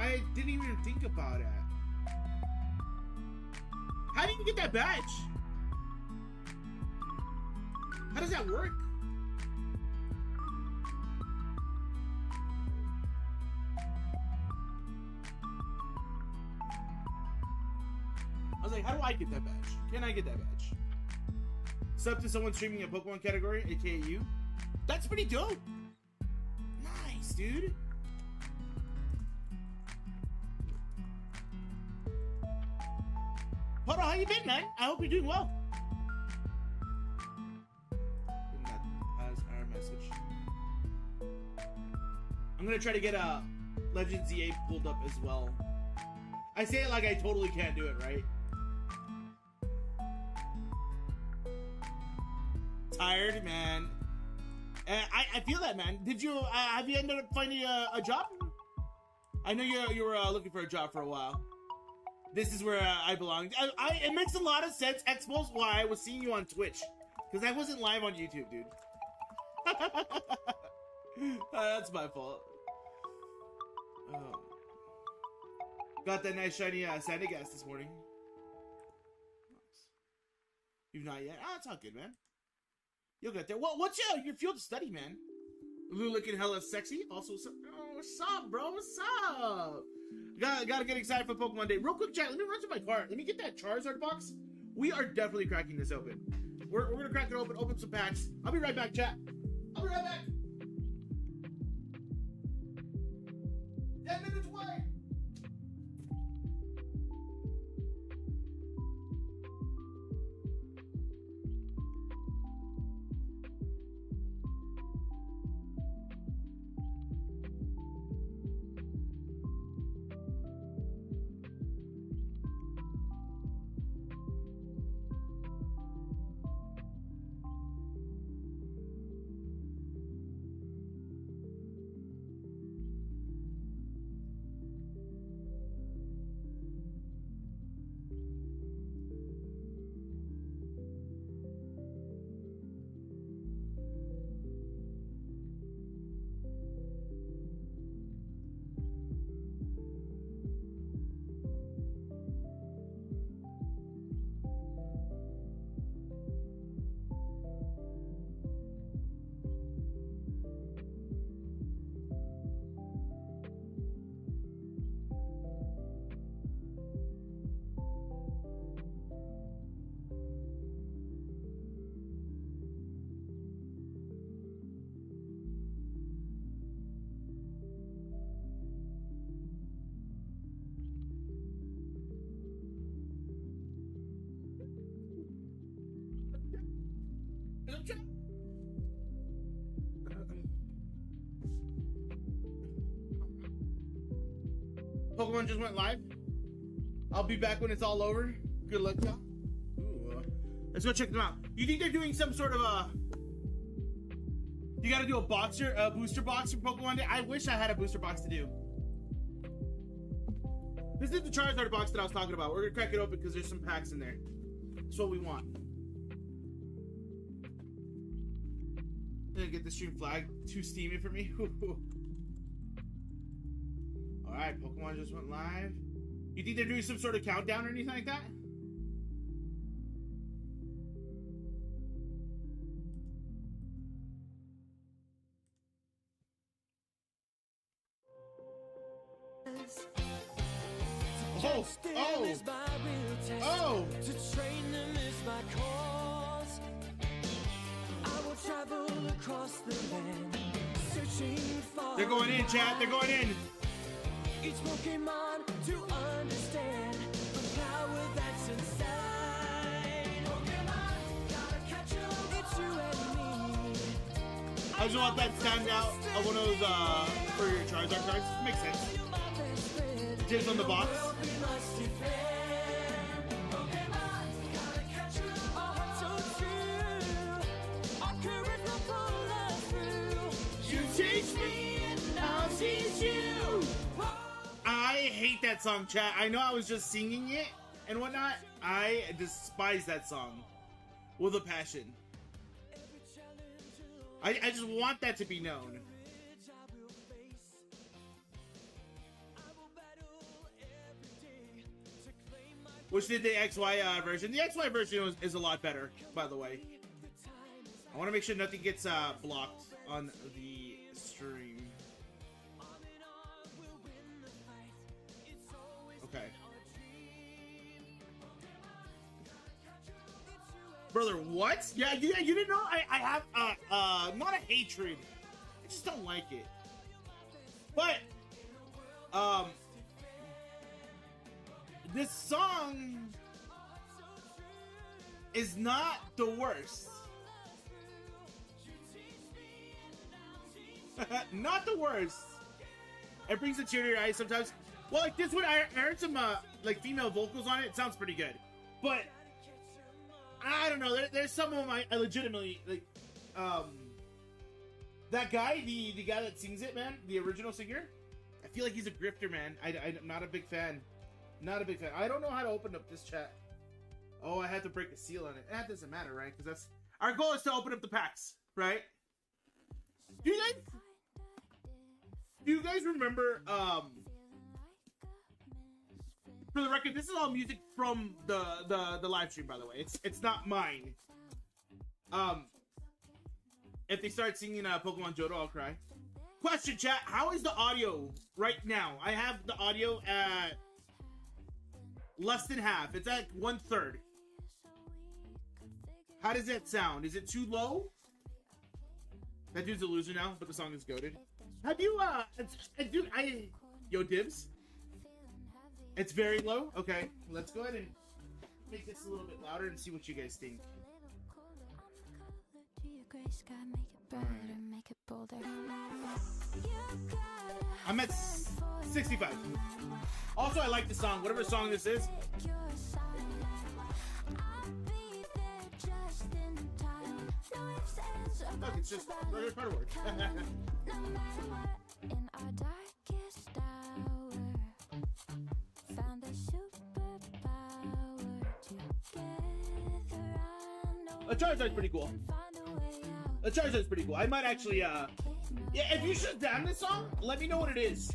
I didn't even think about it. How do you get that badge? How does that work? I was like, how do I get that badge? Can I get that badge? Sub to someone streaming a Pokemon category, aka you. That's pretty dope. Nice, dude. Hold on, how you been, man? I hope you're doing well. And that as our message. I'm gonna try to get a Legends EA pulled up as well. I say it like I totally can't do it, right? Tired, man. I feel that, man. Did you have you ended up finding a job? I know you were looking for a job for a while. This is where I belong. It makes a lot of sense, Expos, why I was seeing you on Twitch. Because I wasn't live on YouTube, dude. That's my fault. Got that nice shiny Santa gas this morning. Nice. You've not yet? Oh, it's all good, man. You'll get there. Well, what's your field of study, man? Lou looking hella sexy. Also, oh, what's up, bro? What's up? Gotta get excited for Pokemon Day. Real quick, chat. Let me run to my car. Let me get that Charizard box. We are definitely cracking this open. We're gonna crack it open. Open some packs. I'll be right back, chat. I'll be right back. 10 minutes away. Pokemon just went live. I'll be back when it's all over. Good luck, y'all. Let's go check them out. You think they're doing some sort of a... You gotta do a booster box for Pokemon Day? I wish I had a booster box to do. This is the Charizard box that I was talking about. We're gonna crack it open because there's some packs in there. That's what we want. I'm gonna get the stream flag too steamy for me. Alright, Pokemon just went live. You think they're doing some sort of countdown or anything like that? Oh! Oh! Oh! To train them is my cause. I will travel across the land, searching for... They're going in, chat. They're going in. Each Pokemon to understand the power that's inside. Pokemon, gotta catch 'em. It's you and me. I just want that stand out of one of those for your Charizard cards. Makes sense. Jizz on the box. You teach me and I'll teach you. I hate that song, chat. I know I was just singing it and whatnot. I despise that song with a passion. I just want that to be known. Which did the XY version. The XY version is a lot better, by the way. I want to make sure nothing gets blocked on the stream. Okay. Brother, what? Yeah, you didn't know? I have, not a hatred. I just don't like it. But, this song is not the worst. Not the worst. It brings a tear to your eyes sometimes. Well, like this one, I heard some like female vocals on it. It sounds pretty good, but I don't know. There's some of them I legitimately like. That guy, the guy that sings it, man, the original singer. I feel like he's a grifter, man. I'm not a big fan. Not a big fan. I don't know how to open up this chat. Oh, I had to break a seal on it. That doesn't matter, right? Because that's our goal is to open up the packs, right? Do you guys remember? For the record, this is all music from the live stream, by the way. It's not mine. If they start singing Pokemon Johto, I'll cry. Question, chat. How is the audio right now? I have the audio at less than half. It's at 1/3. How does that sound? Is it too low? That dude's a loser now, but the song is goated. Have you, dude, yo, Dibs? It's very low? Okay, let's go ahead and make this a little bit louder and see what you guys think. I'm at 65. Also, I like the song, whatever song this is. Look, it's just regular part of work. The Charizard's pretty cool. The Charizard's pretty cool. I might actually, yeah, if you should down this song, let me know what it is.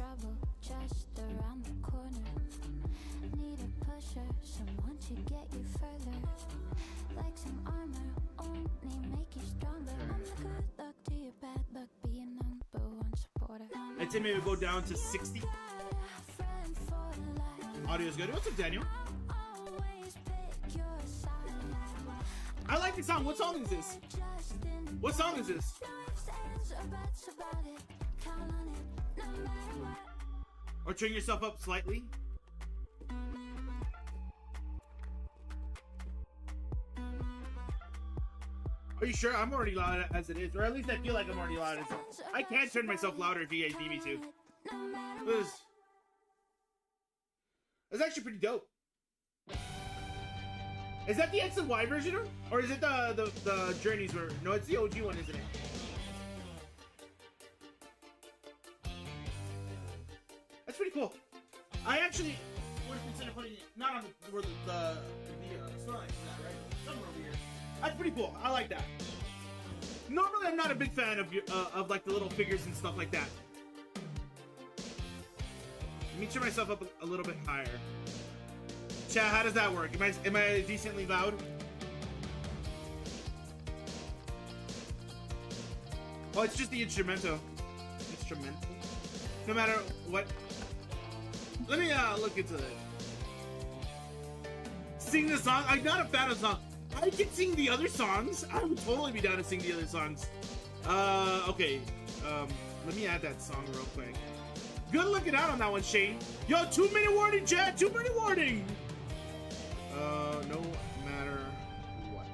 I'd say maybe go down to 60. Audio's good. What's up, Daniel? I like the song. What song is this? What song is this? Or turn yourself up slightly. Are you sure? I'm already loud as it is. Or at least I feel like I'm already loud as it is. I can turn myself louder if you guys need me to. It's actually pretty dope. Is that the X and Y version? Or is it the Journeys version? No, it's the OG one, isn't it? That's pretty cool. I actually would consider putting it not on the slide, right? Somewhere over here. That's pretty cool. I like that. Normally, I'm not a big fan of like the little figures and stuff like that. Let me turn myself up a little bit higher. Chat, how does that work? Am I decently loud? Oh, it's just the instrumental. No matter what. Let me look into it. Sing the song. I'm not a fan of the song. I can sing the other songs. I would totally be down to sing the other songs. Okay. Let me add that song real quick. Good looking out on that one, Shane. Yo, 2-minute warning, chat. 2-minute warning. No matter what.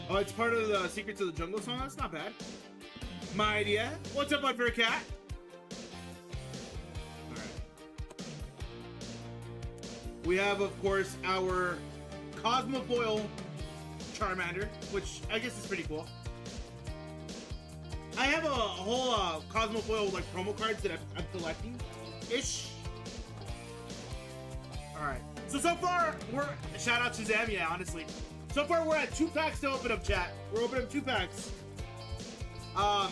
Oh, it's part of the Secrets of the Jungle song? That's not bad. My idea. What's up, my fur cat? Alright. We have, of course, our Cosmofoil Charmander, which I guess is pretty cool. I have a whole Cosmofoil like promo cards that I'm collecting ish. All right. So far, shout out Shazam, yeah, honestly. So far, we're at 2 packs to open up, chat. We're opening up 2 packs. I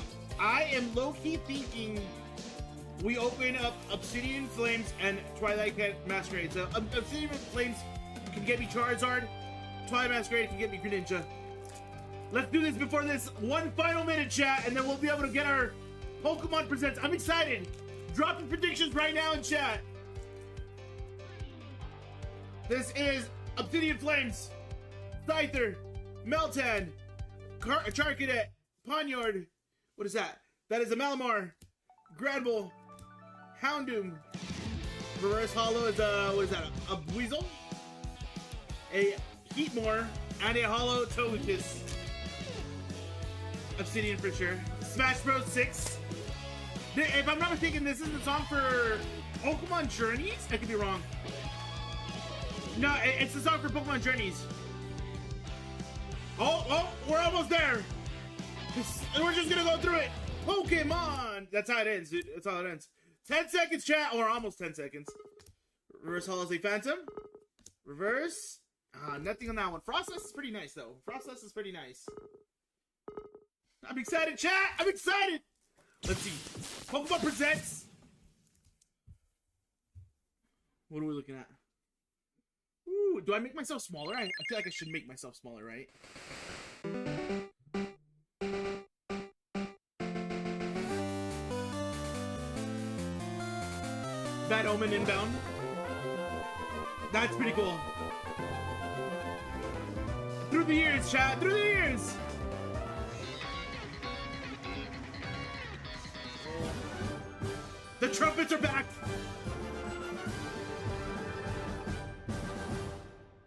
am low-key thinking we open up Obsidian Flames and Twilight Masquerade. So Obsidian Flames can get me Charizard. Twilight Masquerade can get me Greninja. Let's do this before this one final minute, chat, and then we'll be able to get our Pokemon Presents. I'm excited. Dropping predictions right now in chat. This is Obsidian Flames, Scyther, Meltan, Charcadet, Ponyard. What is that? That is a Malamar, Granbull, Houndoom. Reverse Hollow is what is that? A Weasel, a Heatmore, and a Hollow Togekiss. Obsidian for sure. Smash Bros. 6. If I'm not mistaken, this is the song for Pokemon Journeys? I could be wrong. No, it's the song for Pokemon Journeys. Oh, we're almost there. We're just gonna go through it. Pokemon! That's how it ends, dude. That's how it ends. 10 seconds, chat, or almost 10 seconds. Reverse Hollow Phantom. Reverse. Nothing on that one. Frostlass is pretty nice, though. Frostlass is pretty nice. I'm excited, chat! I'm excited! Let's see. Pokemon Presents. What are we looking at? Ooh, do I make myself smaller? I feel like I should make myself smaller, right? Bad Omen inbound. That's pretty cool. Through the years, chat. Through the years. The trumpets are back.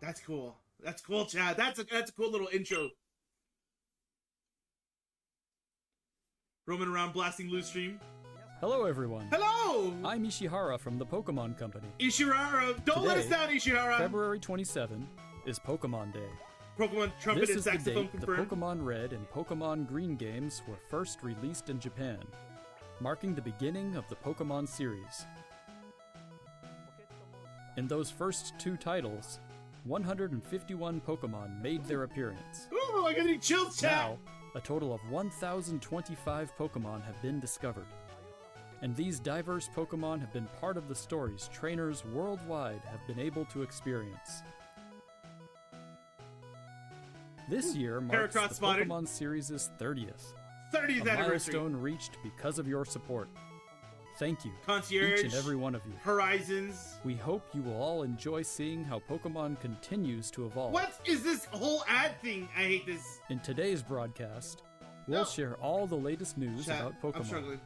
That's cool. That's cool, Chad. That's a cool little intro. Roaming around blasting loose stream. Hello, everyone. Hello! I'm Ishihara from the Pokemon Company. Ishihara, don't let us down, Ishihara! February 27 is Pokemon Day. Pokemon Trumpet and This is Saxophone the date confirmed. the Pokemon Red and Pokemon Green games were first released in Japan, marking the beginning of the Pokemon series. In those first 2 titles, 151 Pokemon made their appearance. Ooh, I got any chills, chat! Now, a total of 1,025 Pokemon have been discovered. And these diverse Pokemon have been part of the stories trainers worldwide have been able to experience. This year marks Heracross the spotted. Pokemon series' 30th. 30th A anniversary. milestone reached because of your support. Thank you, Concierge. each and every one of you. Horizons. We hope you will all enjoy seeing how Pokemon continues to evolve. What is this whole ad thing? I hate this. In today's broadcast, we'll No. share all the latest news Chat, about Pokemon. I'm struggling.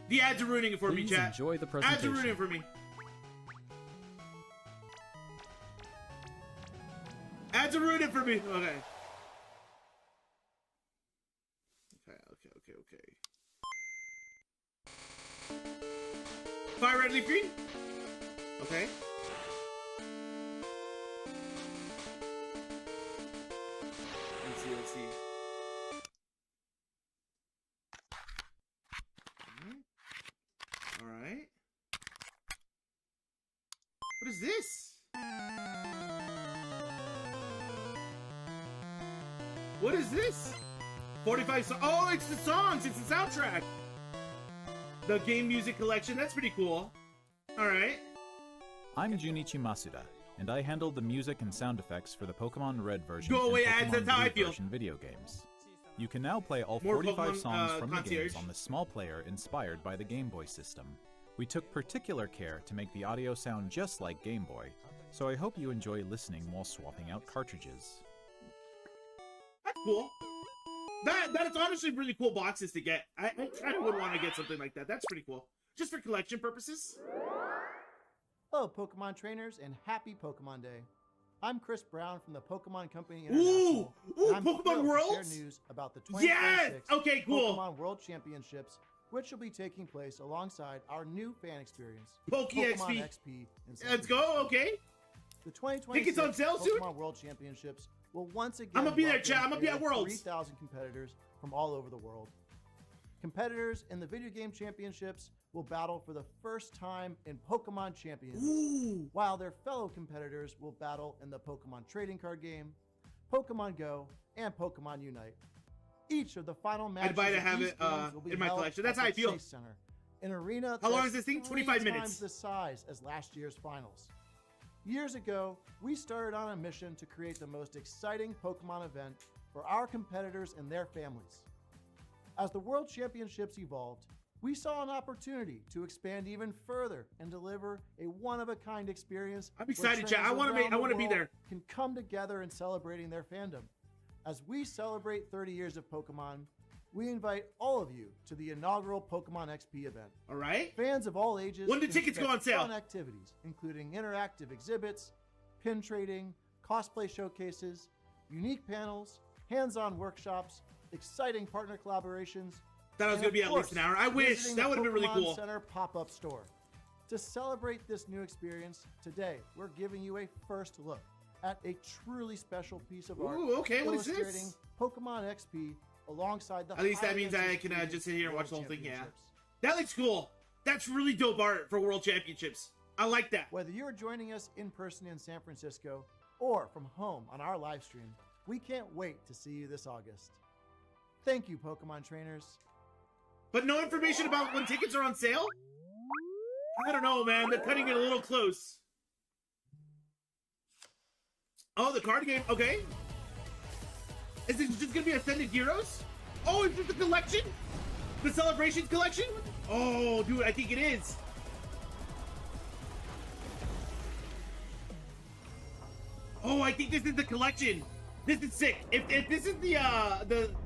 The ads are ruining it for me, Please chat. enjoy the Ads are presentation. ruining it for me. Ads are ruining it for me. Okay. Okay. Fire red, leaf green. Okay. Let's see. All right. What is this? What is this? 45 songs. Oh, it's the songs. It's the soundtrack. The game music collection. That's pretty cool. All right. I'm Junichi Masuda, and I handle the music and sound effects for the Pokemon Red version Go away, and ads. Pokemon That's how I Blue feel. version video games. You can now play all More 45 Pokemon, songs from the Concierge. games on the small player inspired by the Game Boy system. We took particular care to make the audio sound just like Game Boy, so I hope you enjoy listening while swapping out cartridges. That's cool. That is honestly really cool boxes to get. I kind of would want to get something like that. That's pretty cool. Just for collection purposes. Hello, Pokemon trainers, and happy Pokemon Day. I'm Chris Brown from the Pokemon Company Ooh! International. Ooh, and I'm Pokemon thrilled to Worlds? share news about the Yes! 2026 Okay, cool. Pokemon World Championships, which will be taking place alongside our new fan experience, Poke Pokemon XP. XP. in Let's San go. Okay. The 2026 Think it's on sale soon? Pokemon World Championships will once again I'ma be there, welcome chat. I'ma be at nearly Worlds. 3,000 competitors from all over the world. Competitors in the video game championships will battle for the first time in Pokemon Champions, Ooh. while their fellow competitors will battle in the Pokemon trading card game, Pokemon Go, and Pokemon Unite. Each of the final matches I'd buy to of have these it games will be in my held collection. That's at how I the feel. Chase Center, an arena How long that's is this thing? 3 25 times minutes. the size as last year's finals. Years ago, we started on a mission to create the most exciting Pokemon event for our competitors and their families. As the World Championships evolved, we saw an opportunity to expand even further and deliver a one-of-a-kind experience. I'm where excited, chat. trainers I wanna around the be world there. Can come together in celebrating their fandom. As we celebrate 30 years of Pokemon, we invite all of you to the inaugural Pokemon XP event. All right. Fans of all ages. When do can tickets go expect on sale? Fun activities, including interactive exhibits, pin trading, cosplay showcases, unique panels, hands-on workshops, exciting partner collaborations. Thought it was and gonna be of at least course, an hour. I wish visiting that the would have been really Pokemon cool. Center pop-up store. To celebrate this new experience, today we're giving you a first look at a truly special piece of art. Ooh, okay, what is illustrating this? Pokemon XP alongside the. At least that highly means I can anticipated just sit here and watch the World whole thing. Yeah, Championships. that looks cool. That's really dope art for World Championships. I like that. Whether you're joining us in person in San Francisco or from home on our live stream, we can't wait to see you this August. Thank you, Pokemon trainers. But no information about when tickets are on sale? I don't know, man. They're cutting it a little close. Oh, the card game. Okay. Is it just gonna be Ascended Heroes? Oh, is this the collection? The Celebrations collection? Oh, dude, I think it is. Oh, I think this is the collection. This is sick. If this is the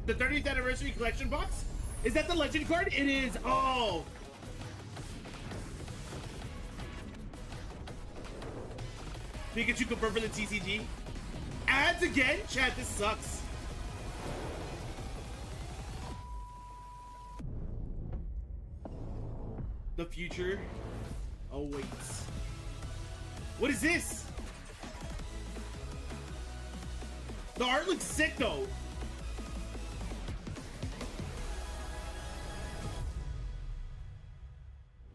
30th anniversary collection box, is that the legend card? It is. Oh. Pikachu confirmed for the TCG. Ads again? Chat, this sucks. The future awaits. What is this? The art looks sick though.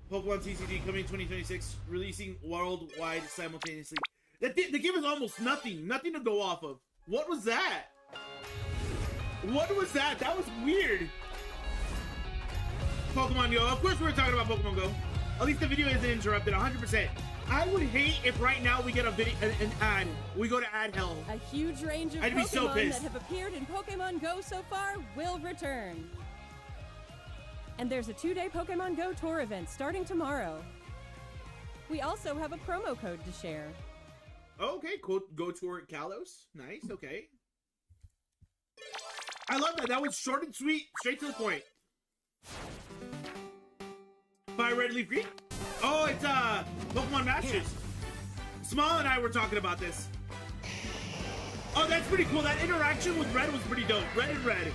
Pokemon TCG coming 2026, releasing worldwide simultaneously. They give us almost nothing to go off of. What was that? What was that? That was weird. Pokemon Go. Of course we're talking about Pokemon Go. At least the video isn't interrupted 100%. I would hate if right now we get an ad. We go to ad hell. A huge range of I'd be Pokemon so pissed. that have appeared in Pokemon Go so far will return. And there's a 2-day Pokemon Go tour event starting tomorrow. We also have a promo code to share. Okay, quote, go tour Kalos. Nice, okay. I love that. That was short and sweet, straight to the point. Fire Red Leaf Green? Oh, it's Pokemon Masters. Small and I were talking about this. Oh, that's pretty cool. That interaction with Red was pretty dope. Red and Red.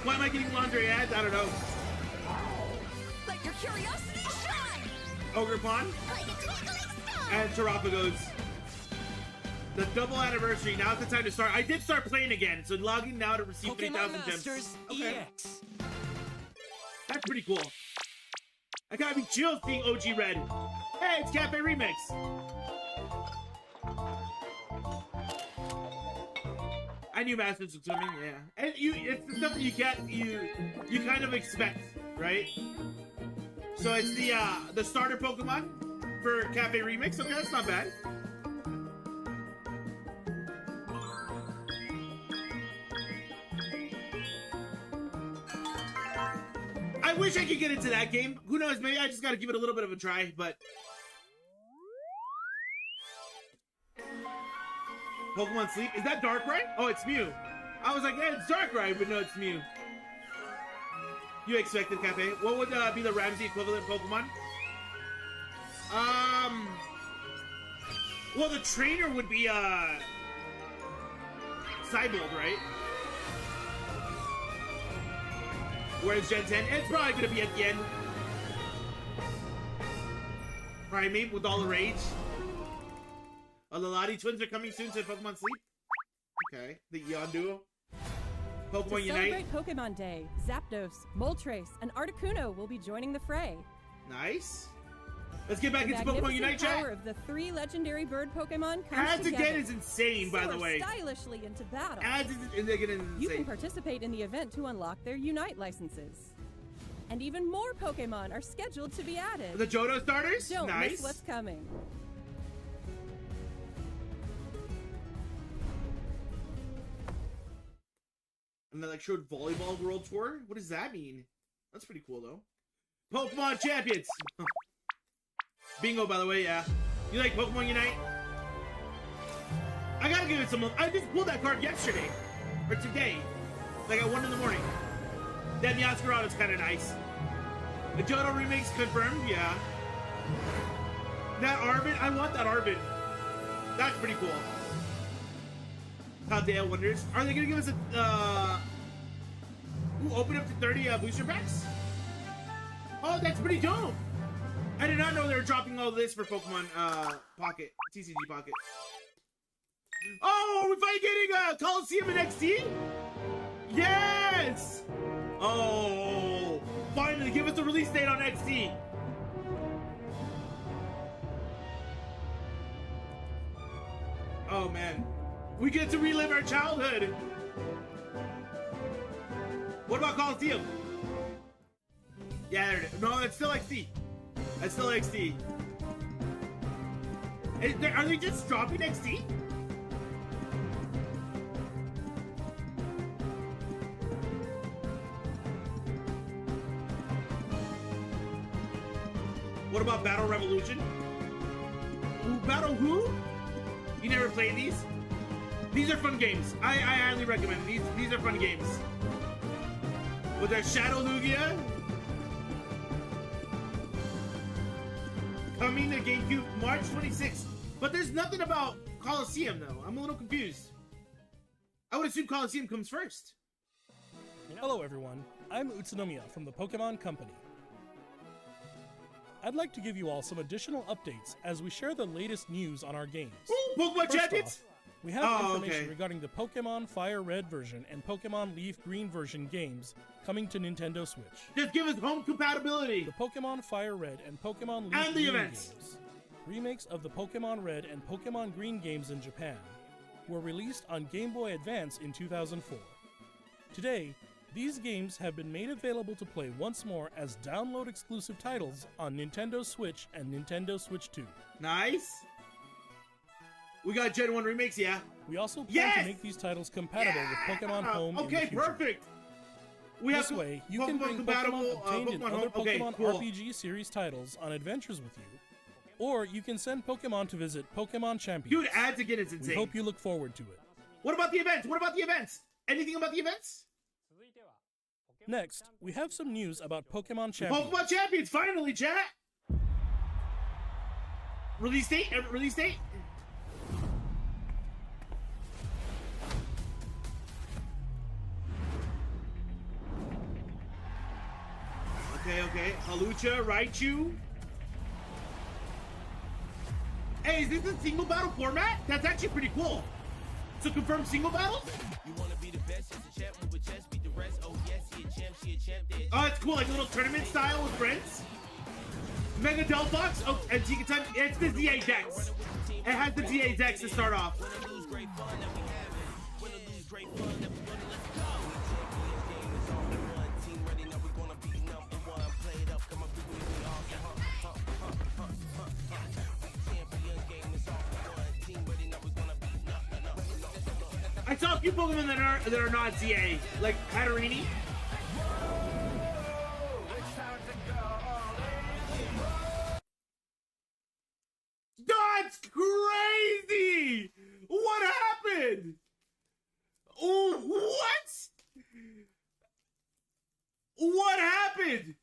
Why am I getting laundry ads? I don't know. Let your curiosity shine! Ogre Pond Like a twinkling star! and Terrapagos. The double anniversary. Now's the time to start. I did start playing again, so logging now to receive Pokemon 3,000 gems. Masters Okay. EX. That's pretty cool. I gotta be chill seeing OG Red. Hey, it's Cafe Remix. I knew Masters was coming, yeah. And it's the stuff that you kind of expect, right? So it's the starter Pokemon for Cafe Remix. Okay, that's not bad. I wish I could get into that game. Who knows? Maybe I just gotta give it a little bit of a try, but... Pokemon Sleep? Is that Darkrai? Oh, it's Mew. I was like, yeah, it's Darkrai, but no, it's Mew. You expected, Cafe. What would be the Ramsey equivalent Pokemon? Well, the trainer would be, Cybold, right? Whereas Gen 10, it's probably gonna be at the end. Primeape with all the rage. The Lati twins are coming soon to Pokemon Sleep. Okay, the Eon duo. Pokemon To Unite. celebrate Pokemon Day, Zapdos, Moltres, and Articuno will be joining the fray. Nice. Let's get back The into Pokemon magnificent Unite power chat. of the 3 legendary bird Pokemon comes Ads together. again is insane, by the Soar way. stylishly into battle. Ads is again You can insane. participate in the event to unlock their Unite licenses. And even more Pokemon are scheduled to be added. The Johto starters? Don't Nice. miss what's coming. And then like showed Volleyball World Tour. What does that mean? That's pretty cool though. Pokemon Champions. Bingo, by the way, yeah. You like Pokemon Unite? I gotta give it some. I just pulled that card yesterday or today, like at 1 in the morning. That Meowscarada's kind of nice. The Johto remakes confirmed, yeah. That Arvin, I want that Arvin. That's pretty cool. Dale wonders, are they gonna give us a open up to 30 booster packs? Oh, that's pretty dope. I did not know they were dropping all this for Pokemon Pocket, TCG Pocket. Oh, are we finally getting Coliseum in XD? Yes! Oh, finally, give us a release date on XD. Oh man, we get to relive our childhood. What about Coliseum? Yeah, there it is. No, that's still XD. That's still XD. Are they just dropping XD? What about Battle Revolution? Battle who? You never played these? These are fun games. I highly recommend these. These are fun games. With their Shadow Lugia. Coming to GameCube March 26th. But there's nothing about Coliseum though. I'm a little confused. I would assume Coliseum comes first. Hello everyone, I'm Utsunomiya from the Pokemon Company. I'd like to give you all some additional updates as we share the latest news on our games. Ooh, Pokemon First Champions! off, we have information okay. regarding the Pokemon Fire Red version and Pokemon Leaf Green version games coming to Nintendo Switch. Just give us home compatibility. The Pokemon Fire Red and Pokemon Leaf And the Green events. games, remakes of the Pokemon Red and Pokemon Green games in Japan, were released on Game Boy Advance in 2004. Today, these games have been made available to play once more as download exclusive titles on Nintendo Switch and Nintendo Switch 2. Nice. We got Gen 1 remakes, yeah. We also plan Yes! to make these titles compatible with Pokemon Home in the Okay, future. perfect. We This have way, you can bring compatible Pokemon obtained in Pokemon other Home. Okay, Pokemon cool. RPG series titles on adventures with you, or you can send Pokemon to visit Pokemon Champions. Dude, ads again is We insane. hope you look forward to it. What about the events? What about the events? Anything about the events? Next, we have some news about Pokemon Champions. Pokemon Champions, finally, chat. Release date? Release date? Okay. Halucha, Raichu. Hey, is this a single battle format? That's actually pretty cool. So confirm single battles? Oh, it's cool, like a little tournament style with friends. Mega Delphox. Oh, and Pikachu. It's the DA Dex. It has the DA Dex to start off. I saw a few Pokemon that are not ZA, like Hatterini. That's crazy! What happened? Oh, what? What happened?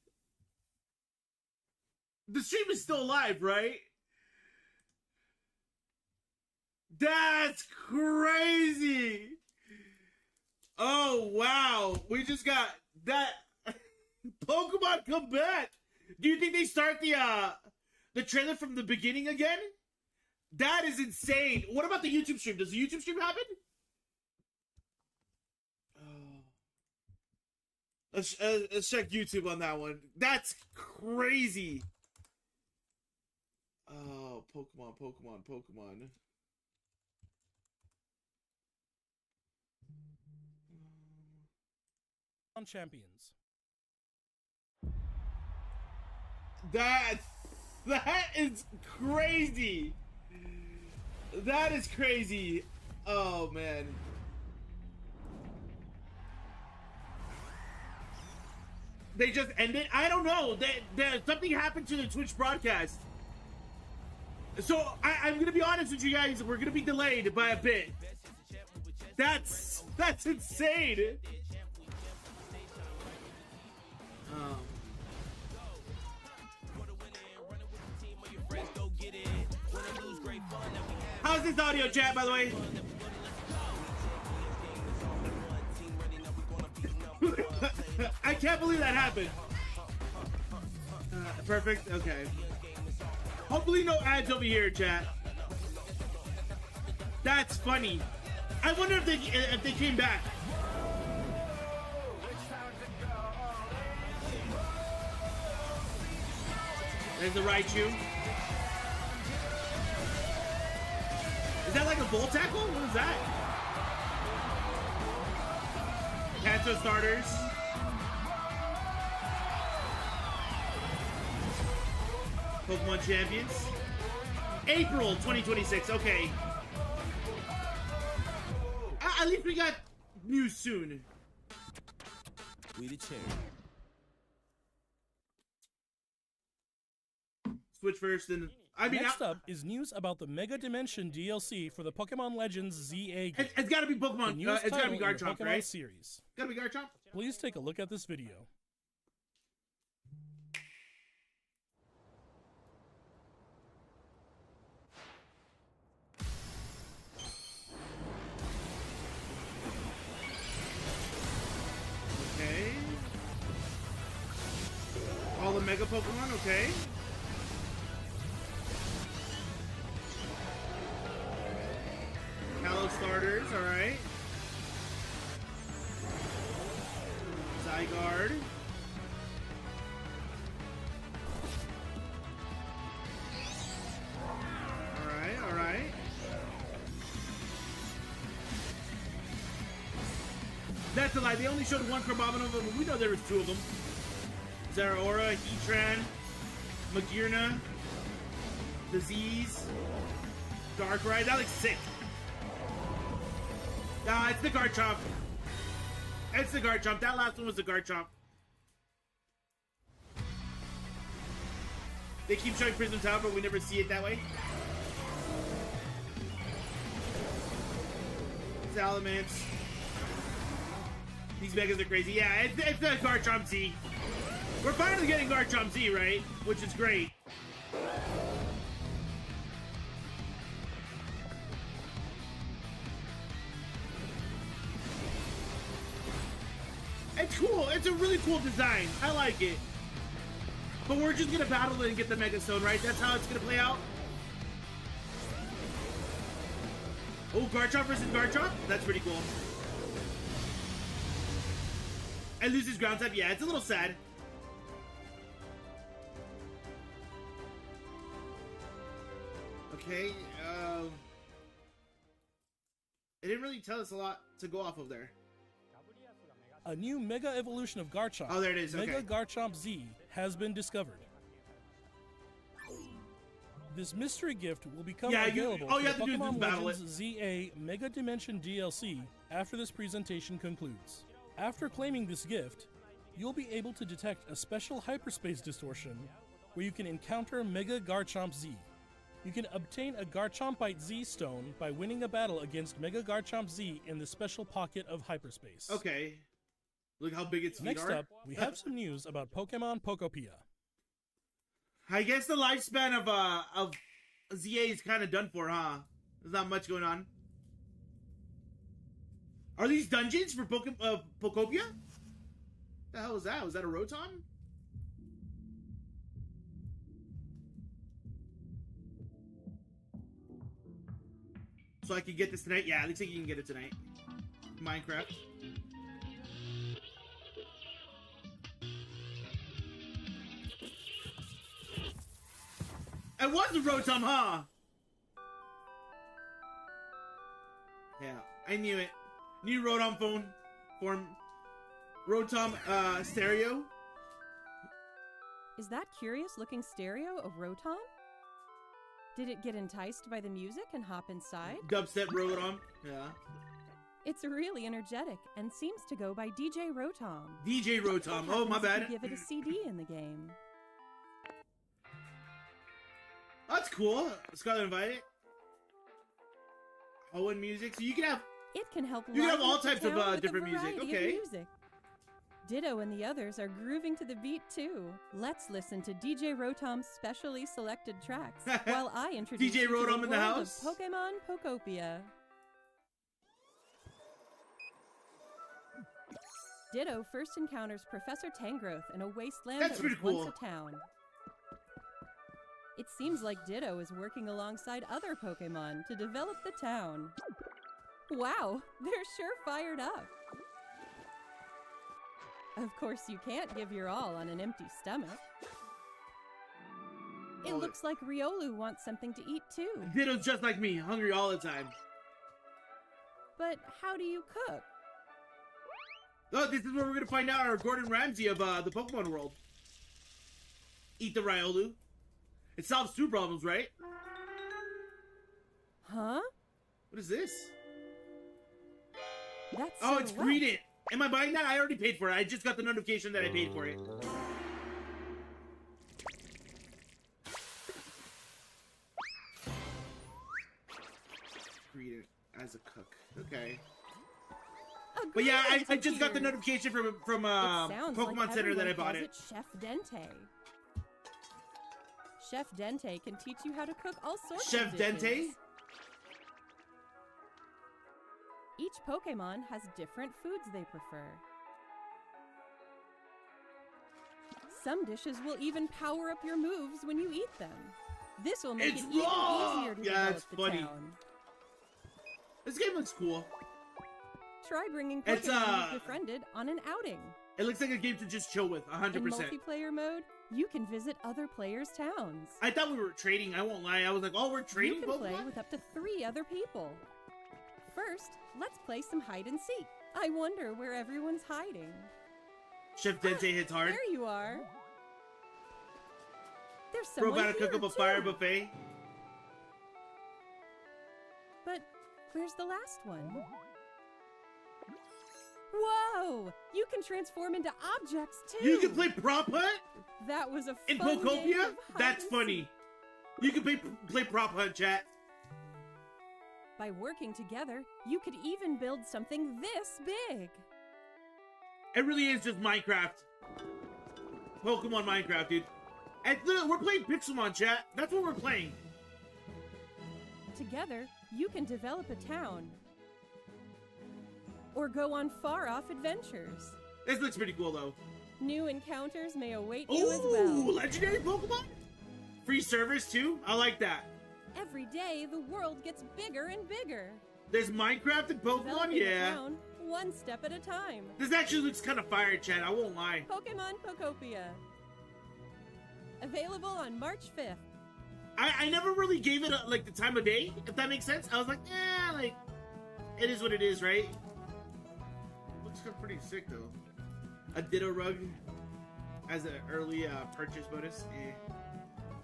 The stream is still live, right? That's crazy! Oh, wow. We just got that Pokemon come back. Do you think they start the trailer from the beginning again? That is insane. What about the YouTube stream? Does the YouTube stream happen? Oh. Let's check YouTube on that one. That's crazy. Oh, Pokemon. On Champions. That is crazy. That is crazy. Oh man. They just ended. I don't know. Something happened to the Twitch broadcast. So I'm gonna be honest with you guys. We're gonna be delayed by a bit. That's insane. How's this audio, chat? By the way. I can't believe that happened. Perfect. Okay. Hopefully no ads over here, chat. That's funny. I wonder if they came back. There's the Raichu. Is that like a bull tackle? What is that? Kanto starters. Pokemon Champions. April 2026. Okay. At least we got news soon. We the cherry. Switch first, and I mean, Next up is news about the Mega Dimension DLC for the Pokemon Legends ZA game. It's got to be Pokemon. The newest It's got to be title in the Garchomp, Pokemon right? series. Got to be Garchomp. Please take a look at this video. Okay. All the Mega Pokemon. Okay. Kalos starters. All right. Zygarde. All right. That's a lie. They only showed one Crabominal, but we know there was two of them. Zeraora, Heatran, Magearna, Disease, Darkrai. That looks sick. Nah, it's the Garchomp. It's the Garchomp. That last one was the Garchomp. They keep showing Prism Tower, but we never see it that way. Salamence. These Megas are crazy. Yeah, it's the Garchomp Z. We're finally getting Garchomp Z, right? Which is great. It's cool. It's a really cool design. I like it. But we're just gonna battle it and get the Mega Stone, right? That's how it's gonna play out. Oh, Garchomp versus Garchomp? That's pretty cool. And loses ground type. Yeah, it's a little sad. Okay. It didn't really tell us a lot to go off of there. A new Mega Evolution of Garchomp, Oh, there it is, Mega okay. Garchomp Z, has been discovered. This mystery gift will become Yeah, available all you for have to do is Pokemon just battle it. Legends ZA Mega Dimension DLC after this presentation concludes. After claiming this gift, you'll be able to detect a special hyperspace distortion where you can encounter Mega Garchomp Z. You can obtain a Garchompite Z stone by winning a battle against Mega Garchomp Z in the special pocket of hyperspace. Okay. Look how big its feet Next are. up, we have some news about Pokemon Pokopia. I guess the lifespan of ZA is kind of done for, huh? There's not much going on. Are these dungeons for Pokopia? The hell is that? Was that a Rotom? So I can get this tonight? Yeah, it looks like you can get it tonight. Minecraft. I was a Rotom, huh? Yeah, I knew it. New Rotom phone form. Rotom stereo. Is that curious looking stereo of Rotom? Did it get enticed by the music and hop inside? Dubstep Rotom. Yeah. It's really energetic and seems to go by DJ Rotom. DJ Rotom. Oh, my bad. Give it a CD in the game. That's cool. Scarlet invited. Owen music. So you can have It can help. You can have liven all up the types of, town with a different music, variety of okay. music. Ditto and the others are grooving to the beat too. Let's listen to DJ Rotom's specially selected tracks while I introduce DJ you to Rotom the in the world house? of Pokemon Pokopia. Ditto first encounters Professor Tangrowth in a wasteland That's that was pretty once a town. It seems like Ditto is working alongside other Pokemon to develop the town. Wow, they're sure fired up. Of course, you can't give your all on an empty stomach. It Oh, looks like Riolu wants something to eat too. Ditto's just like me, hungry all the time. But how do you cook? Oh, this is where we're gonna find out our Gordon Ramsay of the Pokemon world. Eat the Riolu. It solves 2 problems, right? Huh? What is this? That's Oh, so it's what? Greedent. Am I buying that? I already paid for it. I just got the notification that I paid for it. Greedent as a cook. Okay. A But yeah, I Greedent just got the appeared. notification from It sounds Pokemon like Center that I everyone bought calls it. Chef Dente. Chef Dente can teach you how to cook all sorts Chef of dishes. Dente? Each Pokemon has different foods they prefer. Some dishes will even power up your moves when you eat them. This will make It's it even raw! easier to Yeah, develop it's the funny. town. This game looks cool. Try bringing It's, Pokemon you've befriended on an outing. It looks like a game to just chill with, In 100%. multiplayer mode, you can visit other players' towns. I thought we were trading, I won't lie. I was like, oh, we're You trading can play Pokemon? with up to 3 other people. First, let's play some hide and seek. I wonder where everyone's hiding. Chef Dente hits hard. There you are. There's Bro, someone about to cook here, up a too. fire buffet. But where's the last one? Whoa! You can transform into objects too. You can play Prop Hunt That was a in fun game Pokopia? of hide That's and funny. seek. You can play Prop Hunt, chat. By working together, you could even build something this big. It really is just Minecraft. Pokemon Minecraft, dude. And look, we're playing Pixelmon, chat. That's what we're playing. Together, you can develop a town. Or go on far-off adventures. This looks pretty cool, though. New encounters may await you as Ooh, well. legendary Pokemon? Free servers, too? I like that. Every day, the world gets bigger and bigger. There's Minecraft and Pokemon, Developing a yeah. town, one step at a time. This actually looks kind of fire, chat. I won't lie. Pokemon Pokopia. Available on March 5th. I never really gave it like the time of day, if that makes sense. I was like, like, it is what it is, right? Looks pretty sick though. A Ditto rug as an early purchase bonus.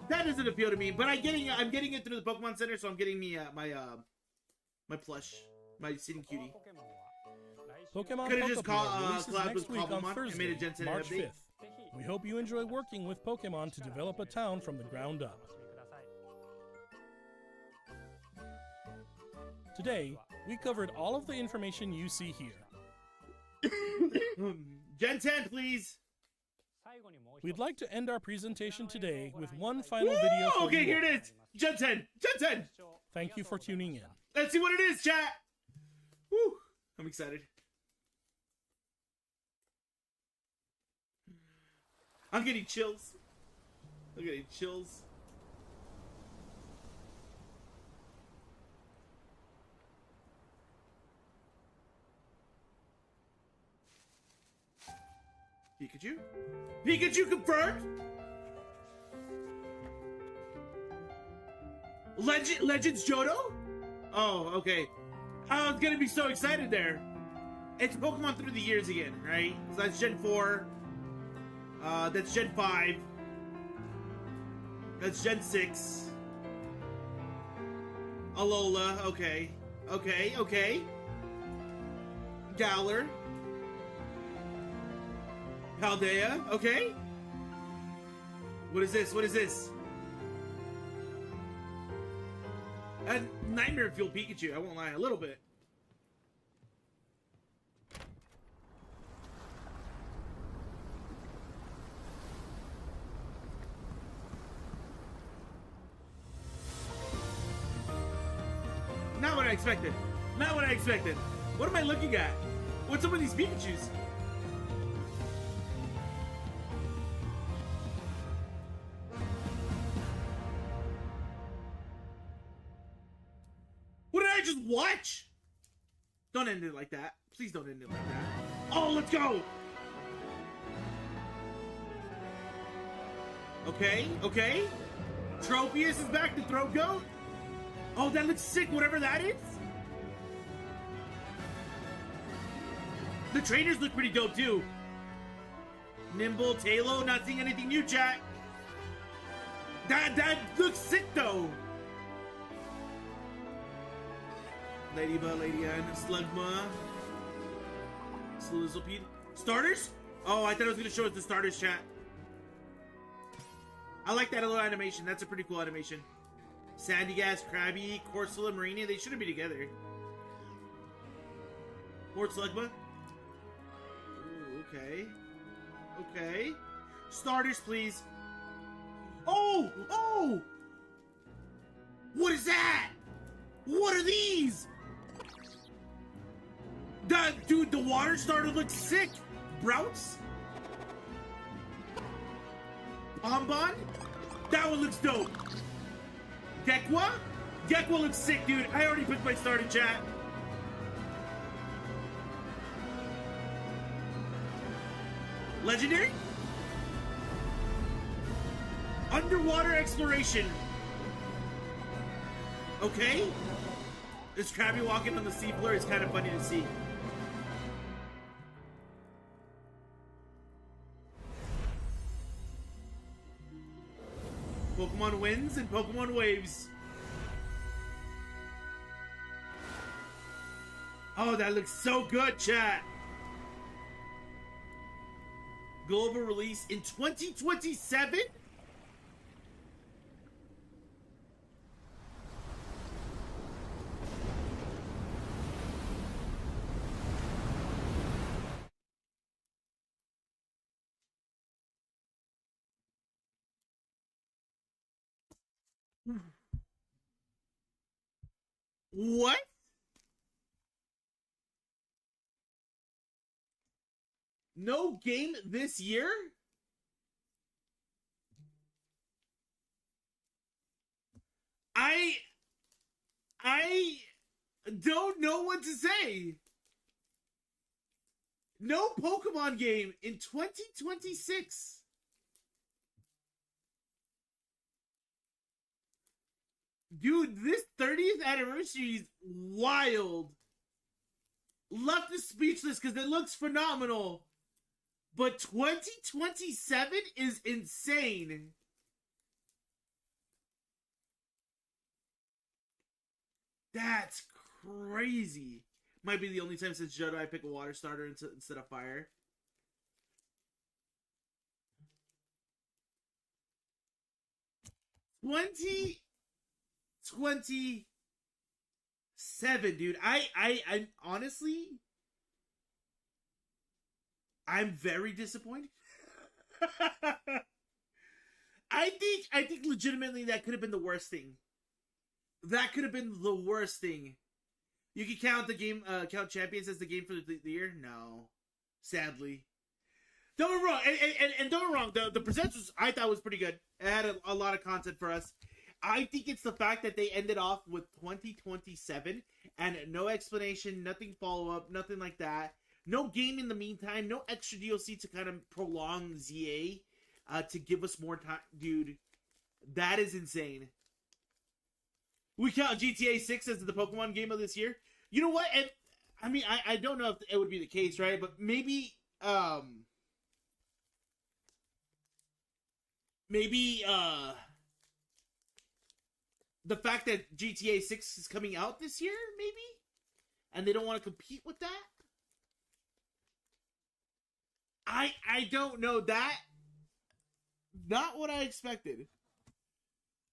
That doesn't appeal to me, but I'm getting it through the Pokemon Center, so I'm getting me my plush, my sitting cutie. Pokemon Could've just Pokopia releases collabed next with week Cobblemon on and Thursday, made a Gen 10 March update. 5th. We hope you enjoy working with Pokemon to develop a town from the ground up. Today, we covered all of the information you see here. Gen 10, please. We'd like to end our presentation today with one final video for Okay, you here all. it is. Gen 10. Gen 10. Thank you for tuning in. Let's see what it is, chat. Woo. I'm excited. I'm getting chills. I'm getting chills. Pikachu? Pikachu confirmed? Legends Johto? Oh, okay. I was gonna be so excited there. It's Pokemon through the years again, right? So that's Gen 4. That's Gen 5. That's Gen 6. Alola, okay. Okay. Galar. Paldea, okay. What is this? And Nightmare Fuel Pikachu, I won't lie, a little bit. Not what I expected. What am I looking at? What's up with these Pikachus? What did I just watch? Don't end it like that. Please don't end it like that. Oh, let's go! Okay. Tropius is back to Throat Goat. Oh, that looks sick, whatever that is. The trainers look pretty dope, too. Nimble, Talo, not seeing anything new, chat. That looks sick, though. Ladybug, Ladyann, Slugma, Slizzlepede. Starters? Oh, I thought it was going to show us the starters, chat. I like that little animation. That's a pretty cool animation. Sandygast, Krabby, Corsola, Marina, they shouldn't be together. More Slugma. Ooh, okay. Starters, please. Oh! What is that? What are these? Dude, the water starter looks sick. Brouts? Bonbon? That one looks dope. Gekwa? Gekwa looks sick, dude. I already picked my starter, chat. Legendary? Underwater exploration. Okay. This Krabby walking on the seafloor is kind of funny to see. Pokemon wins and Pokemon waves. Oh, that looks so good, chat. Global release in 2027? What? No game this year? I don't know what to say. No Pokemon game in 2026. Dude, this 30th anniversary is wild. Left is speechless because it looks phenomenal. But 2027 is insane. That's crazy. Might be the only time since Johto I pick a water starter instead of fire. $20 27, dude. I'm honestly, I'm very disappointed. I think legitimately that could have been the worst thing. That could have been the worst thing. You could count the game, count Champions as the game for the year? No. Sadly. Don't get me wrong, and don't get me wrong, the presents I thought was pretty good. It had a lot of content for us. I think it's the fact that they ended off with 2027 and no explanation, nothing follow-up, nothing like that. No game in the meantime, no extra DLC to kind of prolong ZA to give us more time. Dude, that is insane. We count GTA 6 as the Pokemon game of this year. You know what? And I mean, I don't know if it would be the case, right? But maybe the fact that GTA 6 is coming out this year, maybe, and they don't want to compete with that. I don't know. That not what I expected.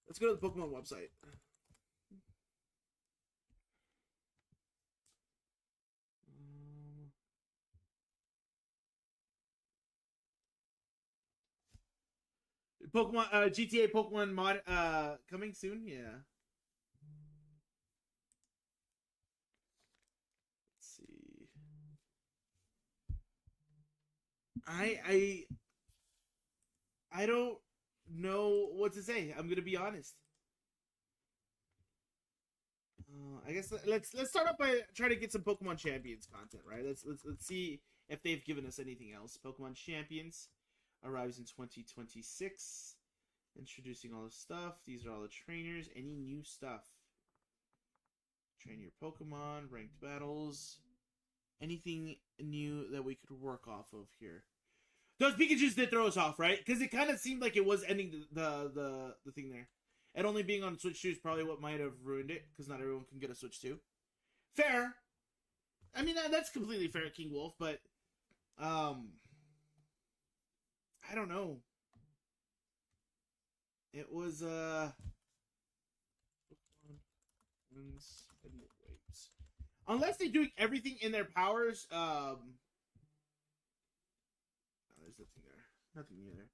Let's go to the Pokemon website. Pokemon GTA Pokemon mod coming soon, yeah. Let's see. I don't know what to say. I'm gonna be honest. I guess let's start off by trying to get some Pokemon Champions content, right? Let's see if they've given us anything else. Pokemon Champions arrives in 2026. Introducing all the stuff. These are all the trainers. Any new stuff? Train your Pokemon, ranked battles. Anything new that we could work off of here? Those Pikachus did throw us off, right? Because it kind of seemed like it was ending the thing there. And only being on Switch 2 is probably what might have ruined it, because not everyone can get a Switch 2. Fair. I mean, that's completely fair, King Wolf, but I don't know. It was winds and waves. Unless they're doing everything in their powers, oh, there's nothing there. Nothing new there.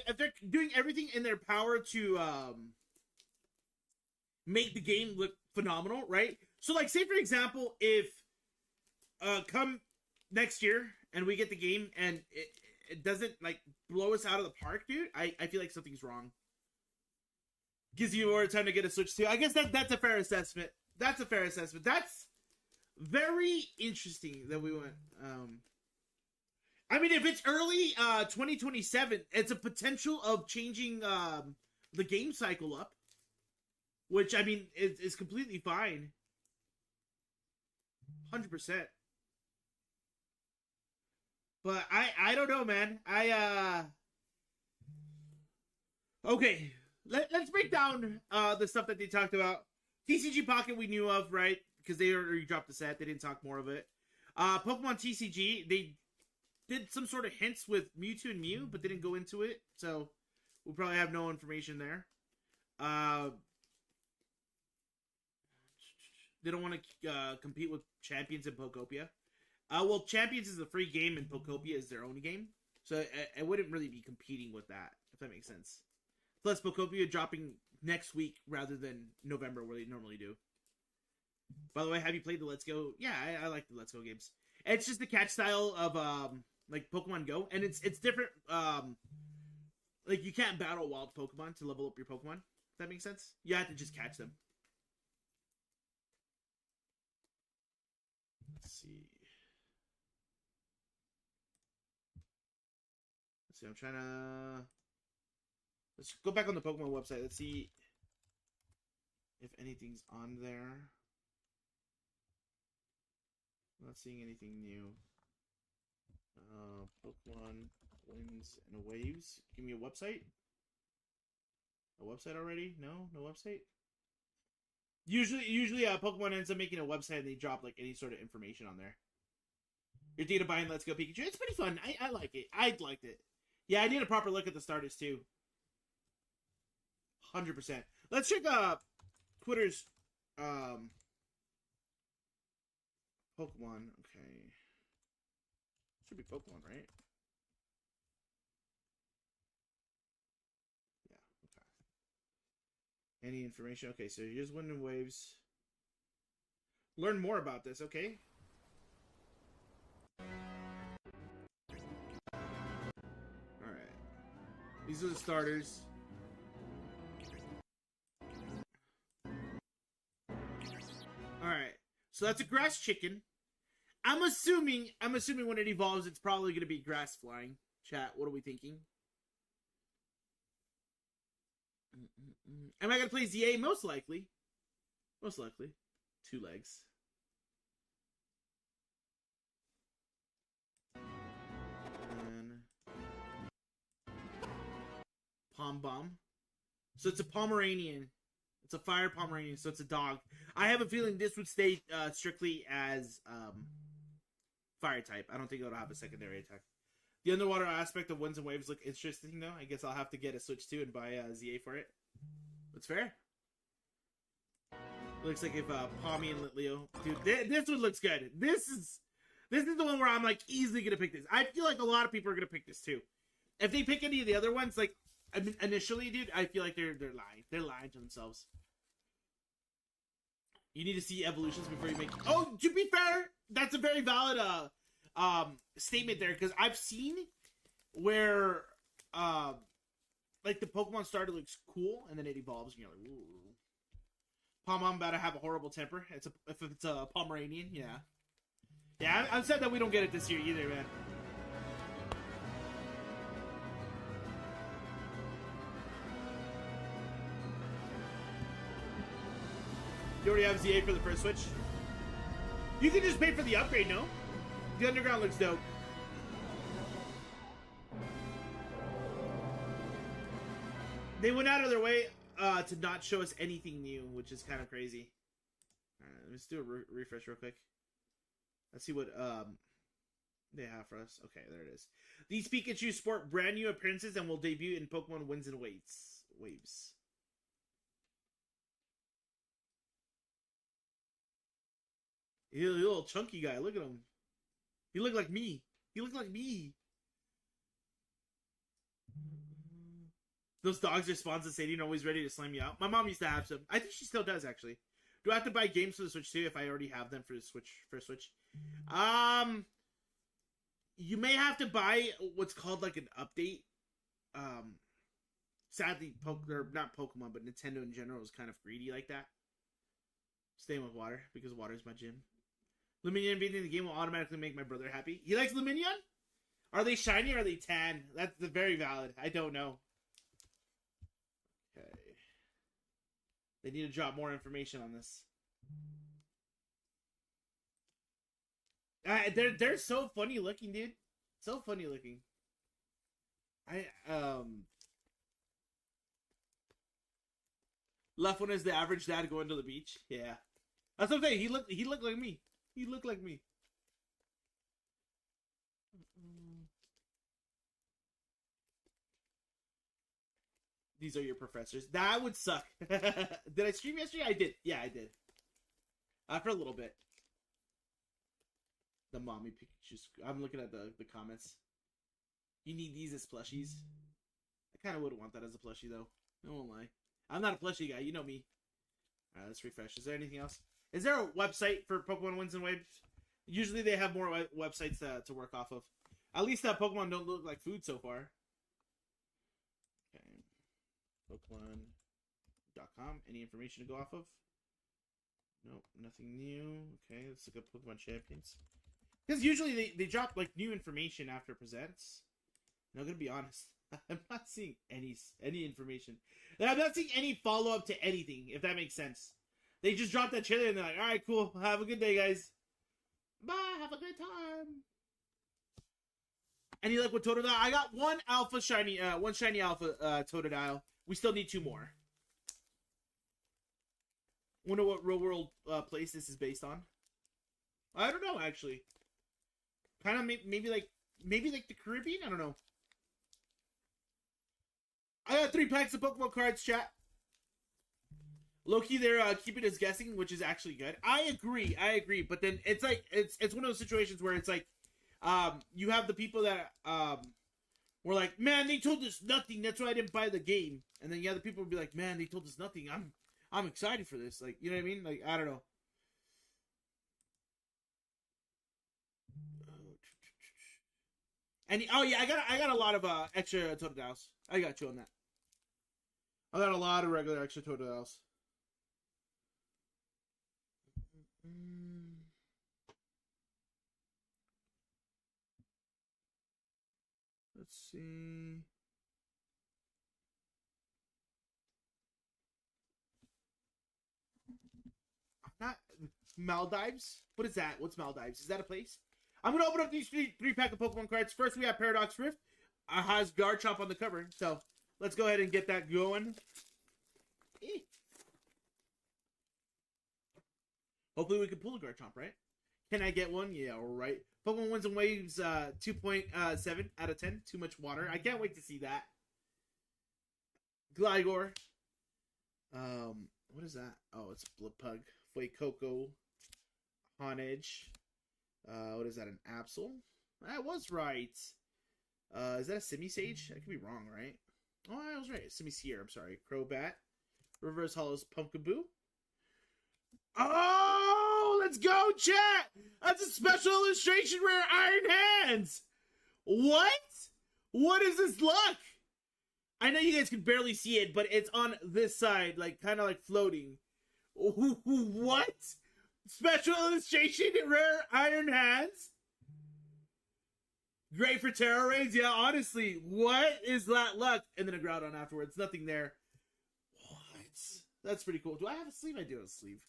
If they're doing everything in their power to make the game look phenomenal, right? So, like, say for example, if come next year and we get the game and it doesn't like blow us out of the park, dude, I feel like something's wrong. Gives you more time to get a Switch 2. I guess that's a fair assessment. That's a fair assessment. That's very interesting that we went. I mean, if it's early 2027, it's a potential of changing the game cycle up, which I mean is completely fine. 100%. But I don't know, man. Okay. Let's break down the stuff that they talked about. TCG Pocket we knew of, right? Because they already dropped the set. They didn't talk more of it. Pokemon TCG, they did some sort of hints with Mewtwo and Mew, but didn't go into it. So we'll probably have no information there. They don't want to compete with Champions and Pokopia. Well, Champions is a free game and Pokopia is their own game. So I wouldn't really be competing with that, if that makes sense. Plus, Pokopia dropping next week rather than November, where they normally do. By the way, have you played the Let's Go? Yeah, I like the Let's Go games. It's just the catch style of like Pokemon Go, and it's different. Like you can't battle wild Pokemon to level up your Pokemon. If that makes sense. You have to just catch them. Let's see. I'm trying to. Let's go back on the Pokemon website. Let's see if anything's on there. Not seeing anything new. Pokemon Winds and Waves. Give me a website. A website already? No website. Usually, Pokemon ends up making a website and they drop like any sort of information on there. Your data buying Let's Go Pikachu. It's pretty fun. I like it. I liked it. Yeah, I need a proper look at the starters too. 100%. Let's check Twitter's Pokemon. Okay. Should be Pokemon, right? Yeah, okay. Any information? Okay, so here's Wind and Waves. Learn more about this, okay? Alright. These are the starters. Alright. So that's a grass chicken. I'm assuming when it evolves, it's probably going to be grass flying. Chat, what are we thinking? Am I going to play ZA? Most likely. Most likely. 2 legs. And Pom Bomb. So it's a Pomeranian. It's a fire Pomeranian, so it's a dog. I have a feeling this would stay strictly as fire type. I don't think it'll have a secondary attack. The underwater aspect of winds and waves look interesting, though. I guess I'll have to get a Switch 2 and buy a ZA for it. That's fair. Looks like if Pommy and Litleo... Dude, this one looks good. This is the one where I'm, like, easily going to pick this. I feel like a lot of people are going to pick this, too. If they pick any of the other ones, like, I mean, initially, dude, I feel like they're lying. They're lying to themselves. You need to see evolutions before you make... Oh, to be fair, that's a very valid statement there, because I've seen where like the Pokemon starter looks cool and then it evolves and you're like, ooh. Pom-Pom about to have a horrible temper. If it's a Pomeranian, yeah. I'm sad that we don't get it this year either, man. You already have ZA for the first Switch? You can just pay for the upgrade, no? The underground looks dope. They went out of their way to not show us anything new, which is kind of crazy. Alright, let's do a refresh real quick. Let's see what they have for us. Okay, there it is. These Pikachu sport brand new appearances and will debut in Pokemon Winds and Waves. He's a little chunky guy. Look at him. He looked like me. He looked like me. Those dogs response to Sadie always ready to slam you out. My mom used to have some. I think she still does, actually. Do I have to buy games for the Switch too if I already have them for the Switch? You may have to buy what's called like an update. Sadly, not Pokemon, but Nintendo in general is kind of greedy like that. Staying with water because water is my gym. Luminion beating the game will automatically make my brother happy. He likes Luminion? Are they shiny or are they tan? That's very valid. I don't know. Okay. They need to drop more information on this. They're so funny looking, dude. So funny looking. Left one is the average dad going to the beach. Yeah. That's what I'm saying. He looked like me. He looked like me. These are your professors. That would suck. Did I stream yesterday? I did. Yeah, I did. For a little bit. The mommy Pikachu. I'm looking at the comments. You need these as plushies. I kind of would want that as a plushie, though. I won't lie. I'm not a plushie guy. You know me. Alright, let's refresh. Is there anything else? Is there a website for Pokemon Winds and Waves? Usually they have more websites to work off of. At least that Pokemon don't look like food so far. Okay. Pokemon.com. Any information to go off of? Nope, nothing new. Okay, let's look at Pokemon Champions. Because usually they drop like new information after presents. And I'm gonna be honest. I'm not seeing any information. I'm not seeing any follow-up to anything, if that makes sense. They just dropped that trailer and they're like, alright, cool. Have a good day, guys. Bye, have a good time. Any luck with Totodile? I got one shiny alpha Totodile. We still need 2 more. Wonder what real world place this is based on. I don't know, actually. Kind of maybe like the Caribbean? I don't know. I got 3 packs of Pokemon cards, chat. Low-key, they're keeping us guessing, which is actually good. I agree. But then it's like, it's one of those situations where it's like, you have the people that, were like, man, they told us nothing. That's why I didn't buy the game. And then you have the people who be like, man, they told us nothing. I'm excited for this. Like, you know what I mean? Like, I don't know. And oh yeah, I got a lot of extra Totodiles. I got you on that. I got a lot of regular extra Totodiles. Let's see. Maldives? What is that? What's Maldives? Is that a place? I'm gonna open up these three pack of Pokemon cards. First, we have Paradox Rift. Has Garchomp on the cover, so let's go ahead and get that going. Hopefully, we can pull a Garchomp, right? Can I get one? Yeah, right. Pokemon Winds and Waves 2.7 out of 10. Too much water. I can't wait to see that. Gligar. What is that? Oh, it's Blipug. Fuecoco. Honedge. What is that? An Absol? That was right. Is that a Simisage? I could be wrong, right? Oh, I was right. Simisear, I'm sorry. Crobat. Reverse Hollow's Pumpkaboo. Oh, let's go, chat! That's a special illustration rare Iron Hands! What? What is this luck? I know you guys can barely see it, but it's on this side, like kind of like floating. What? Special illustration rare Iron Hands? Great for Terra Raids, yeah, honestly. What is that luck? And then a Groudon afterwards. Nothing there. What? That's pretty cool. Do I have a sleeve? I do have a sleeve.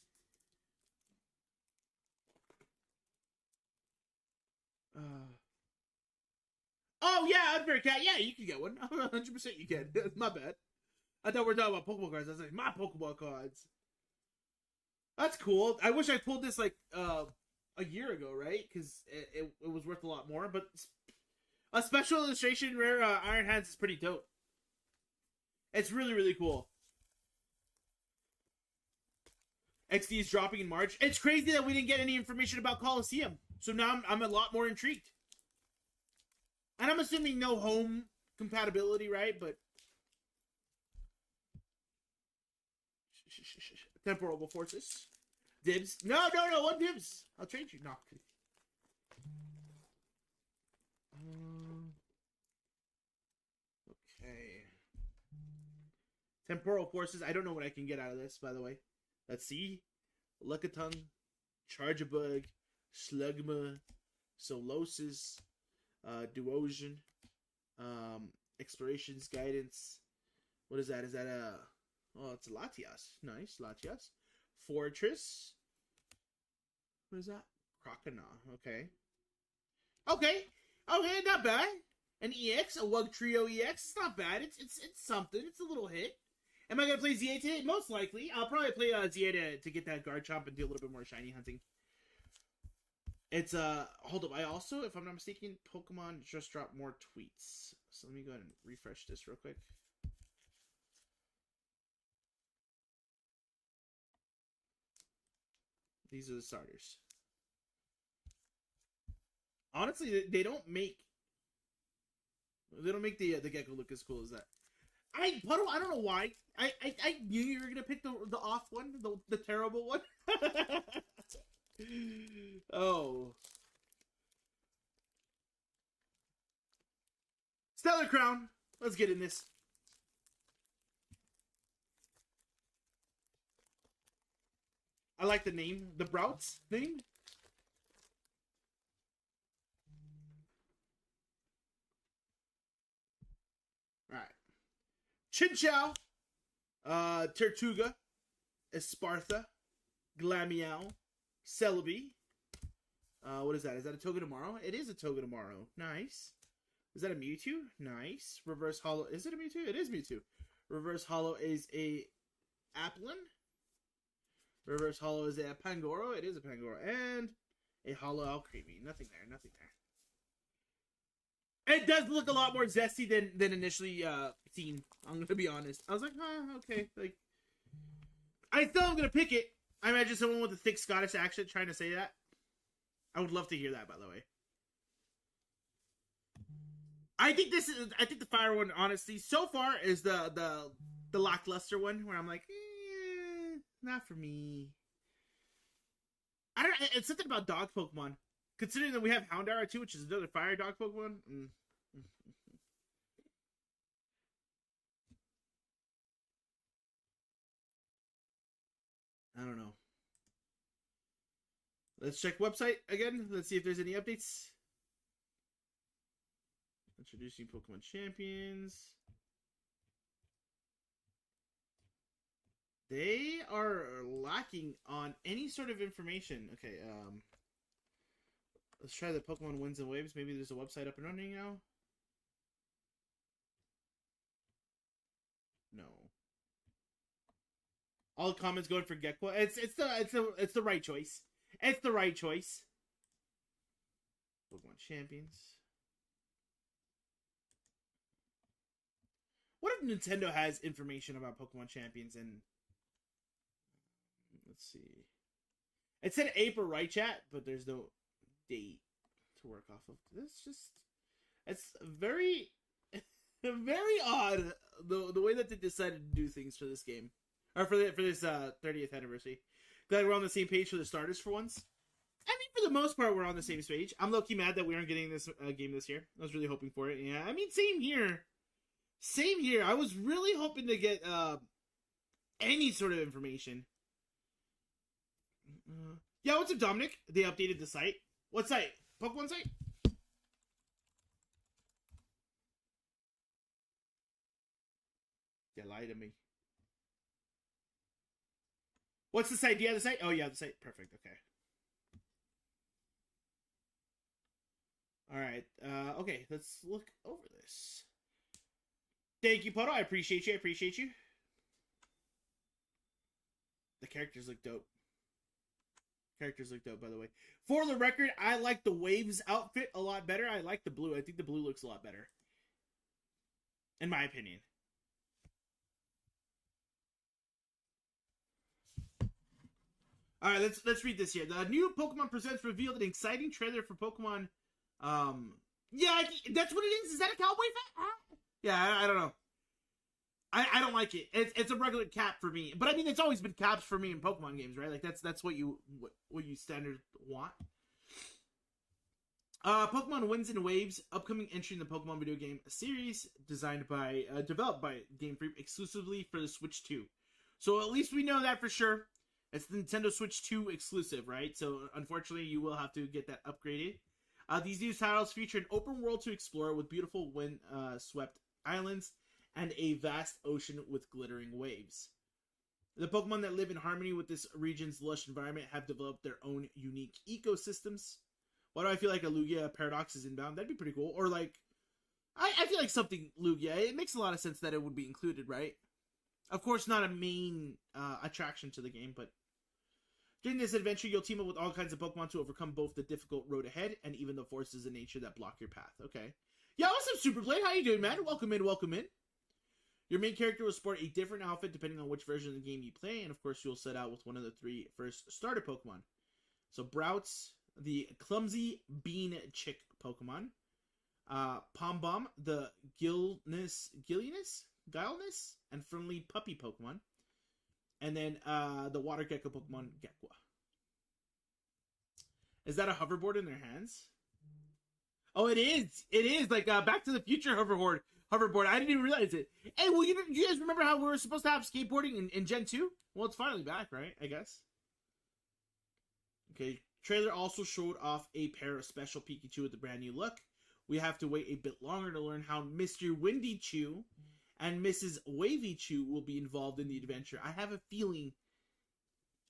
Oh, yeah, Unfair Cat. Yeah, you can get one. 100% you can. My bad. I thought we were talking about Pokemon cards. I was like, my Pokemon cards. That's cool. I wish I pulled this, like, a year ago, right? Because it was worth a lot more. But a special illustration rare Iron Hands is pretty dope. It's really, really cool. XD is dropping in March. It's crazy that we didn't get any information about Coliseum. So now I'm a lot more intrigued. And I'm assuming no home compatibility, right? But temporal forces. Dibs. No, one dibs. I'll trade you. No. Okay. Temporal forces. I don't know what I can get out of this, by the way. Let's see. Lickitung, Charjabug, Slugma, Solosis, Duosion, Explorations, Guidance. What is that? Is that a... Oh, it's a Latias. Nice, Latias. Fortress. What is that? Crocodile. Okay. Okay, not bad. An EX, a Wugtrio EX. It's not bad. It's something. It's a little hit. Am I going to play ZA today? Most likely. I'll probably play ZA to get that Garchomp and do a little bit more shiny hunting. It's, hold up. I also, if I'm not mistaken, Pokemon just dropped more tweets. So let me go ahead and refresh this real quick. These are the starters. Honestly, they don't make the Gecko look as cool as that. Puddle, I don't know why. I knew you were gonna pick the off one, the terrible one. Oh. Stellar Crown. Let's get in this. I like the name. The Brouts name. Alright. Chinchou. Tortuga. Espartha. Glameow. Celebi. What is that? Is that a Togedemaru? It is a Togedemaru. Nice. Is that a Mewtwo? Nice. Reverse Hollow. Is it a Mewtwo? It is Mewtwo. Reverse Hollow is a Applin. Reverse Hollow is a Pangoro. It is a Pangoro. And a Hollow Alcremie. Nothing there. Nothing there. It does look a lot more zesty than initially seen. I'm going to be honest. I was like, okay. Like, I still am going to pick it. I imagine someone with a thick Scottish accent trying to say that. I would love to hear that, by the way. I think the fire one, honestly, so far is the lackluster one where I'm like, not for me. I don't. It's something about dog Pokemon. Considering that we have Houndour too, which is another fire dog Pokemon. I don't know. Let's check website again. Let's see if there's any updates. Introducing Pokemon Champions. They are lacking on any sort of information. Okay, let's try the Pokemon Winds and Waves. Maybe there's a website up and running now. No. All comments going for Gekwa. It's the right choice. It's the right choice. Pokemon Champions. What if Nintendo has information about Pokemon Champions and let's see. It said April, right, chat? But there's no date to work off of. It's very, very odd the way that they decided to do things for this game, or for this 30th anniversary. Glad we're on the same page for the starters for once. I mean, for the most part, we're on the same page. I'm low-key mad that we aren't getting this game this year. I was really hoping for it. Yeah, I mean, same here. Same here. I was really hoping to get any sort of information. Yeah, what's up, Dominic? They updated the site. What site? Pokemon site? You lied to me. What's the site? Do you have the site? Oh, yeah, the site. Perfect. Okay. Alright. Okay, let's look over this. Thank you, Poto. I appreciate you. I appreciate you. The characters look dope. Characters look dope, by the way. For the record, I like the Waves outfit a lot better. I like the blue. I think the blue looks a lot better. In my opinion. Alright, let's read this here. The new Pokemon Presents revealed an exciting trailer for Pokemon. Yeah, that's what it is. Is that a cowboy hat? Yeah, I don't know. I don't like it. It's a regular cap for me. But I mean, it's always been caps for me in Pokemon games, right? Like that's what you standard want. Pokemon Winds and Waves, upcoming entry in the Pokemon video game series, developed by Game Freak exclusively for the Switch 2. So at least we know that for sure. It's the Nintendo Switch 2 exclusive, right? So unfortunately, you will have to get that upgraded. These new titles feature an open world to explore with beautiful wind-swept islands and a vast ocean with glittering waves. The Pokemon that live in harmony with this region's lush environment have developed their own unique ecosystems. Why do I feel like a Lugia Paradox is inbound? That'd be pretty cool. Or like, I feel like something Lugia. It makes a lot of sense that it would be included, right? Of course, not a main attraction to the game, but during this adventure, you'll team up with all kinds of Pokemon to overcome both the difficult road ahead and even the forces of nature that block your path. Okay. Yeah, what's up, Superplay? How you doing, man? Welcome in, welcome in. Your main character will sport a different outfit depending on which version of the game you play, and of course, you'll set out with one of the 3 first starter Pokemon. So, Brouts, the clumsy bean chick Pokemon. Pom Bomb, the guileless, and friendly puppy Pokemon. And then the water gecko Pokemon, Gekwa. Is that a hoverboard in their hands? Oh, it is. It is like Back to the Future hoverboard. I didn't even realize it. Hey, well, you guys remember how we were supposed to have skateboarding in Gen 2? Well, it's finally back, right? I guess. Okay. Trailer also showed off a pair of special Pikachu with a brand new look. We have to wait a bit longer to learn how Mr. Windy Chew and Mrs. Wavy Chew will be involved in the adventure. I have a feeling...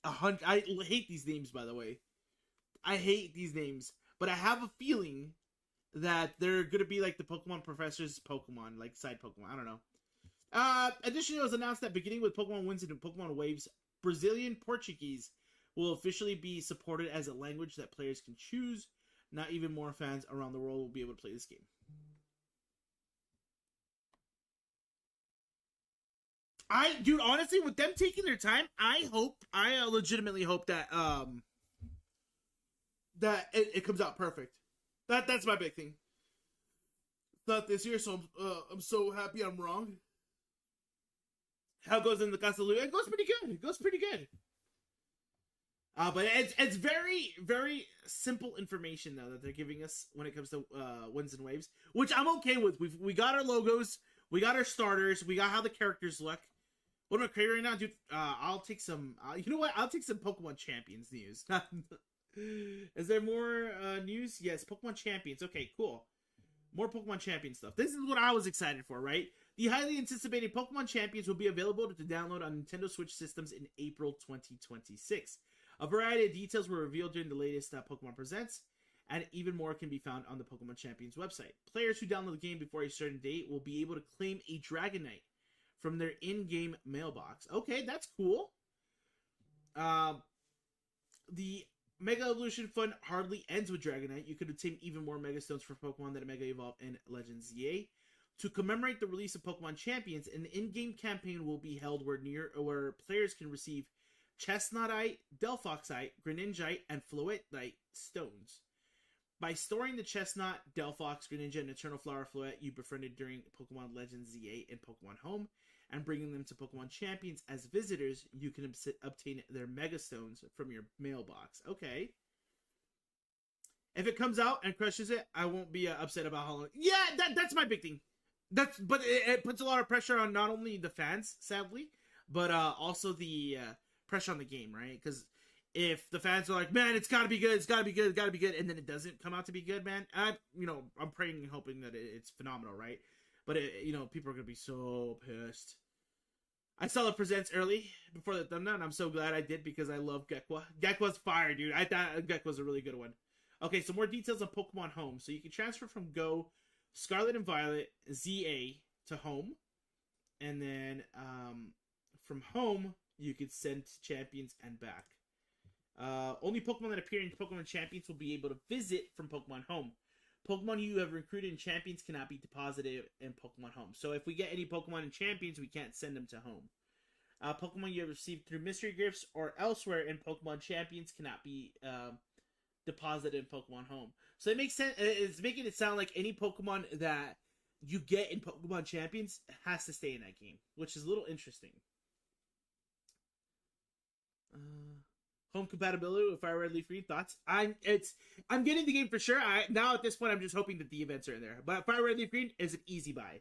I hate these names, by the way. I hate these names. But I have a feeling that they're going to be like the Pokemon Professor's Pokemon, like side Pokemon. I don't know. Additionally, it was announced that beginning with Pokemon Winds and Pokemon Waves, Brazilian Portuguese will officially be supported as a language that players can choose. Not even more fans around the world will be able to play this game. Dude, honestly, with them taking their time, I legitimately hope that that it comes out perfect. That's my big thing. Not this year, so I'm so happy I'm wrong. How it goes in the Casalu? It goes pretty good. But it's very, very simple information though that they're giving us when it comes to Winds and Waves, which I'm okay with. We got our logos, we got our starters, we got how the characters look. What am I craving right now, dude? I'll take some. You know what? I'll take some Pokemon Champions news. Is there more news? Yes, Pokemon Champions. Okay, cool. More Pokemon Champion stuff. This is what I was excited for, right? The highly anticipated Pokemon Champions will be available to download on Nintendo Switch systems in April 2026. A variety of details were revealed during the latest Pokemon Presents, and even more can be found on the Pokemon Champions website. Players who download the game before a certain date will be able to claim a Dragonite from their in-game mailbox. Okay, that's cool. The Mega Evolution Fund hardly ends with Dragonite. You could obtain even more Mega Stones for Pokemon that Mega Evolve in Legends ZA. To commemorate the release of Pokemon Champions, an in-game campaign will be held where players can receive Chestnutite, Delphoxite, Greninjite, and Floetite stones. By storing the Chestnut, Delphox, Greninja, and Eternal Flower Floette you befriended during Pokemon Legends ZA and Pokemon Home, and bringing them to Pokemon Champions as visitors, you can obtain their Mega Stones from your mailbox. Okay. If it comes out and crushes it, I won't be upset about how long. Yeah, that's my big thing. But it puts a lot of pressure on not only the fans, sadly, but also the pressure on the game, right? Because if the fans are like, man, it's gotta be good, it's gotta be good, it's gotta be good, and then it doesn't come out to be good, man, I'm praying and hoping that it's phenomenal, right? But people are gonna be so pissed. I saw the presents early before the thumbnail, and I'm so glad I did because I love Gekwa. Gekwa's fire, dude. I thought Gekwa's a really good one. Okay, so more details on Pokemon Home. So you can transfer from Go, Scarlet and Violet, ZA to Home, and then from Home you could send to Champions and back. Only Pokemon that appear in Pokemon Champions will be able to visit from Pokemon Home. Pokemon you have recruited in Champions cannot be deposited in Pokemon Home. So if we get any Pokemon in Champions, we can't send them to Home. Pokemon you have received through Mystery Gifts or elsewhere in Pokemon Champions cannot be deposited in Pokemon Home. So it makes sense. It's making it sound like any Pokemon that you get in Pokemon Champions has to stay in that game, which is a little interesting. Home compatibility with Fire Red Leaf Green, thoughts? I'm getting the game for sure. Now at this point I'm just hoping that the events are in there. But Fire Red Leaf Green is an easy buy.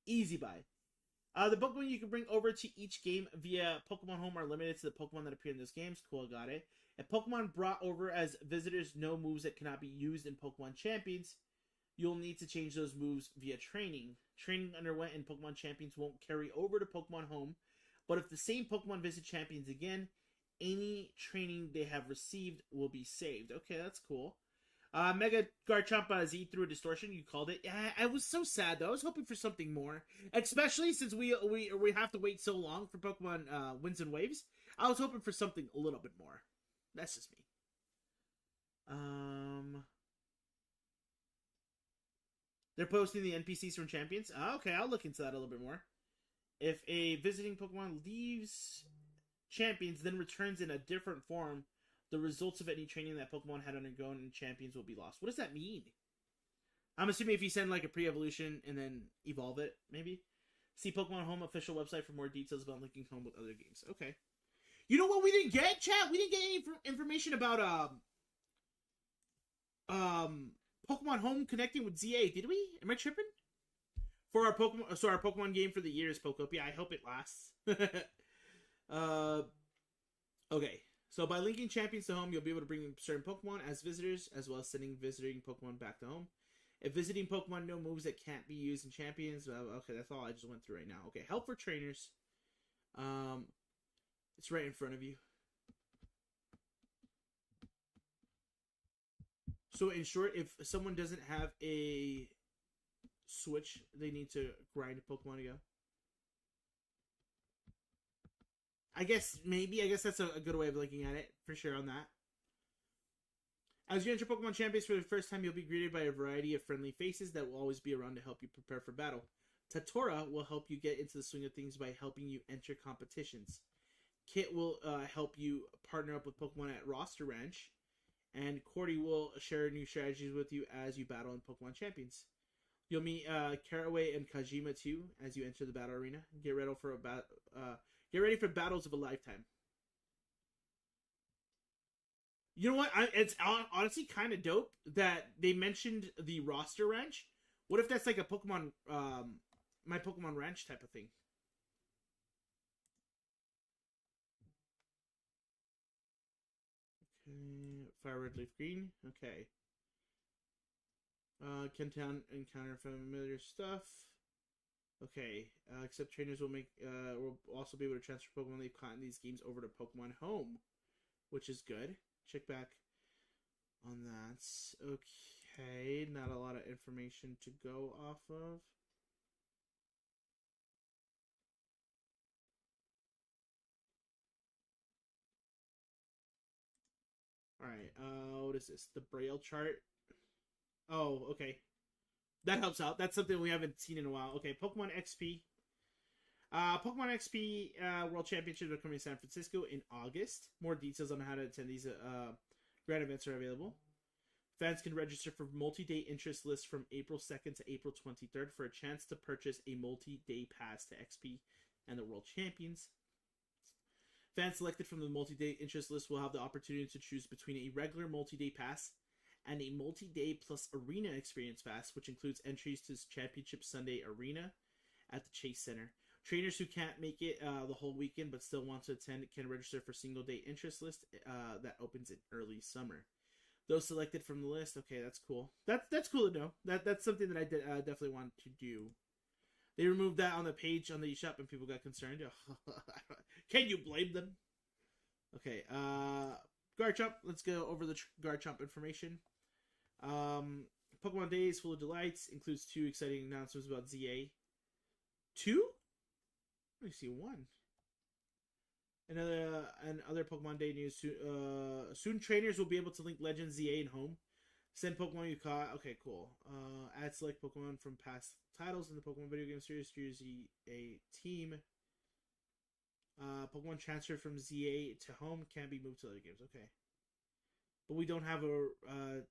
Easy buy. The Pokemon you can bring over to each game via Pokemon Home are limited to the Pokemon that appear in those games. Cool, got it. If Pokemon brought over as visitors know moves that cannot be used in Pokemon Champions, you'll need to change those moves via training. Training underwent in Pokemon Champions won't carry over to Pokemon Home, but if the same Pokemon visit Champions again, any training they have received will be saved. Okay, that's cool. Mega Garchomp Z through a distortion. You called it. I was so sad though. I was hoping for something more, especially since we have to wait so long for Pokemon Winds and Waves. I was hoping for something a little bit more. That's just me. They're posting the NPCs from Champions. Okay, I'll look into that a little bit more. If a visiting Pokemon leaves Champions, then returns in a different form, the results of any training that Pokemon had undergone in Champions will be lost. What does that mean? I'm assuming if you send like a pre-evolution and then evolve it, maybe. See Pokemon Home official website for more details about linking Home with other games. Okay. You know what we didn't get, chat? We didn't get any information about Pokemon Home connecting with ZA, did we? Am I tripping? For our Pokemon, so our Pokemon game for the year is Pokopia. I hope it lasts. Okay. So by linking Champions to Home, you'll be able to bring certain Pokemon as visitors, as well as sending visiting Pokemon back to Home. If visiting Pokemon know moves that can't be used in Champions, okay, that's all I just went through right now. Okay, help for trainers. It's right in front of you. So in short, if someone doesn't have a Switch, they need to grind Pokemon to go. I guess that's a good way of looking at it, for sure on that. As you enter Pokemon Champions for the first time, you'll be greeted by a variety of friendly faces that will always be around to help you prepare for battle. Tatora will help you get into the swing of things by helping you enter competitions. Kit will help you partner up with Pokemon at Roster Ranch, and Cordy will share new strategies with you as you battle in Pokemon Champions. You'll meet Caraway and Kajima too as you enter the battle arena. Get ready for battles of a lifetime. You know what? It's honestly kind of dope that they mentioned the Roster Ranch. What if that's like a Pokemon, my Pokemon Ranch type of thing? Okay, Fire Red Leaf Green. Okay. Kentown encounter familiar stuff. Okay, except trainers will also be able to transfer Pokemon they've caught in these games over to Pokemon Home, which is good. Check back on that. Okay, not a lot of information to go off of. Alright, what is this? The Braille chart? Oh, okay. That helps out. That's something we haven't seen in a while. Okay, Pokemon XP. Pokemon XP World Championships are coming to San Francisco in August. More details on how to attend these grand events are available. Fans can register for multi-day interest lists from April 2nd to April 23rd for a chance to purchase a multi-day pass to XP and the World Champions. Fans selected from the multi-day interest list will have the opportunity to choose between a regular multi-day pass and a multi-day plus arena experience pass, which includes entries to Championship Sunday Arena at the Chase Center. Trainers who can't make it the whole weekend but still want to attend can register for single-day interest list that opens in early summer. Those selected from the list, okay, that's cool. That's cool to know. That's something that I definitely want to do. They removed that on the page on the eShop and people got concerned. Can you blame them? Okay, Garchomp. Let's go over the Garchomp information. Pokemon Days Full of Delights includes 2 exciting announcements about ZA. 2? Let me see, 1. And other Pokemon Day news. Soon trainers will be able to link Legends ZA and Home. Send Pokemon you caught. Okay, cool. Add select Pokemon from past titles in the Pokemon video game series to your ZA team. Pokemon transferred from ZA to Home can be moved to other games. Okay. But we don't have a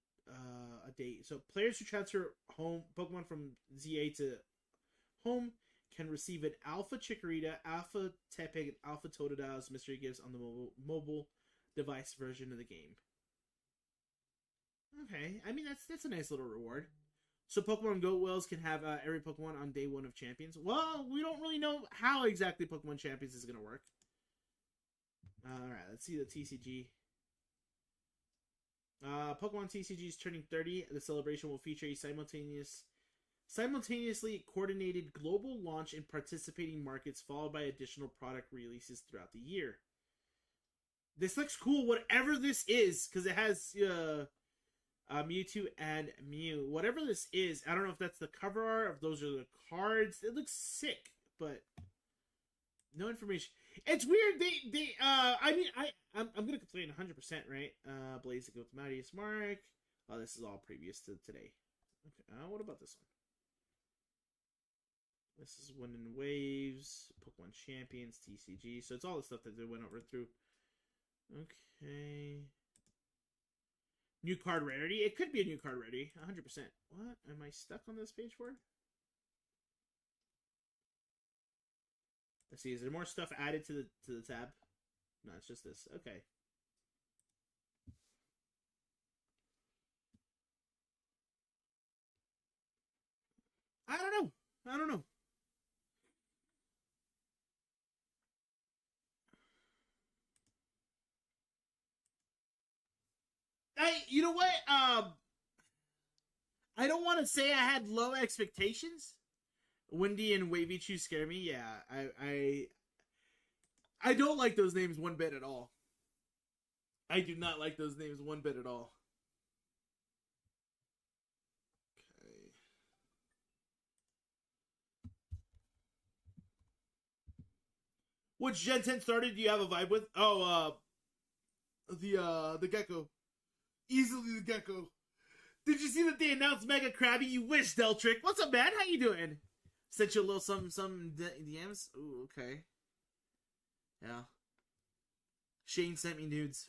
date. So players who transfer home Pokemon from ZA to Home can receive an Alpha Chikorita, Alpha Tepig, and Alpha Totodile as mystery gifts on the mobile device version of the game. Okay, I mean that's a nice little reward. So Pokemon Go Wells can have every Pokemon on day 1 of Champions. Well, we don't really know how exactly Pokemon Champions is going to work. Alright, let's see the TCG. Pokemon TCG is turning 30. The celebration will feature a simultaneously coordinated global launch in participating markets, followed by additional product releases throughout the year. This looks cool, whatever this is, because it has Mewtwo and Mew. Whatever this is, I don't know if that's the cover art, if those are the cards. It looks sick, but no information. It's weird. I'm gonna complain 100%, right? Blaziken with Mightiest Mark. Oh, this is all previous to today. Okay, what about this one? This is Winning Waves, Pokemon Champions, TCG. So it's all the stuff that they went over through. Okay. New card rarity. It could be a new card rarity. 100%. What? Am I stuck on this page for? Let's see. Is there more stuff added to the tab? No, it's just this. Okay. I don't know. You know what? I don't want to say I had low expectations. Windy and Wavy Chew scare me. Yeah, I don't like those names one bit at all. I do not like those names one bit at all. Okay. Which Gen 10 started do you have a vibe with? Oh, the Gecko. Easily the Gecko. Did you see that they announced Mega Krabby? You wish, Deltrick. What's up, man? How you doing? Sent you a little some DMs. Ooh, okay. Yeah. Shane sent me nudes.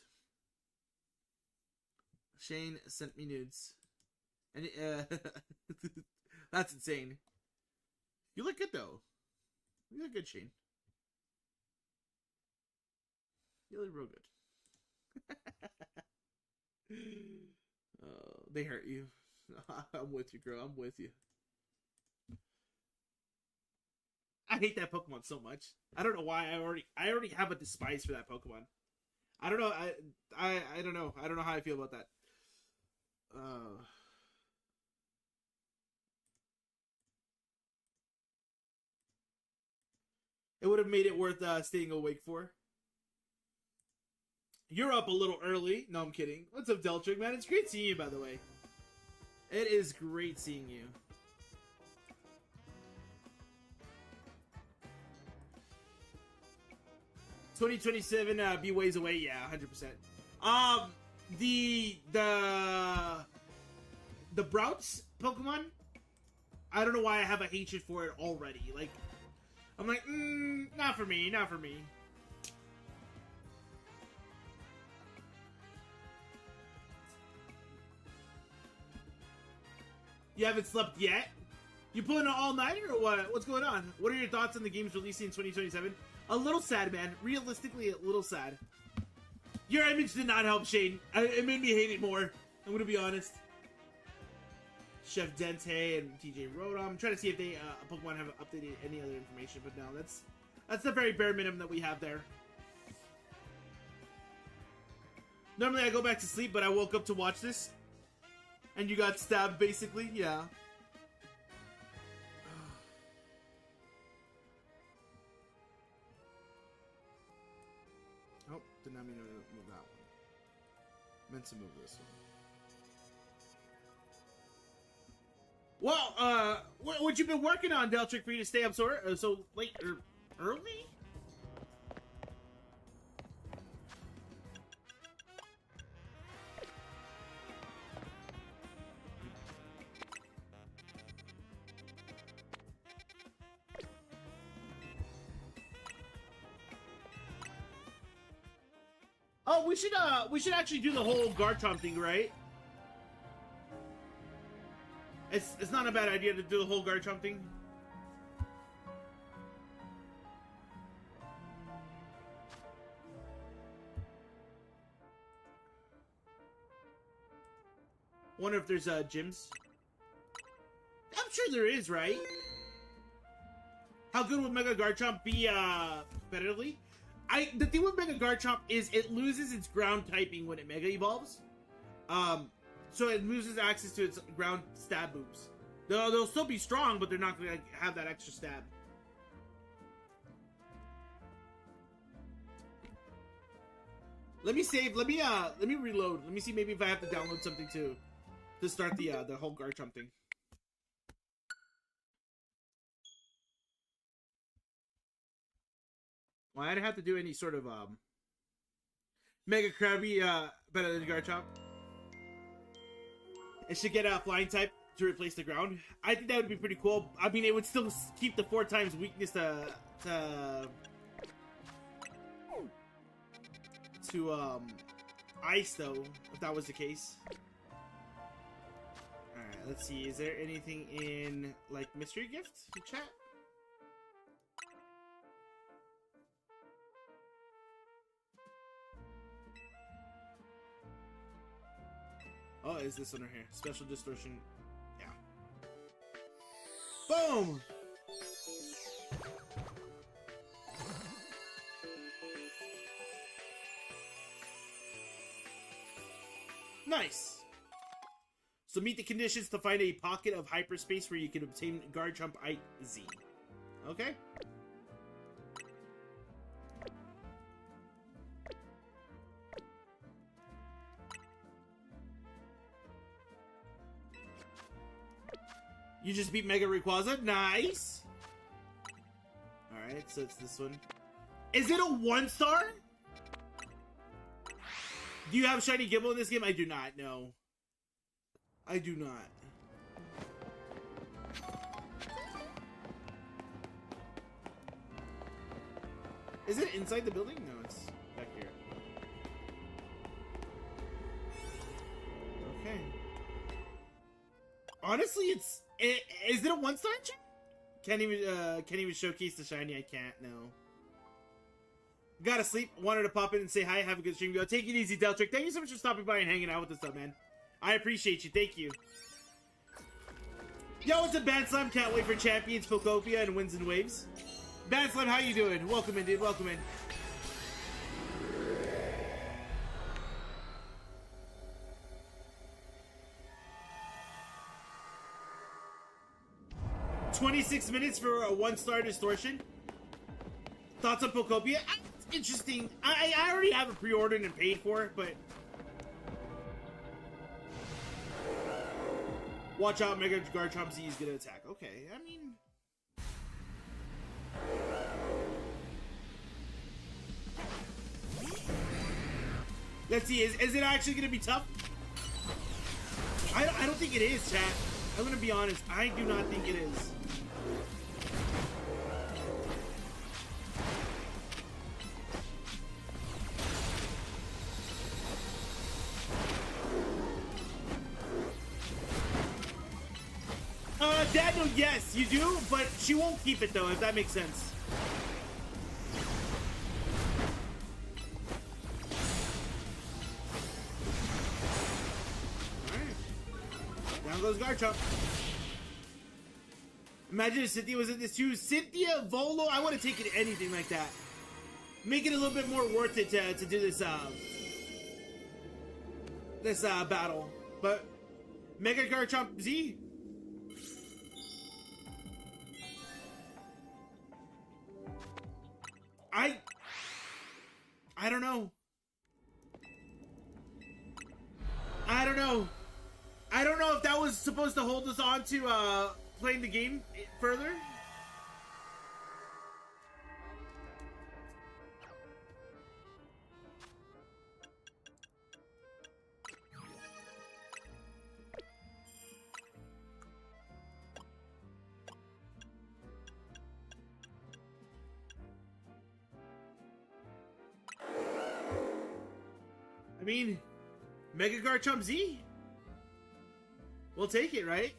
Shane sent me nudes. And that's insane. You look good though. You look good, Shane. You look real good. They hurt you. I'm with you, girl. I'm with you. I hate that Pokemon so much. I don't know why. I already have a despise for that Pokemon. I don't know. I don't know. I don't know how I feel about that. It would have made it worth staying awake for. You're up a little early. No, I'm kidding. What's up, Deltrick, man? It's great seeing you, by the way. It is great seeing you. $2027 be ways away. Yeah, 100%. The Brouts Pokemon, I don't know why I have a hatred for it already. Like, I'm like, not for me, not for me. You haven't slept yet? You pulling an all-nighter or what? What's going on? What are your thoughts on the games releasing in 2027? A little sad, man. Realistically, a little sad. Your image did not help, Shane. It made me hate it more. I'm gonna be honest. Chef Dente and TJ Rodom. I'm trying to see if they Pokemon have updated any other information, but no, that's the very bare minimum that we have there. Normally I go back to sleep, but I woke up to watch this. And you got stabbed, basically? Yeah. Oh, did not mean to move that one. Meant to move this one. Well, what you been working on, Deltrick, for you to stay up so late or early? Oh, we should actually do the whole Garchomp thing, right? It's not a bad idea to do the whole Garchomp thing. Wonder if there's gyms. I'm sure there is, right? How good would Mega Garchomp be competitively? The thing with Mega Garchomp is it loses its ground typing when it Mega Evolves. So it loses access to its ground stab moves. They'll still be strong, but they're not going to have that extra stab. Let me save. Let me reload. Let me see maybe if I have to download something to start the whole Garchomp thing. Well, I didn't have to do any sort of Mega Krabby better than Garchomp. It should get a flying type to replace the ground. I think that would be pretty cool. I mean, it would still keep the 4 times weakness to ice though, if that was the case. Alright, let's see. Is there anything in like mystery gift chat? Oh, is this one right here? Special distortion. Yeah. Boom! Nice! So meet the conditions to find a pocket of hyperspace where you can obtain Garchomp IZ. Okay? You just beat Mega Rayquaza? Nice! Alright, so it's this one. Is it a 1-star? Do you have Shiny Gible in this game? I do not, no. I do not. Is it inside the building? No, it's back here. Okay. Honestly, is it a 1-star? Can't even showcase the shiny. I can't. No. Gotta sleep. Wanted to pop in and say hi. Have a good stream. Go. Take it easy, Deltrick. Thank you so much for stopping by and hanging out with us, though, man. I appreciate you. Thank you. Yo, it's a Bad Slime. Can't wait for Champions, Pokopia, and Winds and Waves. Bad Slime, how you doing? Welcome in, dude. Welcome in. $26 minutes for a 1-star distortion. Thoughts on Pokopia? It's interesting. I already have it pre-ordered and paid for it, but watch out, Mega Garchomp Z is gonna attack. Okay, I mean, let's see. Is it actually gonna be tough? I don't think it is, chat. I'm gonna be honest. I do not think it is. Daniel, yes, you do, but she won't keep it though, if that makes sense. Alright. Down goes Garchomp. Imagine if Cynthia was in this too. Cynthia, Volo, I want to take it anything like that. Make it a little bit more worth it to do this battle. But Mega Garchomp Z. I don't know. I don't know. I don't know if that was supposed to hold us on to playing the game further. I mean, Mega Garchomp Z. We'll take it, right?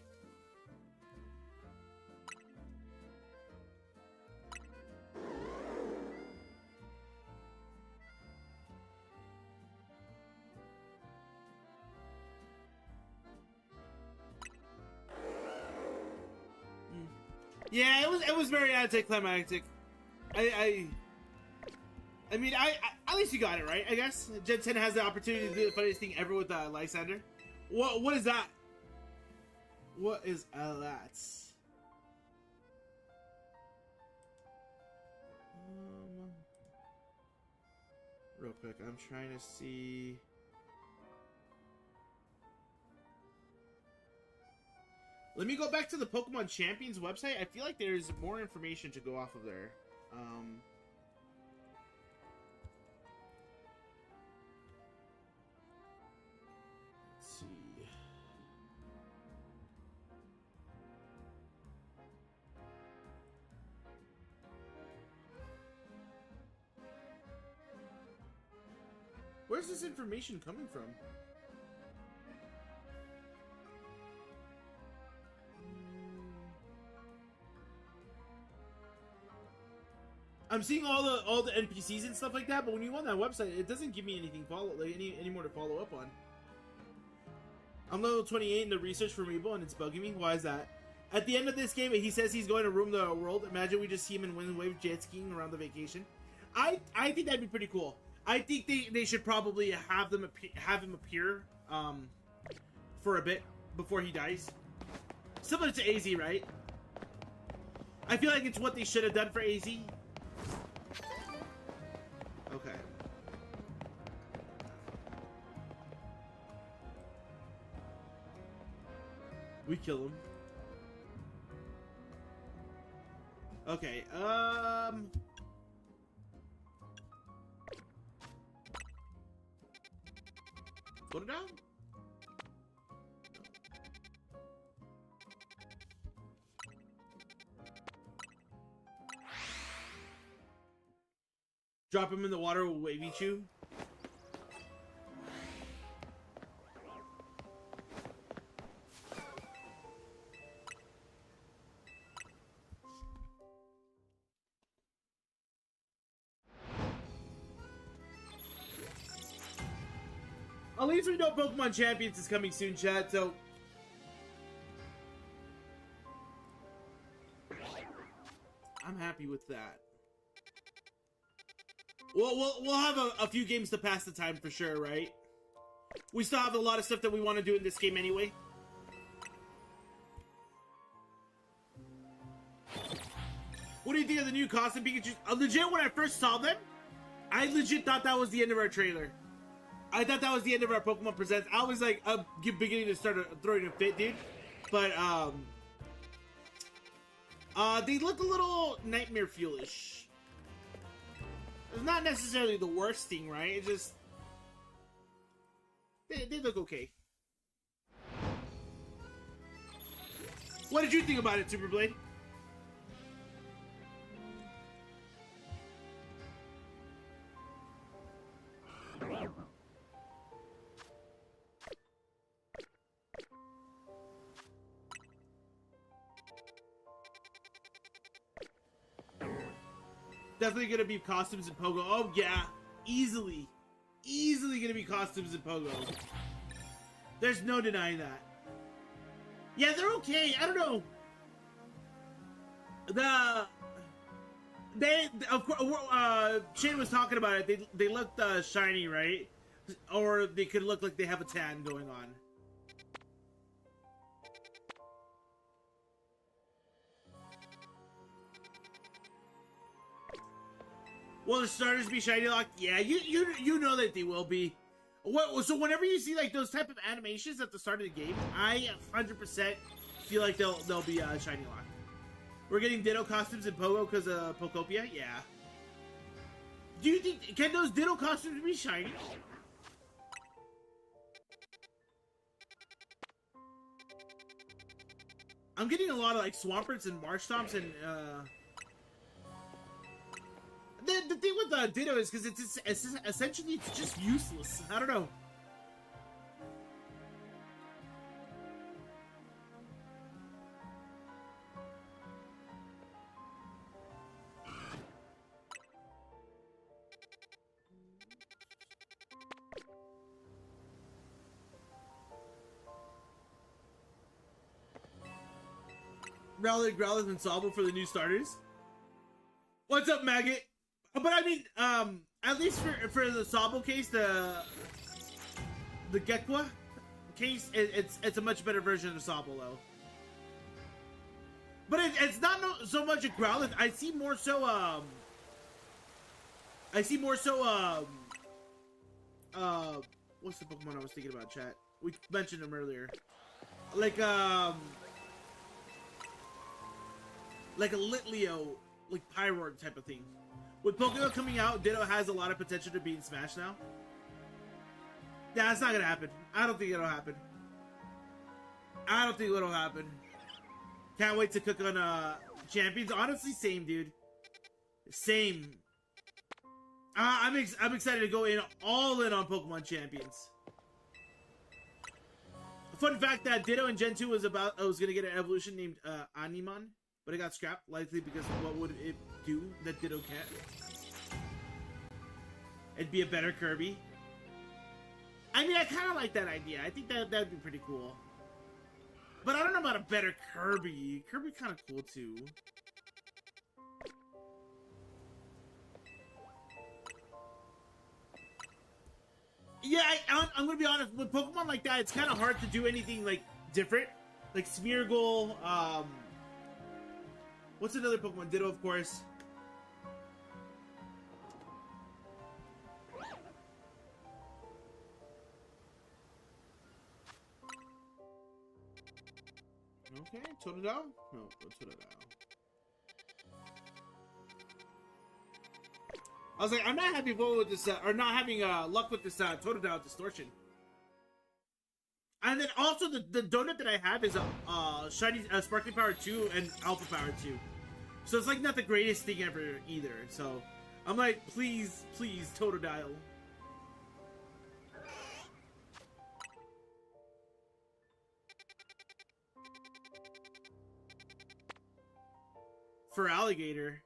Yeah, it was very anticlimactic. I mean, at least you got it right, I guess. Gen 10 has the opportunity to do the funniest thing ever with Lysander. What is that? What is that? Real quick, I'm trying to see. Let me go back to the Pokemon Champions website. I feel like there's more information to go off of there. Let's see. Where's this information coming from? I'm seeing all the NPCs and stuff like that, but when you go on that website, it doesn't give me anything any more to follow up on. I'm level 28 in the research for Amiibo, and it's bugging me. Why is that? At the end of this game, he says he's going to roam the world. Imagine we just see him in Wind Wave jet skiing around the vacation. I think that'd be pretty cool. I think they should probably have him appear for a bit before he dies. Similar to AZ, right? I feel like it's what they should have done for AZ. Okay. We kill him. Okay, put it down. Drop him in the water with Wavy Chew. At least we know Pokemon Champions is coming soon, chat, so I'm happy with that. We'll have a few games to pass the time for sure, right? We still have a lot of stuff that we want to do in this game anyway. What do you think of the new costume Pikachu? Legit, when I first saw them, I legit thought that was the end of our trailer. I thought that was the end of our Pokemon Presents. I was like, beginning to start throwing a fit, dude. But, they look a little Nightmare Fuel-ish. It's not necessarily the worst thing, right? It's just... They look okay. What did you think about it, Superblade? Definitely gonna be costumes in Pogo. Oh yeah, easily gonna be costumes in Pogo. There's no denying that. Yeah, they're okay. I don't know. Of course, Shane was talking about it. They looked shiny, right? Or they could look like they have a tan going on. Will the starters be shiny locked? Yeah, you know that they will be. What? So whenever you see like those type of animations at the start of the game, I 100% feel like they'll be shiny locked. We're getting Ditto costumes in Pogo because of Pokopia. Yeah. Do you think can those Ditto costumes be shiny? I'm getting a lot of like Swamperts and Marshtomps and The thing with Ditto is because it's essentially it's just useless. I don't know. Growlithe and Sobble for the new starters. What's up, Maggot? But I mean, at least for the Sobble case, the Gekwa case, it's a much better version of Sobble though. But it's not so much a Growlithe. I see more so what's the Pokemon I was thinking about, chat? We mentioned him earlier. Like a Litleo, like Pyroar type of thing. With Pokemon coming out, Ditto has a lot of potential to be in Smash now. Yeah, it's not gonna happen. I don't think it'll happen. Can't wait to cook on Champions. Honestly, same, dude. Same. I'm excited to go all in on Pokemon Champions. Fun fact that Ditto in Gen 2 was gonna get an evolution named Animon, but it got scrapped, likely because what would it do that Ditto can't? It'd be a better Kirby. I mean, I kind of like that idea. I think that'd be pretty cool. But I don't know about a better Kirby. Kirby kind of cool too. Yeah, I'm gonna be honest. With Pokemon like that, it's kind of hard to do anything like different. Like Smeargle, what's another Pokemon? Ditto, of course. Okay, Totodile? No, Totodile. I was like, I'm not having fun with this, or not having luck with this Totodile Distortion. And then also the donut that I have is Shiny Sparkling Power 2 and Alpha Power 2. So it's like not the greatest thing ever either. So I'm like, please, please, Totodile. For Alligator.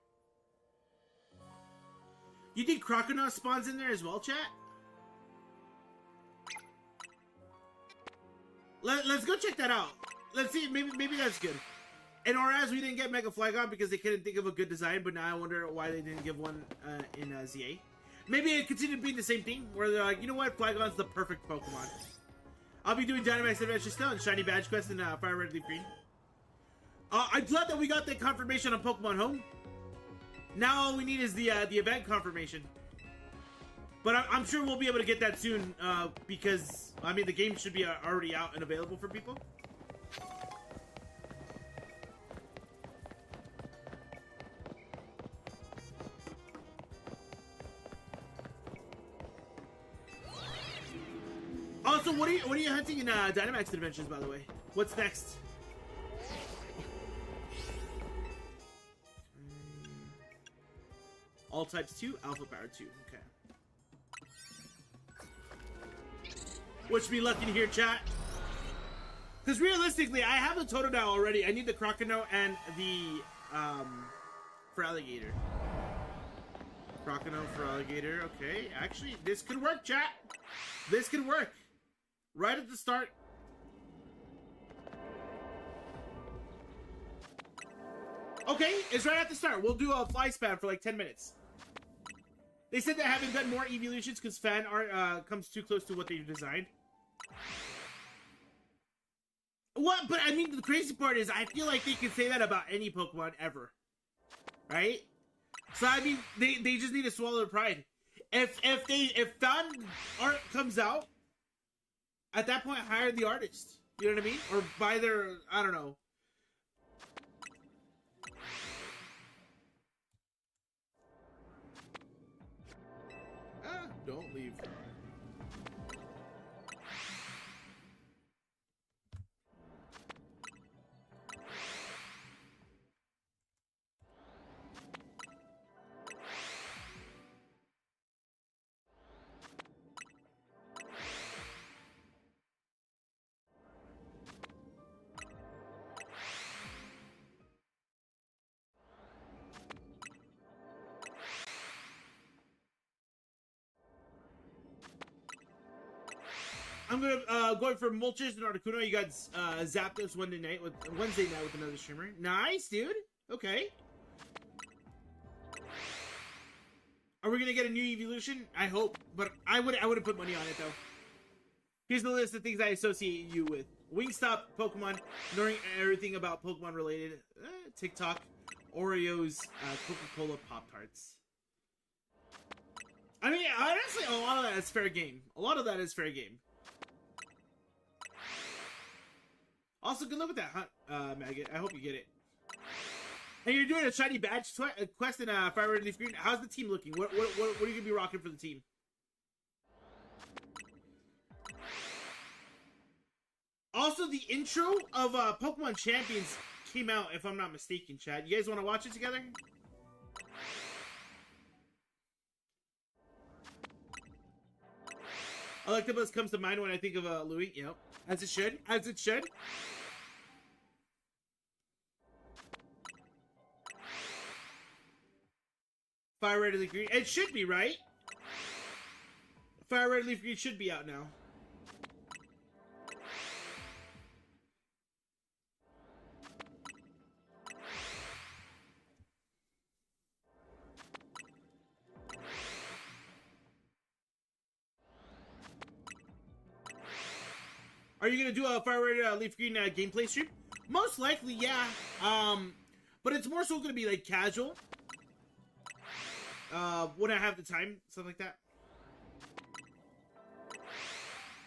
You think Croconaw spawns in there as well, chat? Let's go check that out. Let's see, maybe that's good. And Oraz, we didn't get Mega Flygon because they couldn't think of a good design, but now I wonder why they didn't give one in ZA. Maybe it continued being the same thing, where they're like, you know what, Flygon's the perfect Pokemon. I'll be doing Dynamax Adventure still, and Shiny Badge Quest, and Fire Red Leaf Green. I'm glad that we got that confirmation on Pokemon Home. Now all we need is the event confirmation. But I'm sure we'll be able to get that soon, because, I mean, the game should be already out and available for people. Also, what are you hunting in Dynamax Adventures, by the way? What's next? All types 2, alpha power 2. Okay. Wish me luck in here, chat. Because realistically, I have the Totodile already. I need the Crocodile and the Feraligatr. Crocodile, Feraligatr. Okay, actually, this could work, chat. This could work. Right at the start. Okay, it's right at the start. We'll do a fly spam for like 10 minutes. They said they haven't done more evolutions because fan art comes too close to what they've designed. What? But I mean, the crazy part is I feel like they could say that about any Pokemon ever. Right? So I mean, they just need to swallow their pride. If fan art comes out, at that point, hire the artist. You know what I mean? Or buy their, I don't know. Don't leave. I'm gonna going for Moltres and Articuno. You got Zapdos Wednesday night with another streamer. Nice, dude. Okay. Are we gonna get a new evolution? I hope, but I wouldn't put money on it though. Here's the list of things I associate you with: Wingstop, Pokemon, knowing everything about Pokemon related, TikTok, Oreos, Coca-Cola, Pop-Tarts. I mean, honestly, a lot of that is fair game. A lot of that is fair game. Also, good luck with that hunt, Maggot. I hope you get it. And you're doing a shiny badge quest in Fire Red Leaf Green. How's the team looking? What are you gonna be rocking for the team? Also, the intro of Pokemon Champions came out, if I'm not mistaken, Chad. You guys want to watch it together? Electabuzz comes to mind when I think of Louis. Yep. As it should. As it should. Fire Red Leaf Green. It should be, right? Fire Red Leaf Green should be out now. Are you gonna do a Fire Red Leaf Green gameplay stream? Most likely, yeah. But it's more so gonna be like casual. When I have the time, something like that.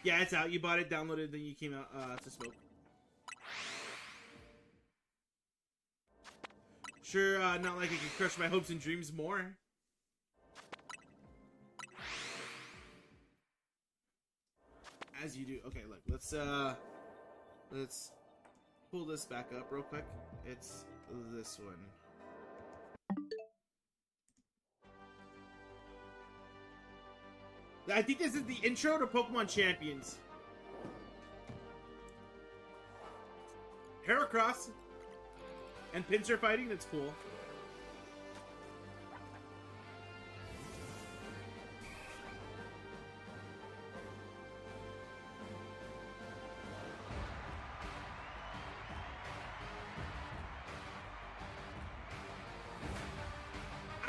Yeah, it's out. You bought it, downloaded, then you came out to smoke. Sure, not like it could crush my hopes and dreams more. As you do. Okay, look, let's pull this back up real quick. It's this one. I think this is the intro to Pokemon Champions. Heracross and pincer fighting, that's cool.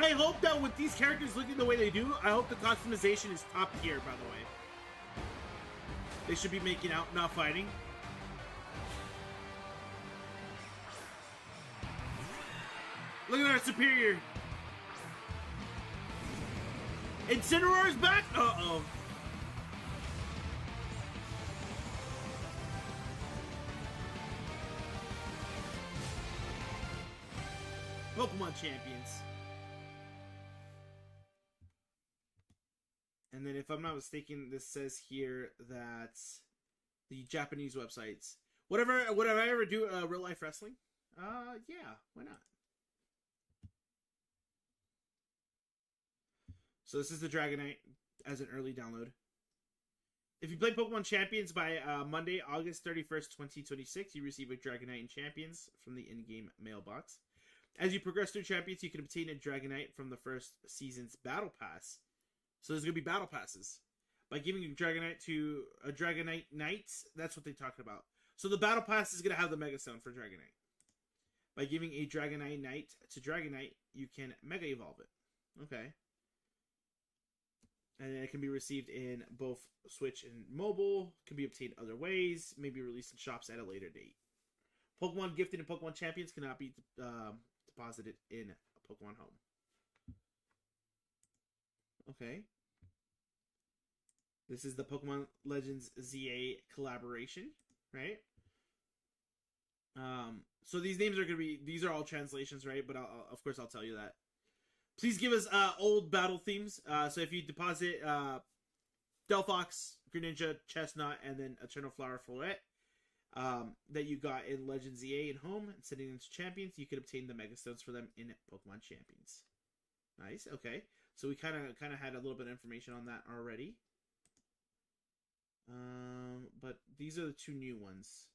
I hope that with these characters looking the way they do, I hope the customization is top tier, by the way. They should be making out, not fighting. Look at our superior. Incineroar's back? Uh-oh. Pokemon Champions. And then if I'm not mistaken, this says here that the Japanese websites. Would I ever do real life wrestling? Yeah, why not? So this is the Dragonite as an early download. If you play Pokemon Champions by Monday, August 31st, 2026, you receive a Dragonite and Champions from the in-game mailbox. As you progress through Champions, you can obtain a Dragonite from the first season's Battle Pass. So there's going to be Battle Passes. By giving a Dragonite to a Dragonite Knight, that's what they talked about. So the Battle Pass is going to have the Mega Stone for Dragonite. By giving a Dragonite Knight to Dragonite, you can Mega Evolve it. Okay. And it can be received in both Switch and mobile. Can be obtained other ways. Maybe released in shops at a later date. Pokemon gifted in Pokemon Champions cannot be deposited in a Pokemon Home. Okay. This is the Pokemon Legends ZA collaboration, right? So these names are going to be, these are all translations, right? But of course I'll tell you that. Please give us old battle themes. So if you deposit Delphox, Greninja, Chestnut, and then Eternal Flower Floret that you got in Legends ZA and Home and sending them to Champions, you can obtain the Mega Stones for them in Pokemon Champions. Nice. Okay. So we kind of had a little bit of information on that already. But these are the two new ones.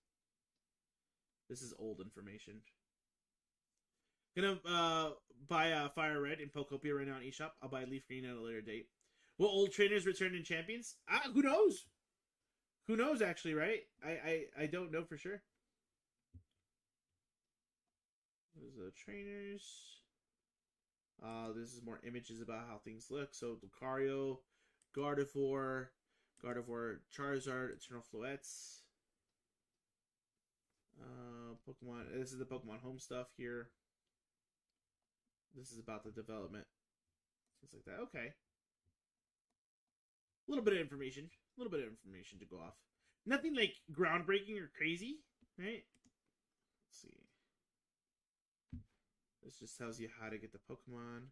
This is old information. Gonna buy Fire Red in Pokopia right now in eShop. I'll buy Leaf Green at a later date. Will old trainers return in Champions? Who knows? Who knows, actually, right? I don't know for sure. There's the trainers. This is more images about how things look. So, Lucario, Gardevoir, Charizard, Eternal Floettes. Pokemon. This is the Pokemon Home stuff here. This is about the development. Things like that. Okay. A little bit of information. A little bit of information to go off. Nothing like groundbreaking or crazy, right? Let's see. This just tells you how to get the Pokemon,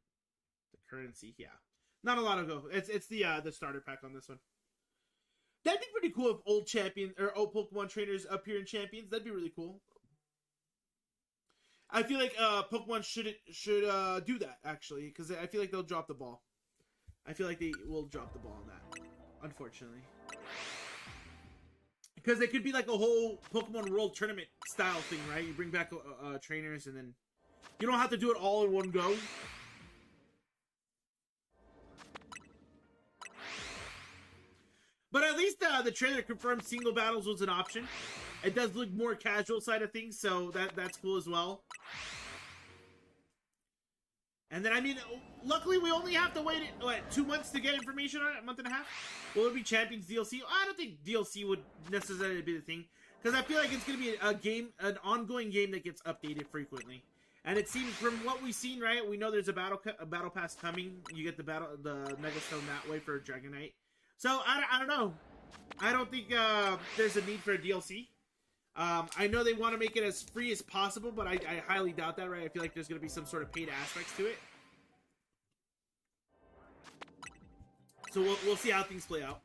the currency. Yeah, not a lot of go. It's the starter pack on this one. That'd be pretty cool if old champion or old Pokemon trainers appear in Champions. That'd be really cool. I feel like Pokemon should do that actually, because I feel like they'll drop the ball. I feel like they will drop the ball on that, unfortunately. Because it could be like a whole Pokemon World Tournament style thing, right? You bring back trainers and then you don't have to do it all in one go. But at least the trailer confirmed single battles was an option. It does look more casual side of things, so that's cool as well. And then, I mean, luckily we only have to wait, what, 2 months to get information on it? A month and a half? Will it be Champions DLC? I don't think DLC would necessarily be the thing. Because I feel like it's going to be a game, an ongoing game that gets updated frequently. And it seems, from what we've seen, right, we know there's a battle pass coming. You get the Mega Stone that way for Dragonite. So, I don't know. I don't think there's a need for a DLC. I know they want to make it as free as possible, but I highly doubt that, right? I feel like there's going to be some sort of paid aspects to it. So we'll see how things play out.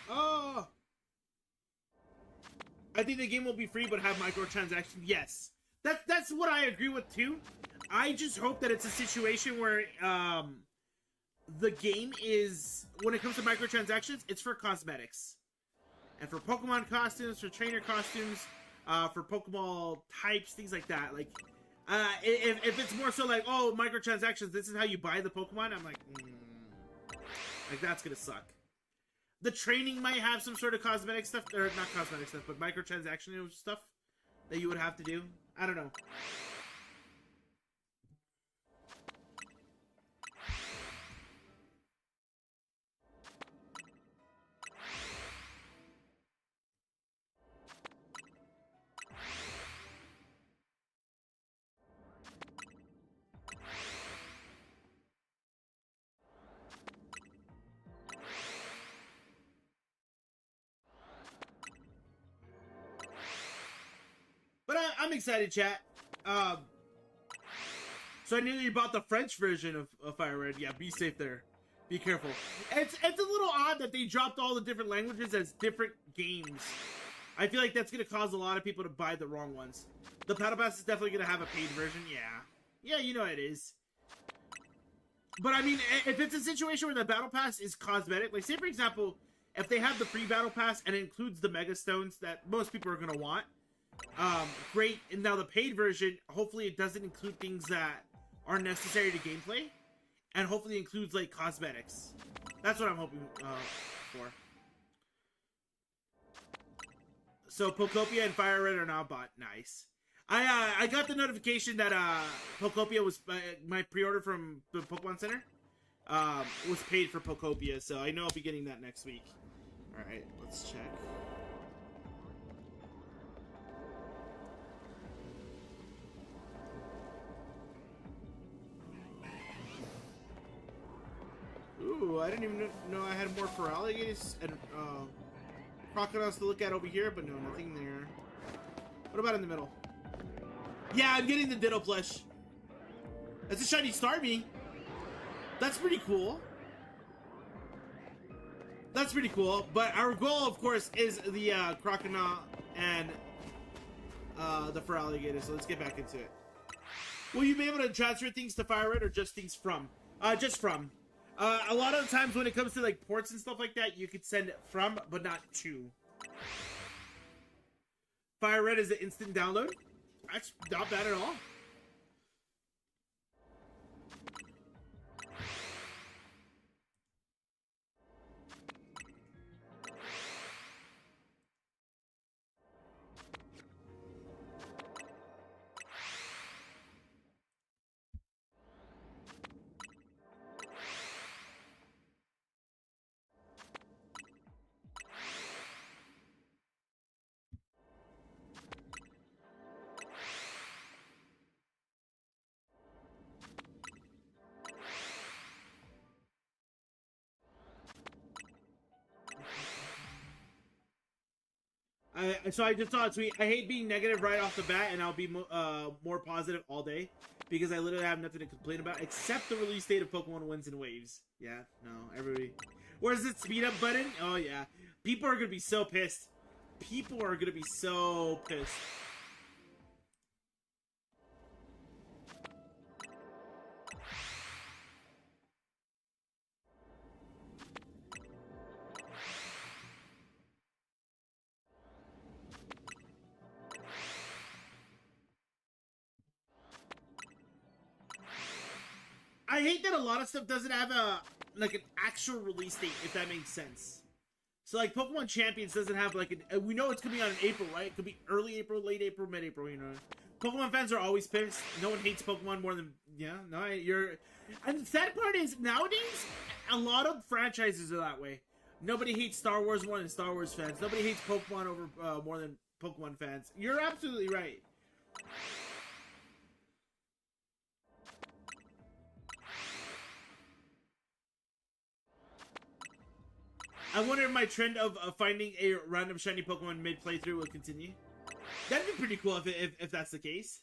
Oh! I think the game will be free but have microtransactions. Yes. That's what I agree with too. I just hope that it's a situation where the game is, when it comes to microtransactions, it's for cosmetics. And for Pokemon costumes, for trainer costumes, for Pokemon types, things like that. Like, if it's more so like, oh, microtransactions, this is how you buy the Pokemon, I'm like, like, that's gonna suck. The training might have some sort of cosmetic stuff, or not cosmetic stuff, but microtransaction stuff that you would have to do. I don't know. I'm excited, chat. So I knew you bought the French version of Fire Red. Yeah, be safe there. Be careful. It's a little odd that they dropped all the different languages as different games. I feel like that's going to cause a lot of people to buy the wrong ones. The Battle Pass is definitely going to have a paid version. Yeah. Yeah, you know it is. But I mean, if it's a situation where the Battle Pass is cosmetic, like say for example, if they have the free Battle Pass and it includes the Mega Stones that most people are going to want, great. And now the paid version, hopefully it doesn't include things that are necessary to gameplay, and hopefully includes like cosmetics. That's what I'm hoping for. So Pokopia and Fire Red are now bought. Nice. I got the notification that Pokopia was my pre-order from the Pokemon Center was paid for Pokopia, so I know I'll be getting that next week. All right, let's check. Ooh, I didn't even know I had more Feraligatrs and crocodiles to look at over here, but no, nothing there. What about in the middle? Yeah, I'm getting the Ditto plush. That's a shiny Starmie. That's pretty cool. That's pretty cool. But our goal, of course, is the crocodile and the Feraligatr. So let's get back into it. Will you be able to transfer things to Fire Red or just things from? Just from. A lot of the times when it comes to like ports and stuff like that, you could send from, but not to. Fire Red is an instant download. That's not bad at all. So I just saw a tweet. I hate being negative right off the bat, and I'll be more positive all day because I literally have nothing to complain about except the release date of Pokemon Winds and Waves. Yeah, no, everybody. Where's the speed up button? Oh yeah, people are gonna be so pissed. People are gonna be so pissed. I hate that a lot of stuff doesn't have an actual release date, if that makes sense. So like Pokemon Champions doesn't have like we know it's gonna be on in April, right? It could be early April, late April, mid April, you know. Pokemon fans are always pissed. No one hates Pokemon more than and the sad part is nowadays a lot of franchises are that way. Nobody hates Star Wars more than Star Wars fans. Nobody hates Pokemon over more than Pokemon fans. You're absolutely right. I wonder if my trend of finding a random shiny Pokemon mid playthrough will continue. That'd be pretty cool if that's the case.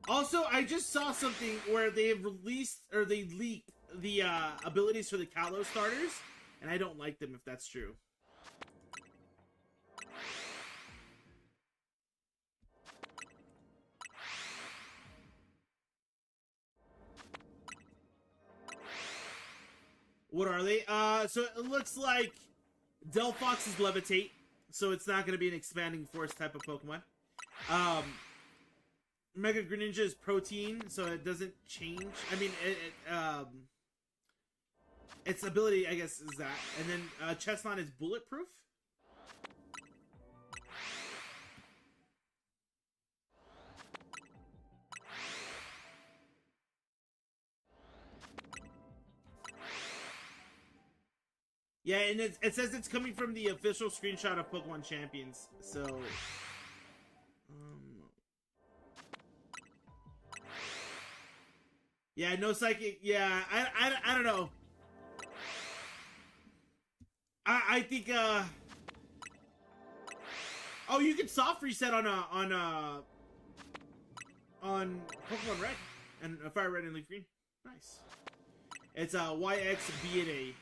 Also, I just saw something where they have released or they leaked the abilities for the Kalos starters, and I don't like them if that's true. What are they? So it looks like Delphox is Levitate, so it's not going to be an expanding force type of Pokemon. Mega Greninja is Protein, so it doesn't change. I mean, its ability, I guess, is that. And then Chestnut is Bulletproof. Yeah, and it says it's coming from the official screenshot of Pokemon Champions, so... yeah, no Psychic, yeah, I don't know. I think, oh, you can soft reset on on Pokemon Red and Fire Red and Leaf Green. Nice. It's YXB&A.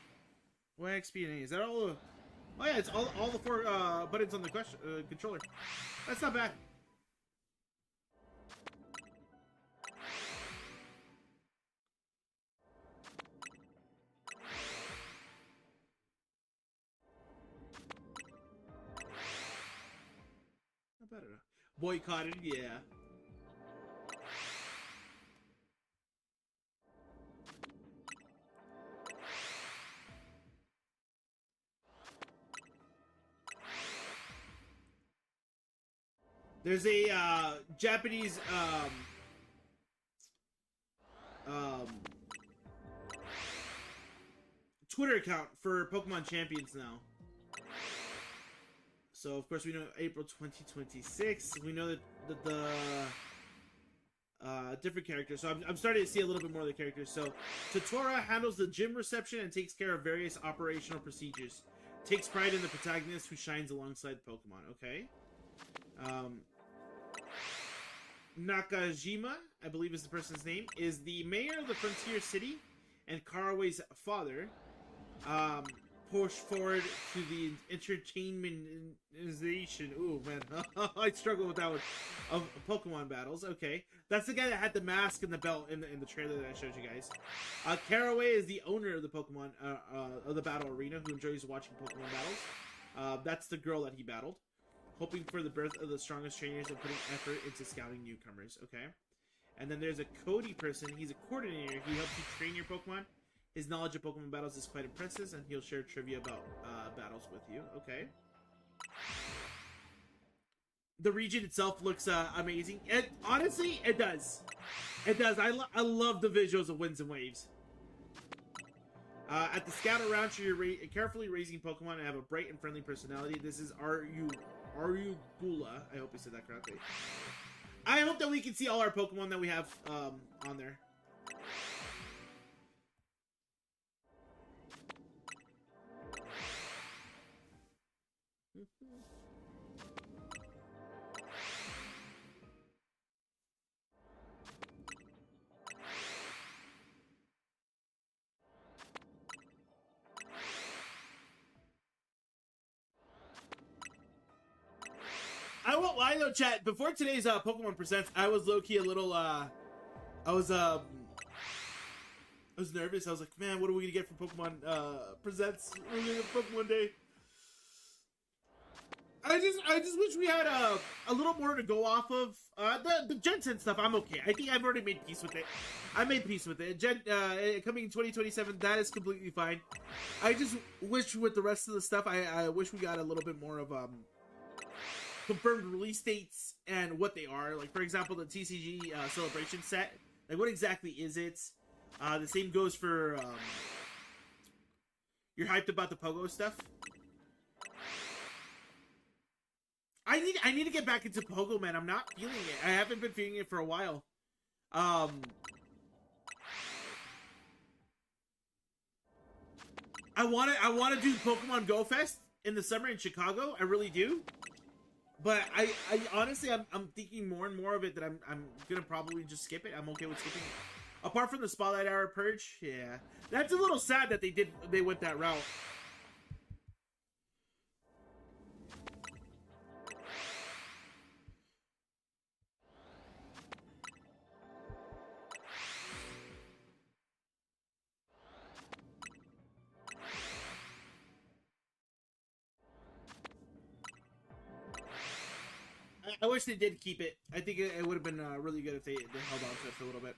YXB&A. Is that all? Oh yeah, it's all the 4 buttons on the controller. That's not bad. Not bad enough. Boycotted, yeah. There's a Japanese Twitter account for Pokemon Champions now. So of course we know April 2026. We know that the different characters. So I'm starting to see a little bit more of the characters. So Totora handles the gym reception and takes care of various operational procedures. Takes pride in the protagonist who shines alongside Pokemon. Okay. Nakajima, I believe is the person's name, is the mayor of the Frontier City and Karawe's father. Push forward to the entertainmentization. Ooh, man. I struggle with that one. Of Pokemon battles. Okay. That's the guy that had the mask and the belt in the trailer that I showed you guys. Caraway is the owner of the Pokemon, of the battle arena who enjoys watching Pokemon battles. That's the girl that he battled. Hoping for the birth of the strongest trainers and putting effort into scouting newcomers. Okay. And then there's a Cody person. He's a coordinator. He helps you train your Pokemon. His knowledge of Pokemon battles is quite impressive, and he'll share trivia about battles with you. Okay. The region itself looks amazing. Honestly, it does. It does. I love the visuals of Winds and Waves. At the scout around you, you're carefully raising Pokemon and have a bright and friendly personality. This is Arugula. I hope I said that correctly. I hope that we can see all our Pokemon that we have on there. I won't lie though, chat. Before today's Pokemon Presents, I was low-key a little I was nervous. I was like, man, what are we gonna get from Pokemon Presents? We're gonna get Pokemon Day. I just wish we had a little more to go off of. The Gen 10 stuff, I'm okay. I think I've already made peace with it. I made peace with it. Coming in 2027, that is completely fine. I just wish with the rest of the stuff, I wish we got a little bit more of confirmed release dates and what they are. Like, for example, the TCG Celebration set. Like, what exactly is it? The same goes for you're hyped about the Pogo stuff. I need to get back into Pogo, man. I'm not feeling it. I haven't been feeling it for a while. I want to do Pokemon Go Fest in the summer in Chicago. I really do. But I honestly, I'm thinking more and more of it that I'm gonna probably just skip it. I'm okay with skipping it. Apart from the Spotlight Hour purge, yeah, that's a little sad that they went that route. I wish they did keep it. I think it would have been really good if they held on to it for a little bit.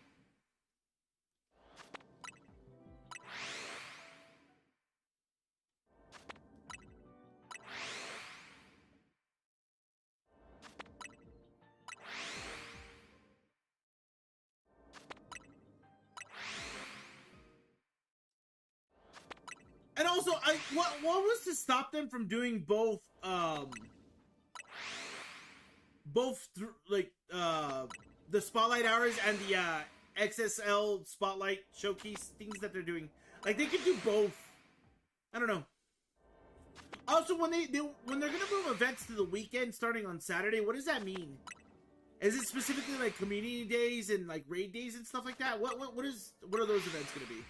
And also, what was to stop them from doing both the Spotlight Hours and the XSL Spotlight Showcase things that they're doing? Like, they could do both. I don't know. Also, when they're gonna move events to the weekend starting on Saturday, what does that mean? Is it specifically like community days and like raid days and stuff like that? What are those events gonna be?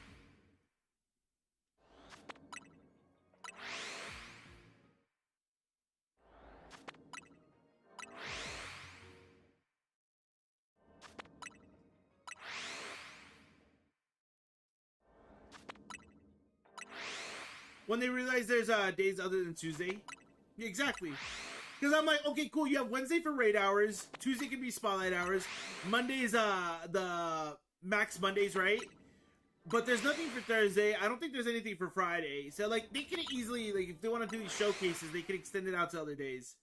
When they realize there's days other than Tuesday. Yeah, exactly. Because I'm like, okay, cool, you have Wednesday for raid hours, Tuesday can be spotlight hours, Monday's the max Mondays, right? But there's nothing for Thursday. I don't think there's anything for Friday. So like they could easily, like, if they want to do these showcases, they could extend it out to other days.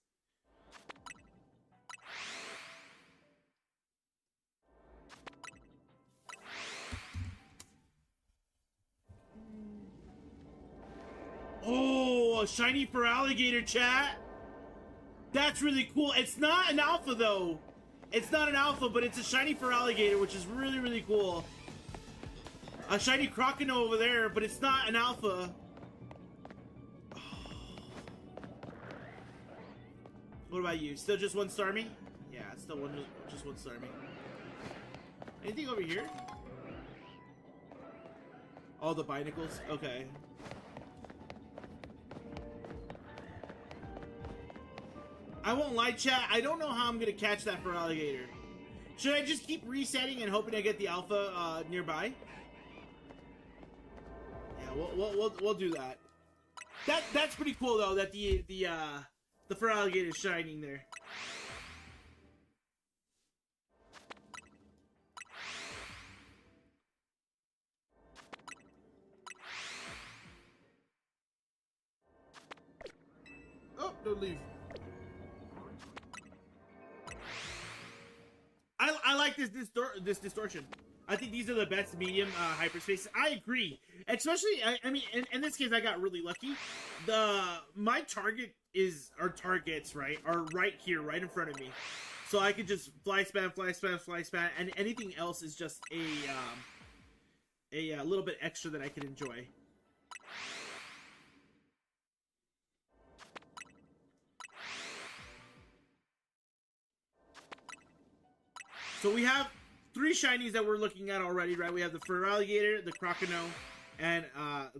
Oh, a shiny for alligator, chat. That's really cool. It's not an alpha though. It's not an alpha, but it's a shiny for alligator, which is really, really cool. A shiny Crocodile over there, but it's not an alpha. What about you? Still just one Starmie? Yeah, it's still just one Starmie. Anything over here? All the binacles? Okay. I won't lie, chat. I don't know how I'm gonna catch that for alligator. Should I just keep resetting and hoping I get the alpha nearby? Yeah, we'll do that. That's pretty cool though. That the fur alligator is shining there. Oh, don't leave. I like this distortion. I think these are the best medium hyperspaces. I agree. Especially, I mean, in this case, I got really lucky. My target our targets, right, are right here, right in front of me. So I could just fly spam, and anything else is just a little bit extra that I can enjoy. So we have 3 shinies that we're looking at already, right? We have the fur alligator, the Crocodile, and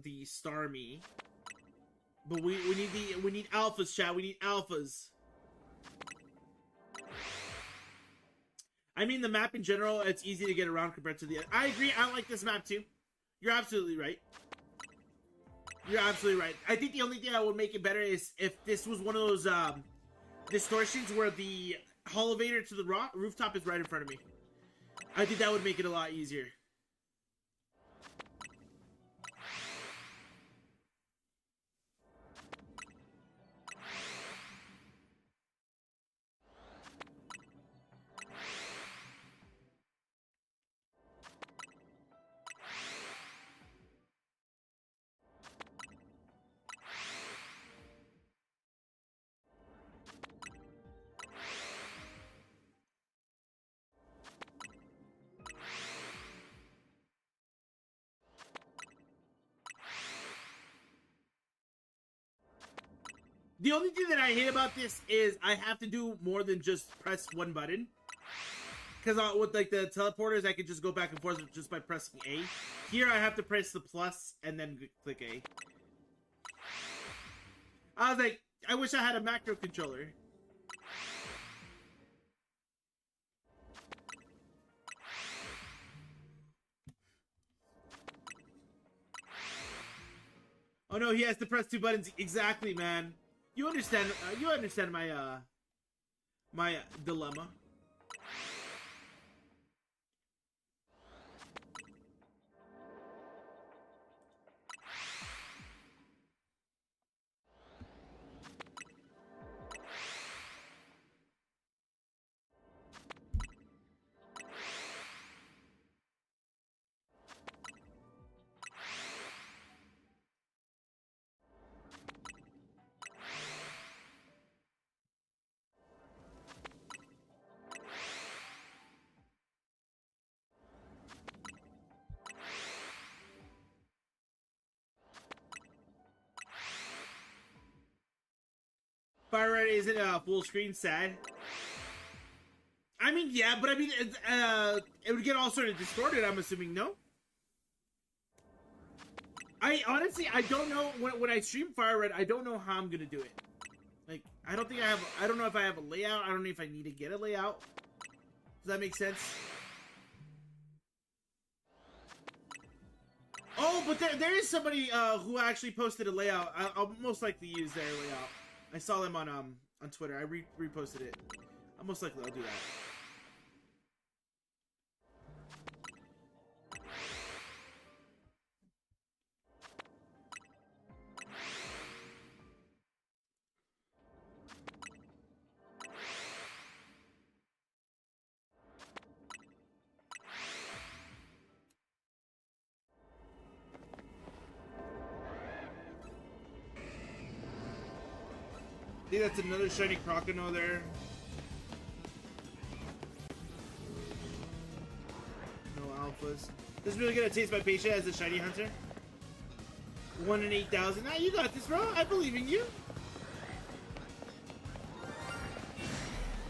the Starmie. But we need alphas, chat. We need alphas. I mean, the map in general, it's easy to get around compared to the other. I agree. I like this map too. You're absolutely right. You're absolutely right. I think the only thing that would make it better is if this was one of those distortions where the elevator to the rooftop is right in front of me. I think that would make it a lot easier. The only thing that I hate about this is I have to do more than just press one button. Because with like the teleporters, I could just go back and forth just by pressing A. Here I have to press the plus and then click A. I was like, I wish I had a macro controller. Oh no, he has to press 2 buttons. Exactly, man. You understand my my dilemma. Fire Red isn't full screen, sad. I mean, yeah, but I mean, it would get all sort of distorted, I'm assuming, no? I honestly, I don't know, when I stream Fire Red, I don't know how I'm gonna do it. Like, I don't know if I have a layout, I don't know if I need to get a layout. Does that make sense? Oh, but there is somebody who actually posted a layout. I'll most likely use their layout. I saw them on Twitter. I reposted it. I'll most likely I'll do that. I think that's another shiny Crocodile there. No alphas. This is really gonna taste my patience as a shiny hunter. 1 in 8,000. Nah, you got this, bro. I believe in you.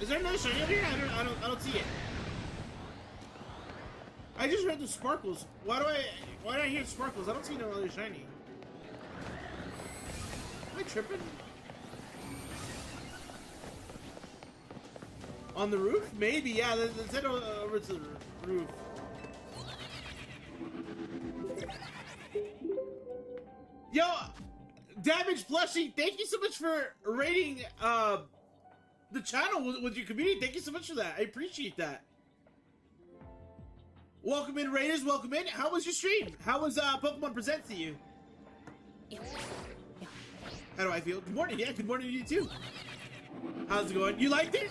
Is there another shiny over here? I don't see it. I just heard the sparkles. Why do I hear sparkles? I don't see no other shiny. Am I tripping? On the roof? Maybe, yeah. Let's head over to the roof. Yo, Damage Plushie, thank you so much for rating the channel with your community. Thank you so much for that. I appreciate that. Welcome in, Raiders. Welcome in. How was your stream? How was Pokemon Presents to you? How do I feel? Good morning. Yeah, good morning to you too. How's it going? You liked it?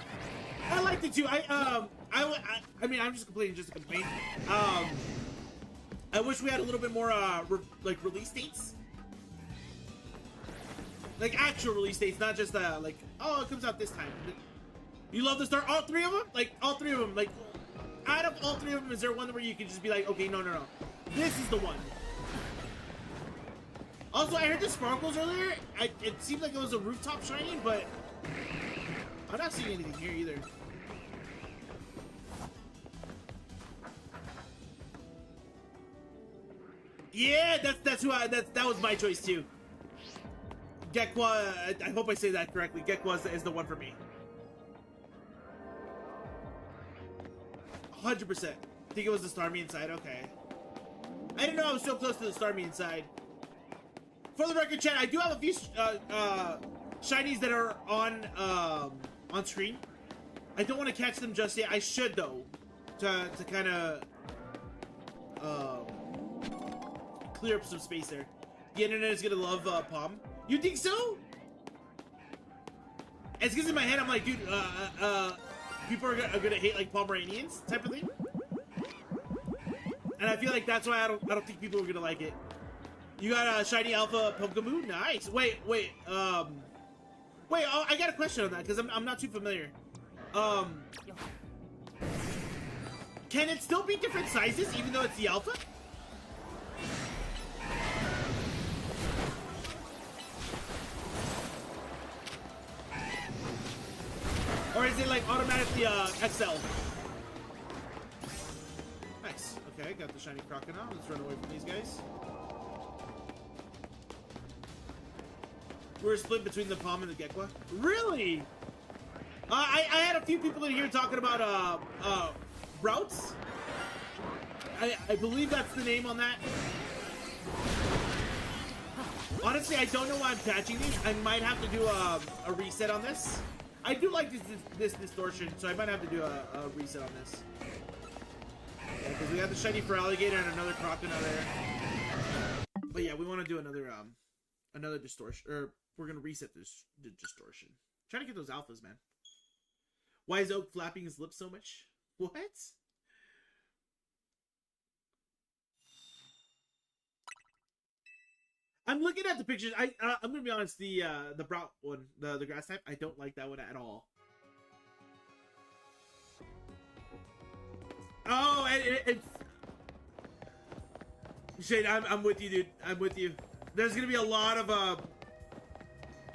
I liked it too. I mean, I'm just complaining just to complain. I wish we had a little bit more like release dates, like actual release dates, not just like, oh, it comes out this time. You love the start, all three of them, like all three of them, like out of all three of them, is there one where you can just be like, okay, no, this is the one. Also, I heard the sparkles earlier. It seemed like it was a rooftop shiny, but I'm not seeing anything here either. Yeah, that was my choice too. Gekwa, I hope I say that correctly. Gekwa is the one for me. 100%. I think it was the Starmie inside. Okay. I didn't know I was so close to the Starmie inside. For the record, chat, I do have a few shinies that are on screen. I don't want to catch them just yet. I should though, to kind of clear up some space there. The internet is gonna love Palm. You think so? It's because in my head I'm like, dude, people are gonna hate like Pomeranians type of thing, and I feel like that's why I don't think people are gonna like it. You got a shiny alpha Pokemon? Nice. Wait. Oh, I got a question on that because I'm not too familiar. Can it still be different sizes even though it's the alpha? Or is it like automatically XL? Nice. Okay, got the shiny Crocodile. Let's run away from these guys. We're split between the Palm and the Gekwa. Really? I had a few people in here talking about routes. I believe that's the name on that. Honestly, I don't know why I'm patching these. I might have to do a reset on this. I do like this distortion, so I might have to do a reset on this. Yeah, because we have the shiny for Alligator and another Crocodile there. But yeah, we want to do another distortion, or we're gonna reset the distortion. Trying to get those alphas, man. Why is Oak flapping his lips so much? What? I'm looking at the pictures. I'm gonna be honest. The Brout one, the grass type, I don't like that one at all. Oh, it's Shane. I'm with you, dude. I'm with you. There's gonna be a lot of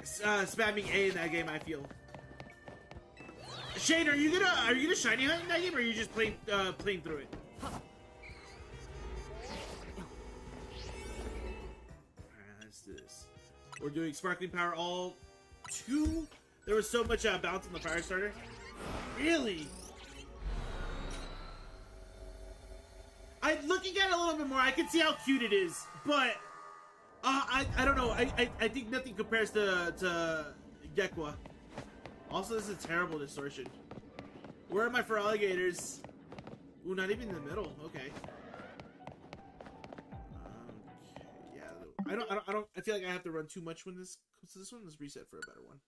spamming A in that game, I feel. Shane, are you gonna shiny hunt in that game, or are you just playing through it? Alright, let's do this. We're doing Sparkling Power all 2. There was so much bounce on the fire starter. Really? Looking at it a little bit more, I can see how cute it is, but I don't know. I think nothing compares to Gekwa. Also, this is terrible distortion. Where am I for alligators? Ooh, not even in the middle. Okay. Yeah. I don't. I feel like I have to run too much when this comes to this one. Let's reset for a better one.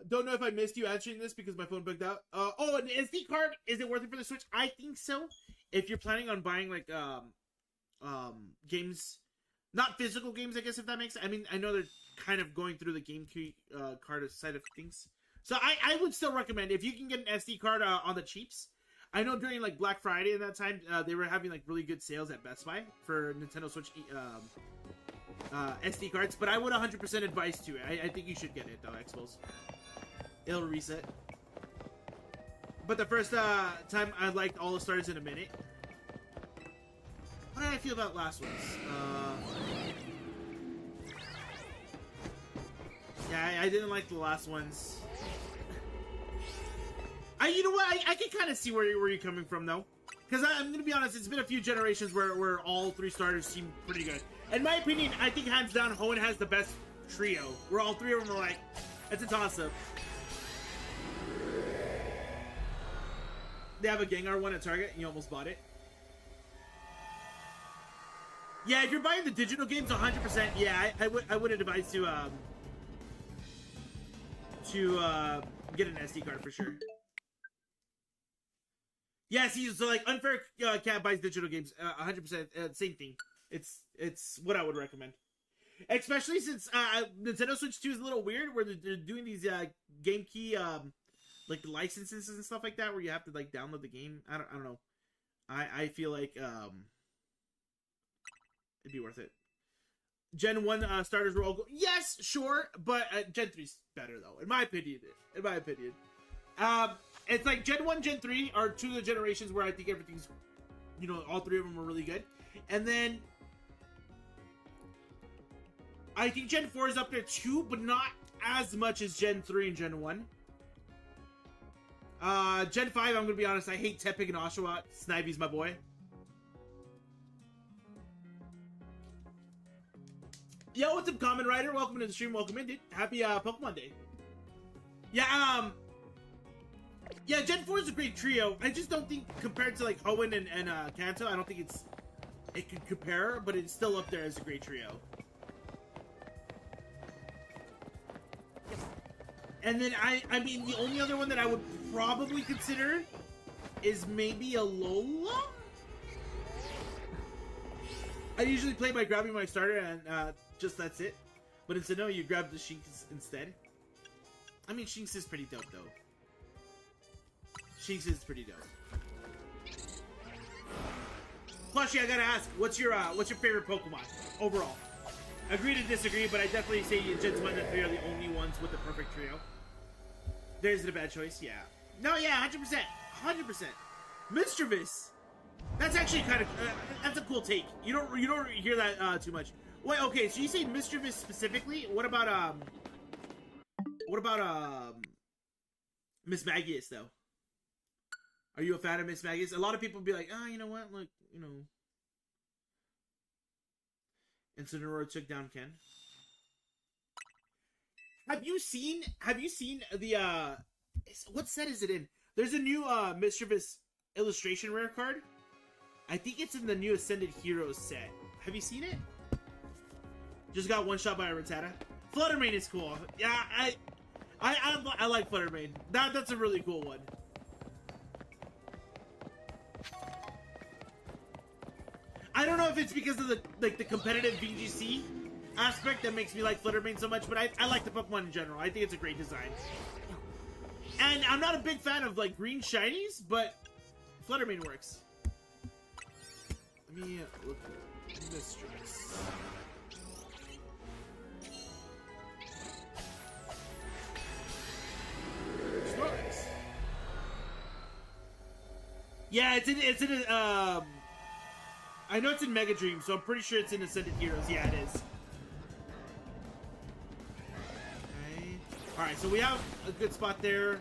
Don't know if I missed you answering this because my phone bugged out. Oh, an SD card. Is it worth it for the Switch? I think so. If you're planning on buying like games, not physical games, I guess, if that makes sense. I mean, I know they're kind of going through the game card side of things. So I would still recommend, if you can get an SD card on the cheaps. I know during like Black Friday and that time, they were having like really good sales at Best Buy for Nintendo Switch SD cards, but I would 100% advise to it. I think you should get it though, Expos. It'll reset. But the first time I liked All the Stars in a minute. What did I feel about last ones? Yeah, I didn't like the last ones. You know what? I can kind of see where you're coming from though. Because I'm going to be honest, it's been a few generations where all 3 starters seem pretty good. In my opinion, I think hands down, Hoenn has the best trio. Where all 3 of them are like, it's a toss-up. They have a Gengar one at Target, and you almost bought it. Yeah, if you're buying the digital games, 100%, yeah, I would advise to get an SD card for sure. Yeah, see, so like Unfair Cat buys digital games, 100%, same thing. It's what I would recommend, especially since Nintendo Switch 2 is a little weird, where they're doing these game key like licenses and stuff like that, where you have to like download the game. I don't know. I feel like it'd be worth it. Gen 1 starters were all yes, sure, but Gen 3's better though, in my opinion. It's like Gen 1, Gen 3 are 2 of the generations where I think everything's, you know, all 3 of them are really good. And then I think Gen 4 is up there too, but not as much as Gen 3 and Gen 1. Gen 5, I'm gonna be honest, I hate Tepig and Oshawott. Snivy's my boy. Yo, what's up, Kamen Rider? Welcome to the stream. Welcome in, dude. Happy Pokemon Day. Yeah, yeah, Gen 4 is a great trio. I just don't think, compared to like Hoenn and Kanto, I don't think it could compare, but it's still up there as a great trio. And then I mean, the only other one that I would probably consider is maybe a Lola. I usually play by grabbing my starter and just that's it. But instead, no, you grab the Shinx instead. I mean, Shinx is pretty dope though. Shinx is pretty dope. Plushie, I gotta ask, what's your favorite Pokemon overall? Agree to disagree, but I definitely say Gens 1 and 3 are the only ones with the perfect trio. There's a bad choice, yeah. No, yeah, 100%, 100%. Mischievous. That's actually kind of that's a cool take. You don't hear that too much. Wait, okay, so you say Mischievous specifically? What about Miss Magius though? Are you a fan of Miss Magius? A lot of people be like, you know what, like, you know. And Incineroar took down Ken. Have you seen the what set is it in? There's a new Mischievous illustration rare card. I think it's in the new Ascended Heroes set. Have you seen it? Just got one shot by a Rattata. Fluttermane is cool. Yeah, I like Fluttermane. That's a really cool one. I don't know if it's because of the competitive VGC aspect that makes me like Fluttermane so much, but I like the Pokemon in general. I think it's a great design. And I'm not a big fan of like green shinies, but Fluttermane works. Let me look at Mistress. Yeah, it's in a, I know it's in Mega Dream, so I'm pretty sure it's in Ascended Heroes. Yeah, it is. Okay. Alright, so we have a good spot there.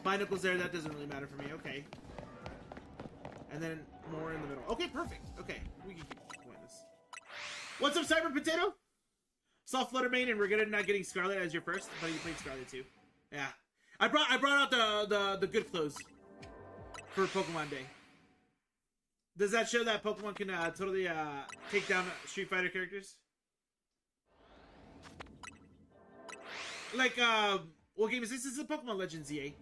Binacles there, that doesn't really matter for me. Okay. And then more in the middle. Okay, perfect. Okay, we can keep going this. What's up, Cyber Potato? Soft Flutter main, and regretted not getting Scarlet as your first, but you played Scarlet too. Yeah. I brought out the good clothes for Pokemon Day. Does that show that Pokemon can totally take down Street Fighter characters? Like, what game is this? This is a Pokemon Legends EA.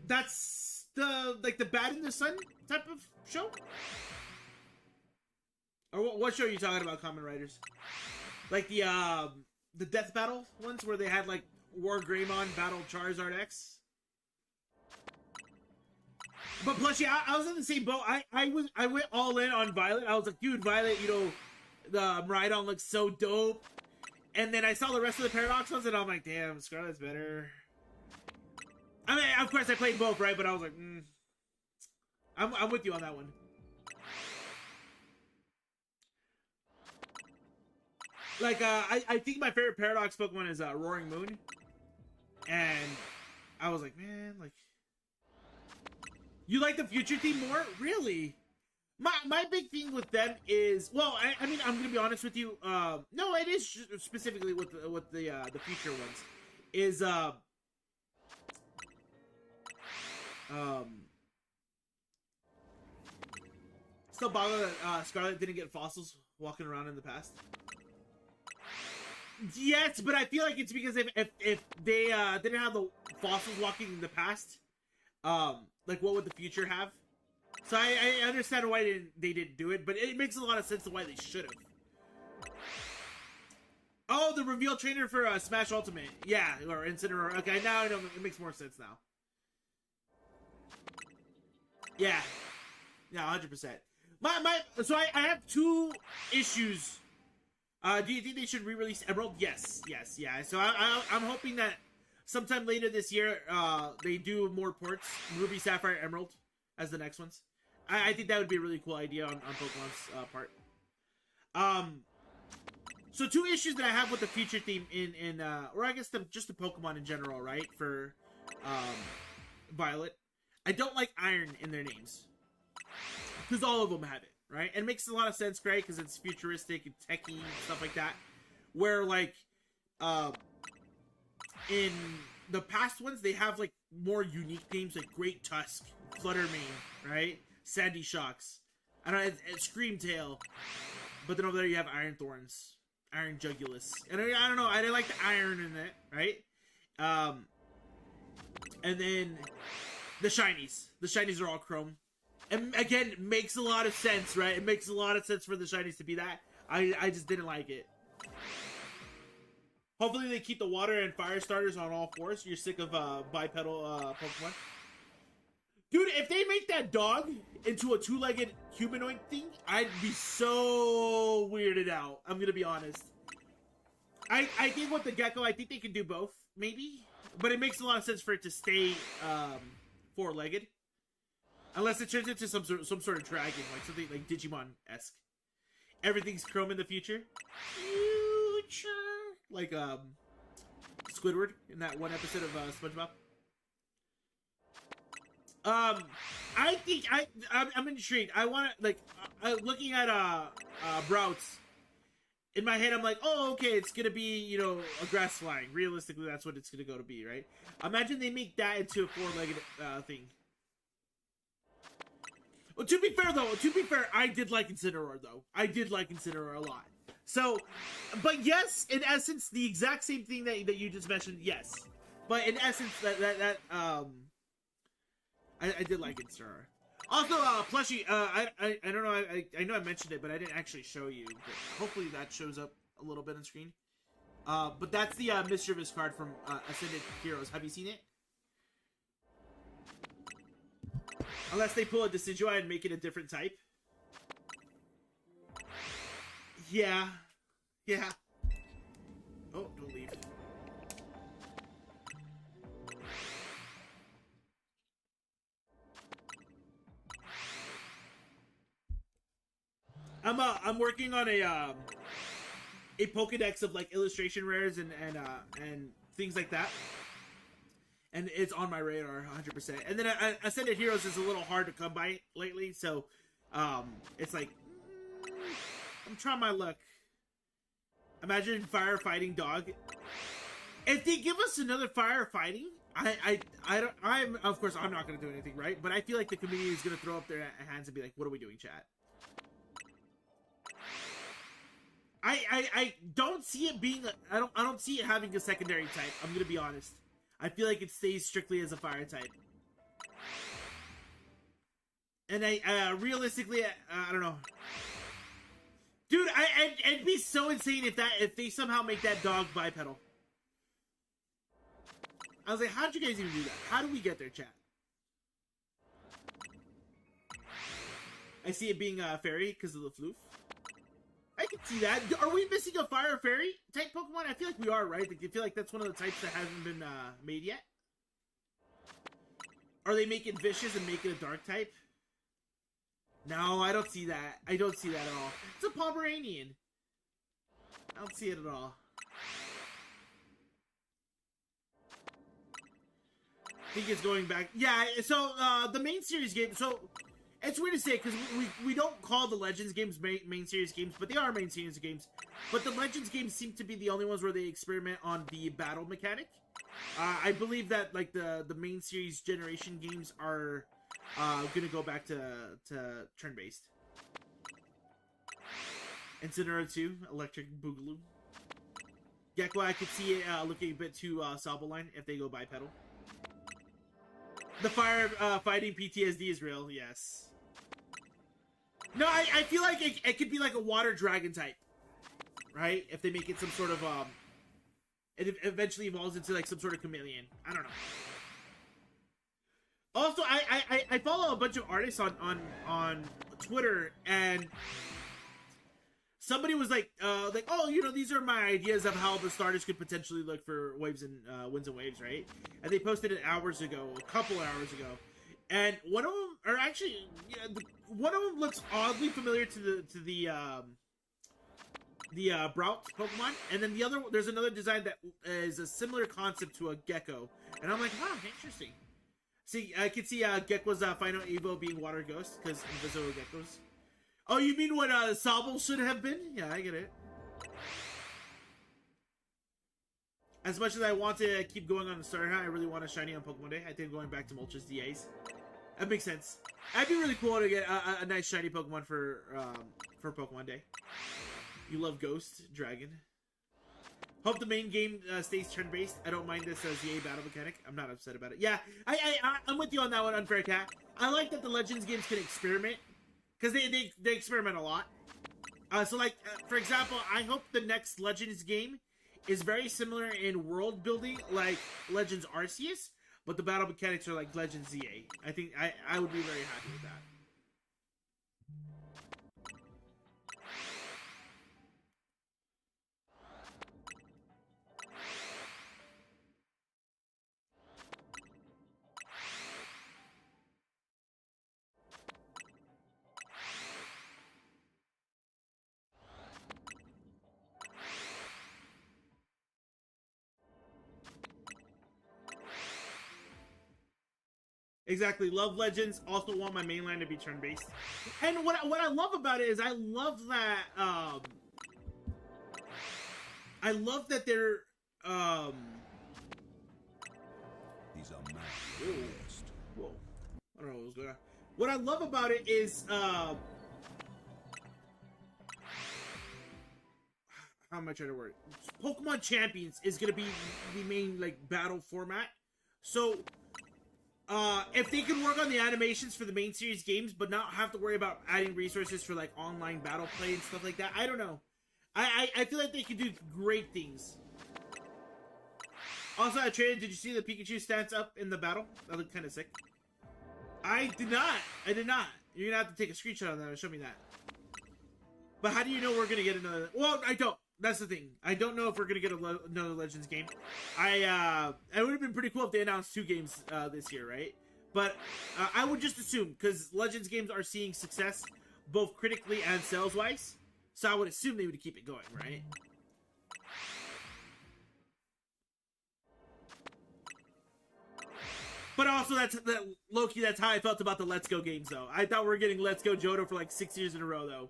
That's the Bad in the Sun type of show? Or what show are you talking about, Common Riders? Like the Death Battle ones where they had like War Greymon battle Charizard X? But plus, yeah, I was in the same boat. I went all in on Violet. I was like, dude, Violet, you know, the Miraidon looks so dope. And then I saw the rest of the Paradox ones, and I'm like, damn, Scarlet's better. I mean, of course, I played both, right? But I was like, I'm with you on that one. Like, I think my favorite Paradox Pokemon is Roaring Moon. And I was like, man, like... You like the future theme more? Really? My big thing with them is, well, I mean, I'm gonna be honest with you. No, it is specifically with the future ones. Is still bother that Scarlet didn't get fossils walking around in the past. Yes, but I feel like it's because if they didn't have the fossils walking in the past, like what would the future have? So I understand why they didn't do it, but it makes a lot of sense to why they should have. Oh, the reveal trainer for Smash Ultimate, yeah, or Incineroar. Okay, now I know it makes more sense now. Yeah, 100%. So I have two issues. Do you think they should re-release Emerald? Yes, yeah. So I'm hoping that sometime later this year, they do more ports, Ruby, Sapphire, Emerald, as the next ones. I think that would be a really cool idea on Pokemon's part. So two issues that I have with the future theme or I guess just the Pokemon in general, right? For Violet, I don't like Iron in their names because all of them have it, right? And it makes a lot of sense, right? Because it's futuristic and techy and stuff like that. Where like in the past ones, they have like more unique names like Great Tusk, Fluttermane, right? Sandy Shocks, I don't know, it's Screamtail, but then over there you have Iron Thorns, Iron Jugulus, and I don't know, I didn't like the iron in it, right? And then the shinies are all chrome, and again, it makes a lot of sense, right? It makes a lot of sense for the shinies to be that. I just didn't like it. Hopefully they keep the water and fire starters on all fours. You're sick of bipedal Pokemon. Dude, if they make that dog into a two-legged humanoid thing, I'd be so weirded out. I'm gonna be honest. I think with the Gecko, I think they can do both, maybe. But it makes a lot of sense for it to stay four-legged. Unless it turns into some sort of dragon, like something like Digimon-esque. Everything's chrome in the future. Future. Like Squidward in that one episode of SpongeBob. I think I'm intrigued. I want to like looking at Brouts. In my head, I'm like, oh, okay, it's gonna be, you know, a grass flying. Realistically, that's what it's gonna go to be, right? Imagine they make that into a four-legged thing. Well, to be fair, I did like Incineroar though. I did like Incineroar a lot. So, but yes, in essence, the exact same thing that you just mentioned, yes. But in essence, I did like Incineroar. Also, plushie, I don't know, I know I mentioned it, but I didn't actually show you. But hopefully that shows up a little bit on screen. But that's the Mischievous card from Ascended Heroes. Have you seen it? Unless they pull a Decidueye and make it a different type. Yeah. Oh, don't leave. I'm working on a Pokédex of like illustration rares and things like that, and it's on my radar 100%. And then Ascended Heroes is a little hard to come by lately, so it's like I'm trying my luck. Imagine firefighting dog. If they give us another firefighting, I'm of course I'm not gonna do anything, right? But I feel like the community is gonna throw up their hands and be like, "What are we doing, chat?" I don't see it being I don't see it having a secondary type. I'm gonna be honest. I feel like it stays strictly as a fire type. And I realistically I don't know. Dude, it'd be so insane if they somehow make that dog bipedal. I was like, how'd you guys even do that? How do we get there, chat? I see it being a fairy because of the floof. I can see that. Are we missing a fire fairy type Pokemon? I feel like we are, right? I feel like that's one of the types that hasn't been made yet. Are they making vicious and making a dark type? No, I don't see that. I don't see that at all. It's a Pomeranian. I don't see it at all. I think it's going back. Yeah, so the main series game. So it's weird to say because we don't call the Legends games main series games, but they are main series games. But the Legends games seem to be the only ones where they experiment on the battle mechanic. I believe that like the main series generation games are gonna go back to turn-based. Incineroar 2, Electric Boogaloo. Gecko, I could see it looking a bit too Saboline if they go bipedal. The fire fighting PTSD is real, yes. No, I feel like it could be like a water dragon type, right? If they make it some sort of it eventually evolves into like some sort of chameleon. I don't know. Also, I follow a bunch of artists on Twitter, and somebody was like, oh, you know, these are my ideas of how the starters could potentially look for waves and winds and waves, right? And they posted it hours ago, a couple hours ago, and one of them, or actually, yeah, one of them looks oddly familiar to the Brout Pokemon, and then the other, there's another design that is a similar concept to a Gecko, and I'm like, huh, interesting. See, I can see Gecko's final Evo being Water Ghost, because Invisible Geckos. Oh, you mean what Sobble should have been? Yeah, I get it. As much as I want to keep going on the starter hunt, I really want a shiny on Pokemon Day. I think going back to Moltres DAs. That makes sense. That'd be really cool to get a nice shiny Pokemon for Pokemon Day. You love Ghost, Dragon. Hope the main game stays turn-based. I don't mind this ZA battle mechanic. I'm not upset about it. Yeah, I'm with you on that one, Unfair Cat. I like that the Legends games can experiment. Because they experiment a lot. So like, for example, I hope the next Legends game is very similar in world building like Legends Arceus, but the battle mechanics are like Legends ZA. I think I would be very happy with that. Exactly. Love Legends. Also want my mainline to be turn-based. And what I love about it is I love that they're These are my best. Whoa. I don't know what was going on. What I love about it is how am I trying to word it? Pokemon Champions is gonna be the main like battle format. So if they can work on the animations for the main series games, but not have to worry about adding resources for like online battle play and stuff like that, I don't know. I feel like they could do great things. Also, I traded. Did you see the Pikachu stance up in the battle? That looked kind of sick. I did not. I did not. You're gonna have to take a screenshot of that and show me that. But how do you know we're gonna get another? Well, I don't. That's the thing. I don't know if we're gonna get another Legends game. It would have been pretty cool if they announced 2 games this year, right? But I would just assume because Legends games are seeing success both critically and sales-wise. So I would assume they would keep it going, right? But also, that's low-key, that's how I felt about the Let's Go games, though. I thought we were getting Let's Go Johto for like 6 years in a row, though.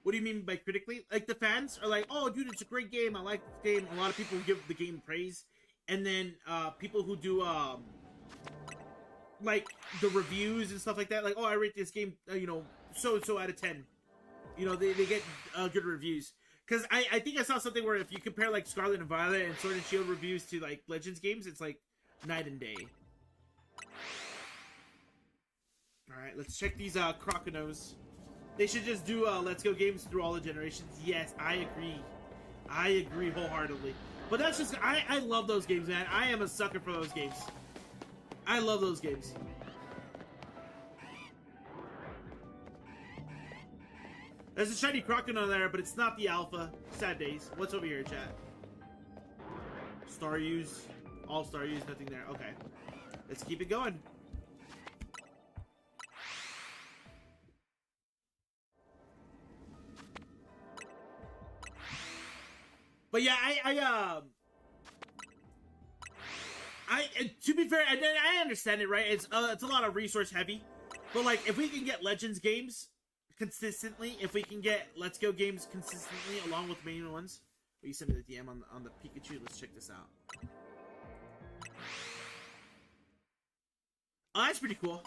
What do you mean by critically? Like, the fans are like, oh, dude, it's a great game. I like the game. A lot of people give the game praise. And then people who do, like, the reviews and stuff like that, like, oh, I rate this game, you know, so-and-so out of 10. You know, they get good reviews. Because I think I saw something where if you compare, like, Scarlet and Violet and Sword and Shield reviews to, like, Legends games, it's, like, night and day. Alright, let's check these Croconos. They should just do Let's Go games through all the generations. Yes, I agree. I agree wholeheartedly. But that's just... I love those games, man. I am a sucker for those games. I love those games. There's a shiny Crocono there, but it's not the alpha. Sad days. What's over here, chat? Staruse. All Staruse, nothing there. Okay. Let's keep it going. But yeah, to be fair, I understand it, right? It's a lot of resource heavy, but like if we can get Legends games consistently, if we can get Let's Go games consistently along with main ones, well, you sent me the DM on the Pikachu. Let's check this out. Oh, that's pretty cool.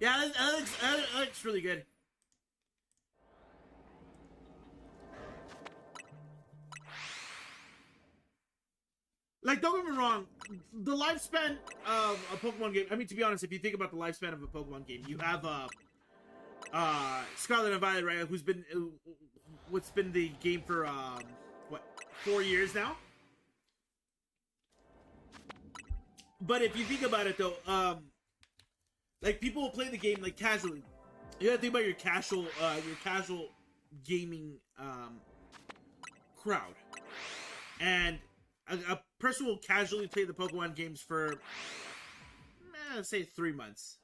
Yeah, that looks really good. Like, don't get me wrong, the lifespan of a Pokemon game, I mean, to be honest, if you think about the lifespan of a Pokemon game, you have, Scarlet and Violet, right, what's been the game for, 4 years now? But if you think about it, though, like, people will play the game, like, casually. You gotta think about your casual gaming, crowd. And a person will casually play the Pokemon games for, let's say 3 months.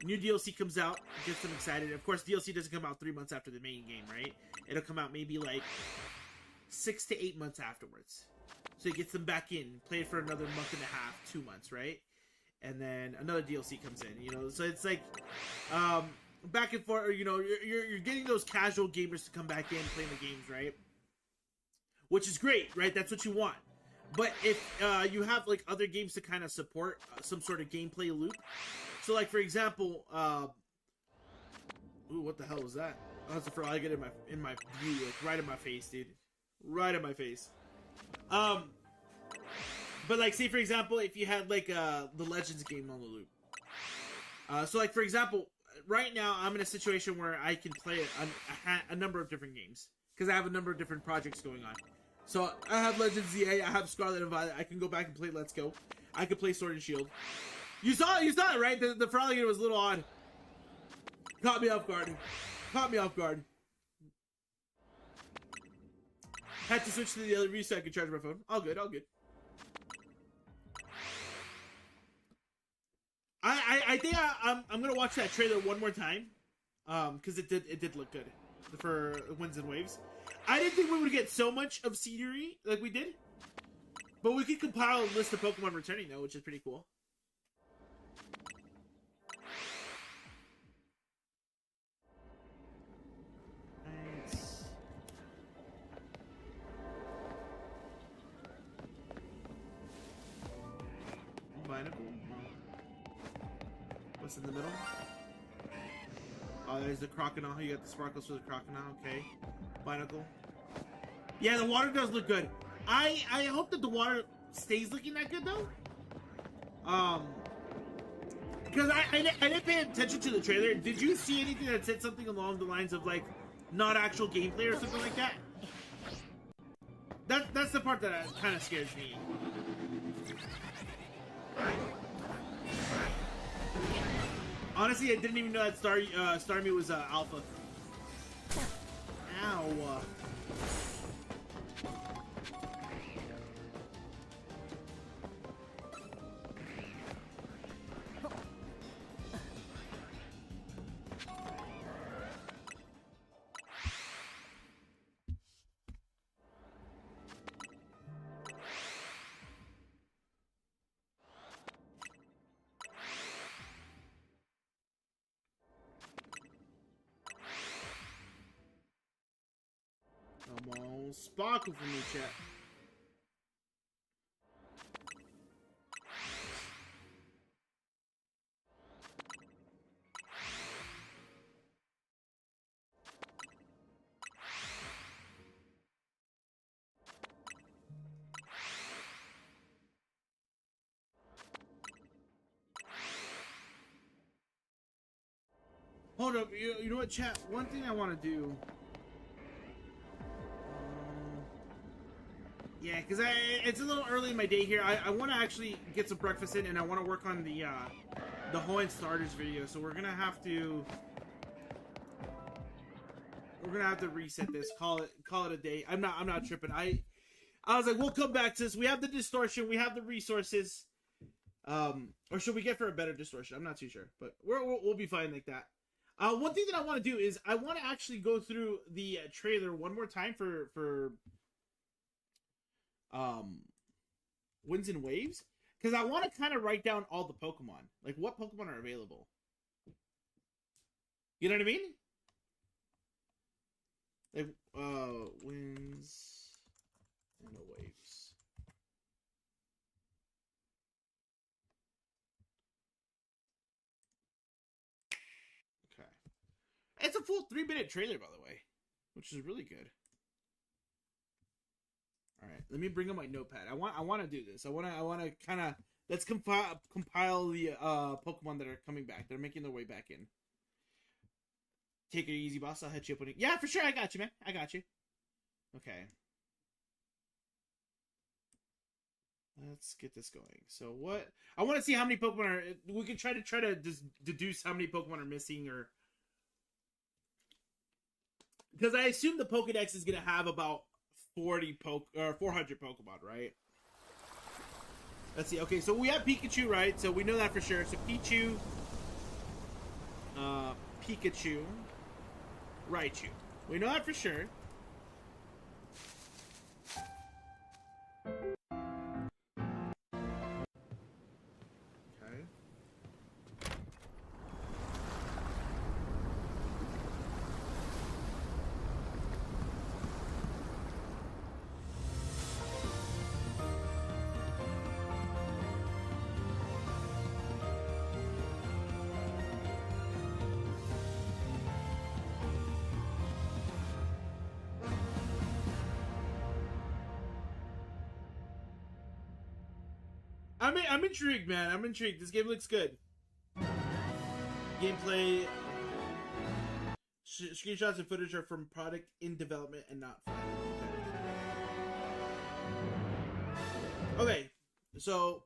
New DLC comes out, gets them excited. Of course, DLC doesn't come out 3 months after the main game, right? It'll come out maybe like 6 to 8 months afterwards. So it gets them back in, play it for another month and a half, 2 months, right? And then another DLC comes in, you know? So it's like, back and forth, you know, you're getting those casual gamers to come back in, playing the games, right? Which is great, right? That's what you want. But if you have like other games to kind of support some sort of gameplay loop, so like for example, ooh, what the hell was that? Oh, that's the first I get in my view, like right in my face, dude, right in my face. But like say for example, if you had like the Legends game on the loop, so like for example, right now I'm in a situation where I can play a number of different games because I have a number of different projects going on. So I have Legends ZA, I have Scarlet and Violet. I can go back and play Let's Go. I could play Sword and Shield. You saw it, right? The Feraligatr was a little odd. Caught me off guard. Caught me off guard. Had to switch to the other reset so I could charge my phone. All good, all good. I think I'm gonna watch that trailer one more time, because it did look good for Winds and Waves. I didn't think we would get so much of scenery like we did, but we could compile a list of Pokemon returning though, which is pretty cool. Nice. Binacle. What's in the middle? Oh, there's the Crocodile. You got the sparkles for the Crocodile. Okay. Binacle. Yeah, the water does look good. I hope that the water stays looking that good though. Because I didn't pay attention to the trailer. Did you see anything that said something along the lines of like not actual gameplay or something like that? That's the part that kind of scares me. Honestly, I didn't even know that Starmie was alpha. Ow. Come on, sparkle for me, chat. Hold up, you know what, chat? One thing I want to do. Yeah, because it's a little early in my day here. I want to actually get some breakfast in, and I want to work on the Hoenn starters video. So we're gonna have to reset this. Call it a day. I'm not tripping. I was like, we'll come back to this. We have the distortion. We have the resources. Or should we get for a better distortion? I'm not too sure, but we'll be fine like that. One thing that I want to do is I want to actually go through the trailer one more time for Winds and Waves, because I want to kind of write down all the Pokemon, like what Pokemon are available. You know what I mean? Like Winds and the Waves. Okay, it's a full 3-minute trailer, by the way, which is really good. All right, let me bring up my notepad. I want to do this. I want to kind of let's compile the Pokemon that are coming back. They're making their way back in. Take it easy, boss. I'll hit you up when yeah, for sure. I got you, man. I got you. Okay. Let's get this going. So what? I want to see how many Pokemon are. We can try to deduce how many Pokemon are missing, or because I assume the Pokedex is gonna have about 400 Pokemon, right? Let's see. Okay, so we have Pikachu, right? So we know that for sure. So Pikachu, Raichu. We know that for sure. Okay. I'm intrigued, man. I'm intrigued. This game looks good. Gameplay, screenshots and footage are from product in development and not final. Okay, so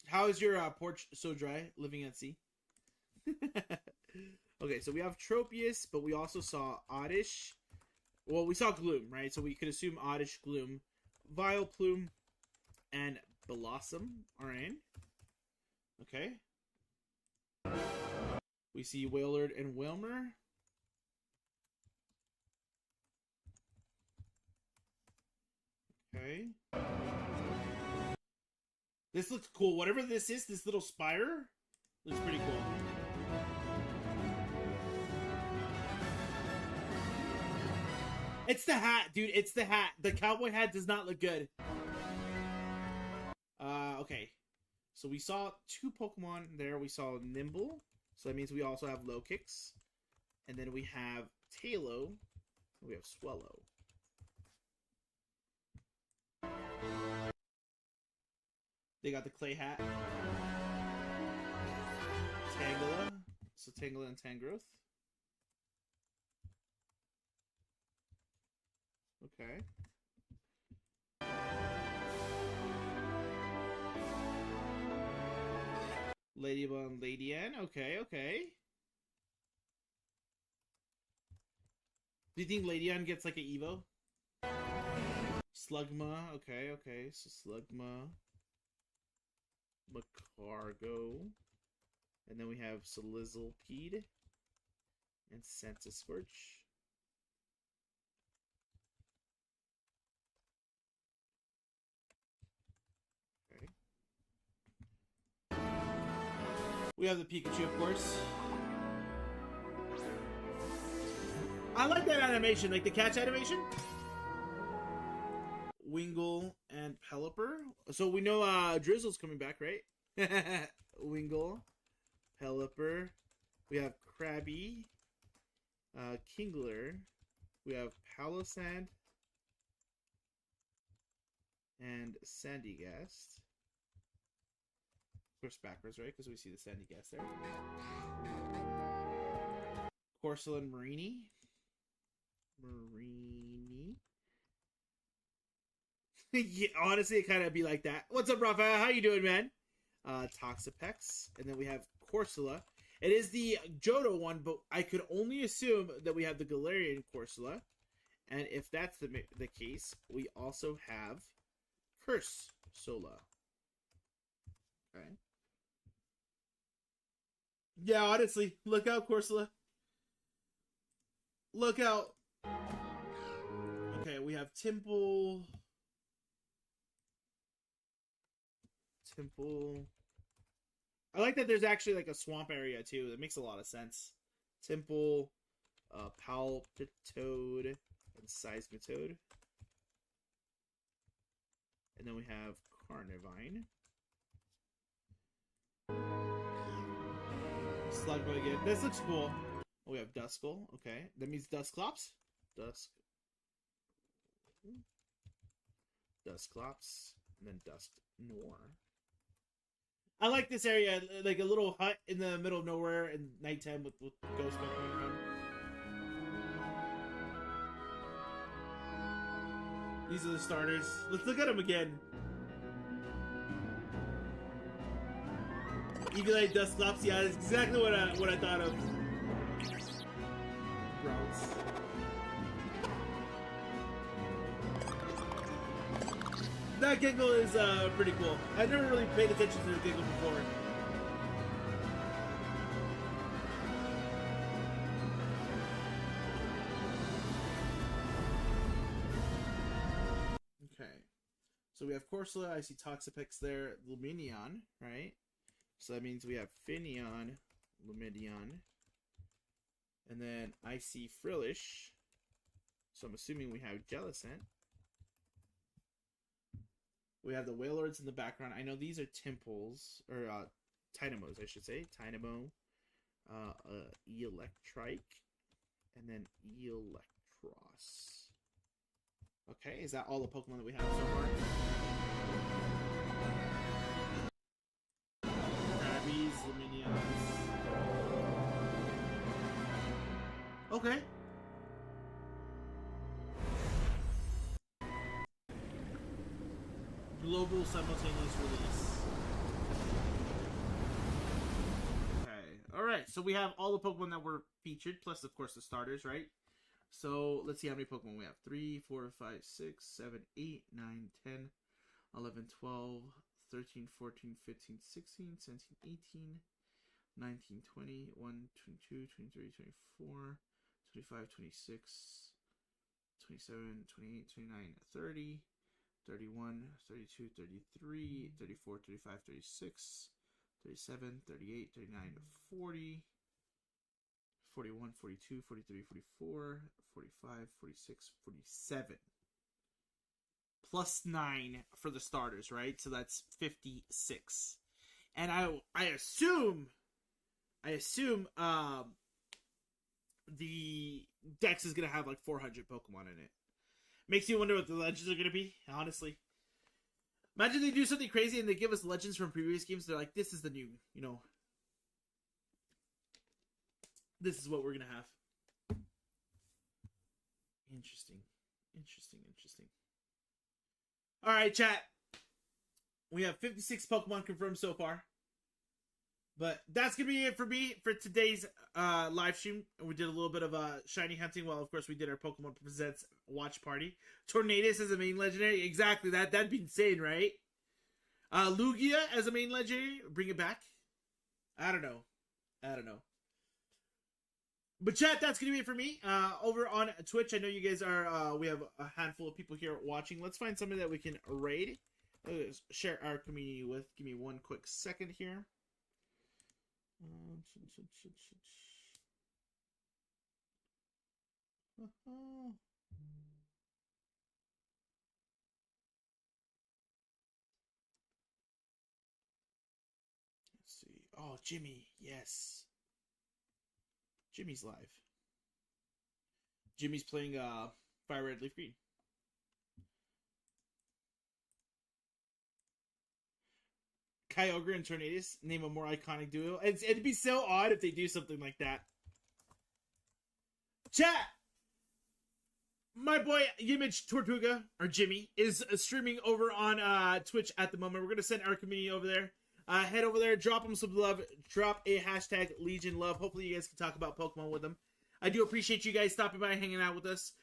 how is your porch so dry living at sea? Okay, so we have Tropius, but we also saw Oddish. Well, we saw Gloom, right? So we could assume Oddish, Gloom, Vileplume, and Blossom are in. Okay. We see Wailord and Wilmer. Okay. This looks cool. Whatever this is, this little spire looks pretty cool. It's the hat, dude. It's the hat. The cowboy hat does not look good. Okay. So we saw 2 Pokemon there. We saw Nimble. So that means we also have Lokix. And then we have Tailo. And we have Swellow. They got the clay hat. Tangela. So Tangela and Tangrowth. Okay. Ladybug and Ladian. Okay, okay. Do you think Ladian gets like an Evo? Slugma. Okay, okay. So Slugma. Macargo. And then we have Solizzlepede. And Santa Scorch. Okay. We have the Pikachu, of course. I like that animation, like the catch animation. Wingull and Pelipper. So we know Drizzle's coming back, right? Wingull, Pelipper. We have Krabby, Kingler. We have Palossand and Sandygast. Of course, backwards, right? Because we see the Sandygast there. Corsola and Marini. Yeah, honestly, it kind of be like that. What's up, Raphael? How you doing, man? Toxapex. And then we have Corsola. It is the Johto one, but I could only assume that we have the Galarian Corsola. And if that's the case, we also have Cursola. Okay. Yeah, honestly, look out, Corsola. Look out. Okay, we have Temple. I like that there's actually like a swamp area too. That makes a lot of sense. Temple, Palpitoad, and Seismitoad. And then we have Carnivine. Slugma again. This looks cool. Oh, we have Duskull. Okay. That means Dusclops. Dusclops. And then Dusknoir. I like this area, like a little hut in the middle of nowhere in nighttime with ghosts coming around. These are the starters. Let's look at them again. Eviolite, Dusclops, yeah, that's exactly what I thought of. Browns. That Giggle is pretty cool. I've never really paid attention to the Giggle before. Okay. So we have Corsola, I see Toxapex there, Lumineon, right? So that means we have Finneon, Lumineon. And then I see Frillish. So I'm assuming we have Jellicent. We have the Wailords in the background. I know these are Temples, or Tynamos, I should say. Tynamo, Electrike, and then Electros. Okay, is that all the Pokemon that we have so far? Krabbies, Luminions. Okay. Global simultaneous release. Okay. Alright, so we have all the Pokemon that were featured, plus, of course, the starters, right? So, let's see how many Pokemon we have. 3, 4, 5, 6, 7, 8, 9, 10, 11, 12, 13, 14, 15, 16, 17, 18, 19, 20, 1, 22, 23, 24, 25, 26, 27, 28, 29, 30, 31, 32, 33, 34, 35, 36, 37, 38, 39, 40, 41, 42, 43, 44, 45, 46, 47. Plus 9 for the starters, right? So that's 56. And I assume the Dex is going to have like 400 Pokemon in it. Makes you wonder what the legends are going to be, honestly. Imagine they do something crazy and they give us legends from previous games. They're like, this is the new, this is what we're going to have. Interesting. All right, chat. We have 56 Pokemon confirmed so far. But that's gonna be it for me for today's live stream. We did a little bit of shiny hunting. Well, of course, we did our Pokemon Presents watch party. Tornadus as a main legendary, exactly that'd be insane, right? Lugia as a main legendary, bring it back. I don't know. But chat, that's gonna be it for me. Over on Twitch, I know you guys are. We have a handful of people here watching. Let's find somebody that we can raid. Share our community with. Give me one quick second here. Let's see. Oh, Jimmy. Yes. Jimmy's live. Jimmy's playing Fire Red Leaf Green. Kyogre and Tornadus, name a more iconic duo. It'd be so odd if they do something like that. Chat! My boy Image Tortuga, or Jimmy, is streaming over on Twitch at the moment. We're going to send our community over there. Head over there, drop him some love, drop a hashtag Legion Love. Hopefully you guys can talk about Pokemon with him. I do appreciate you guys stopping by and hanging out with us.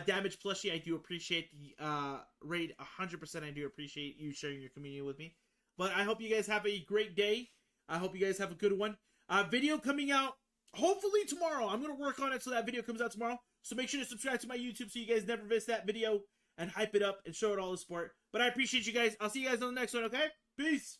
Damage Plushie, I do appreciate the raid 100%. I do appreciate you sharing your community with me. But I hope you guys have a great day. I hope you guys have a good one. Video coming out hopefully tomorrow. I'm going to work on it so that video comes out tomorrow. So make sure to subscribe to my YouTube so you guys never miss that video and hype it up and show it all the support. But I appreciate you guys. I'll see you guys on the next one, okay? Peace.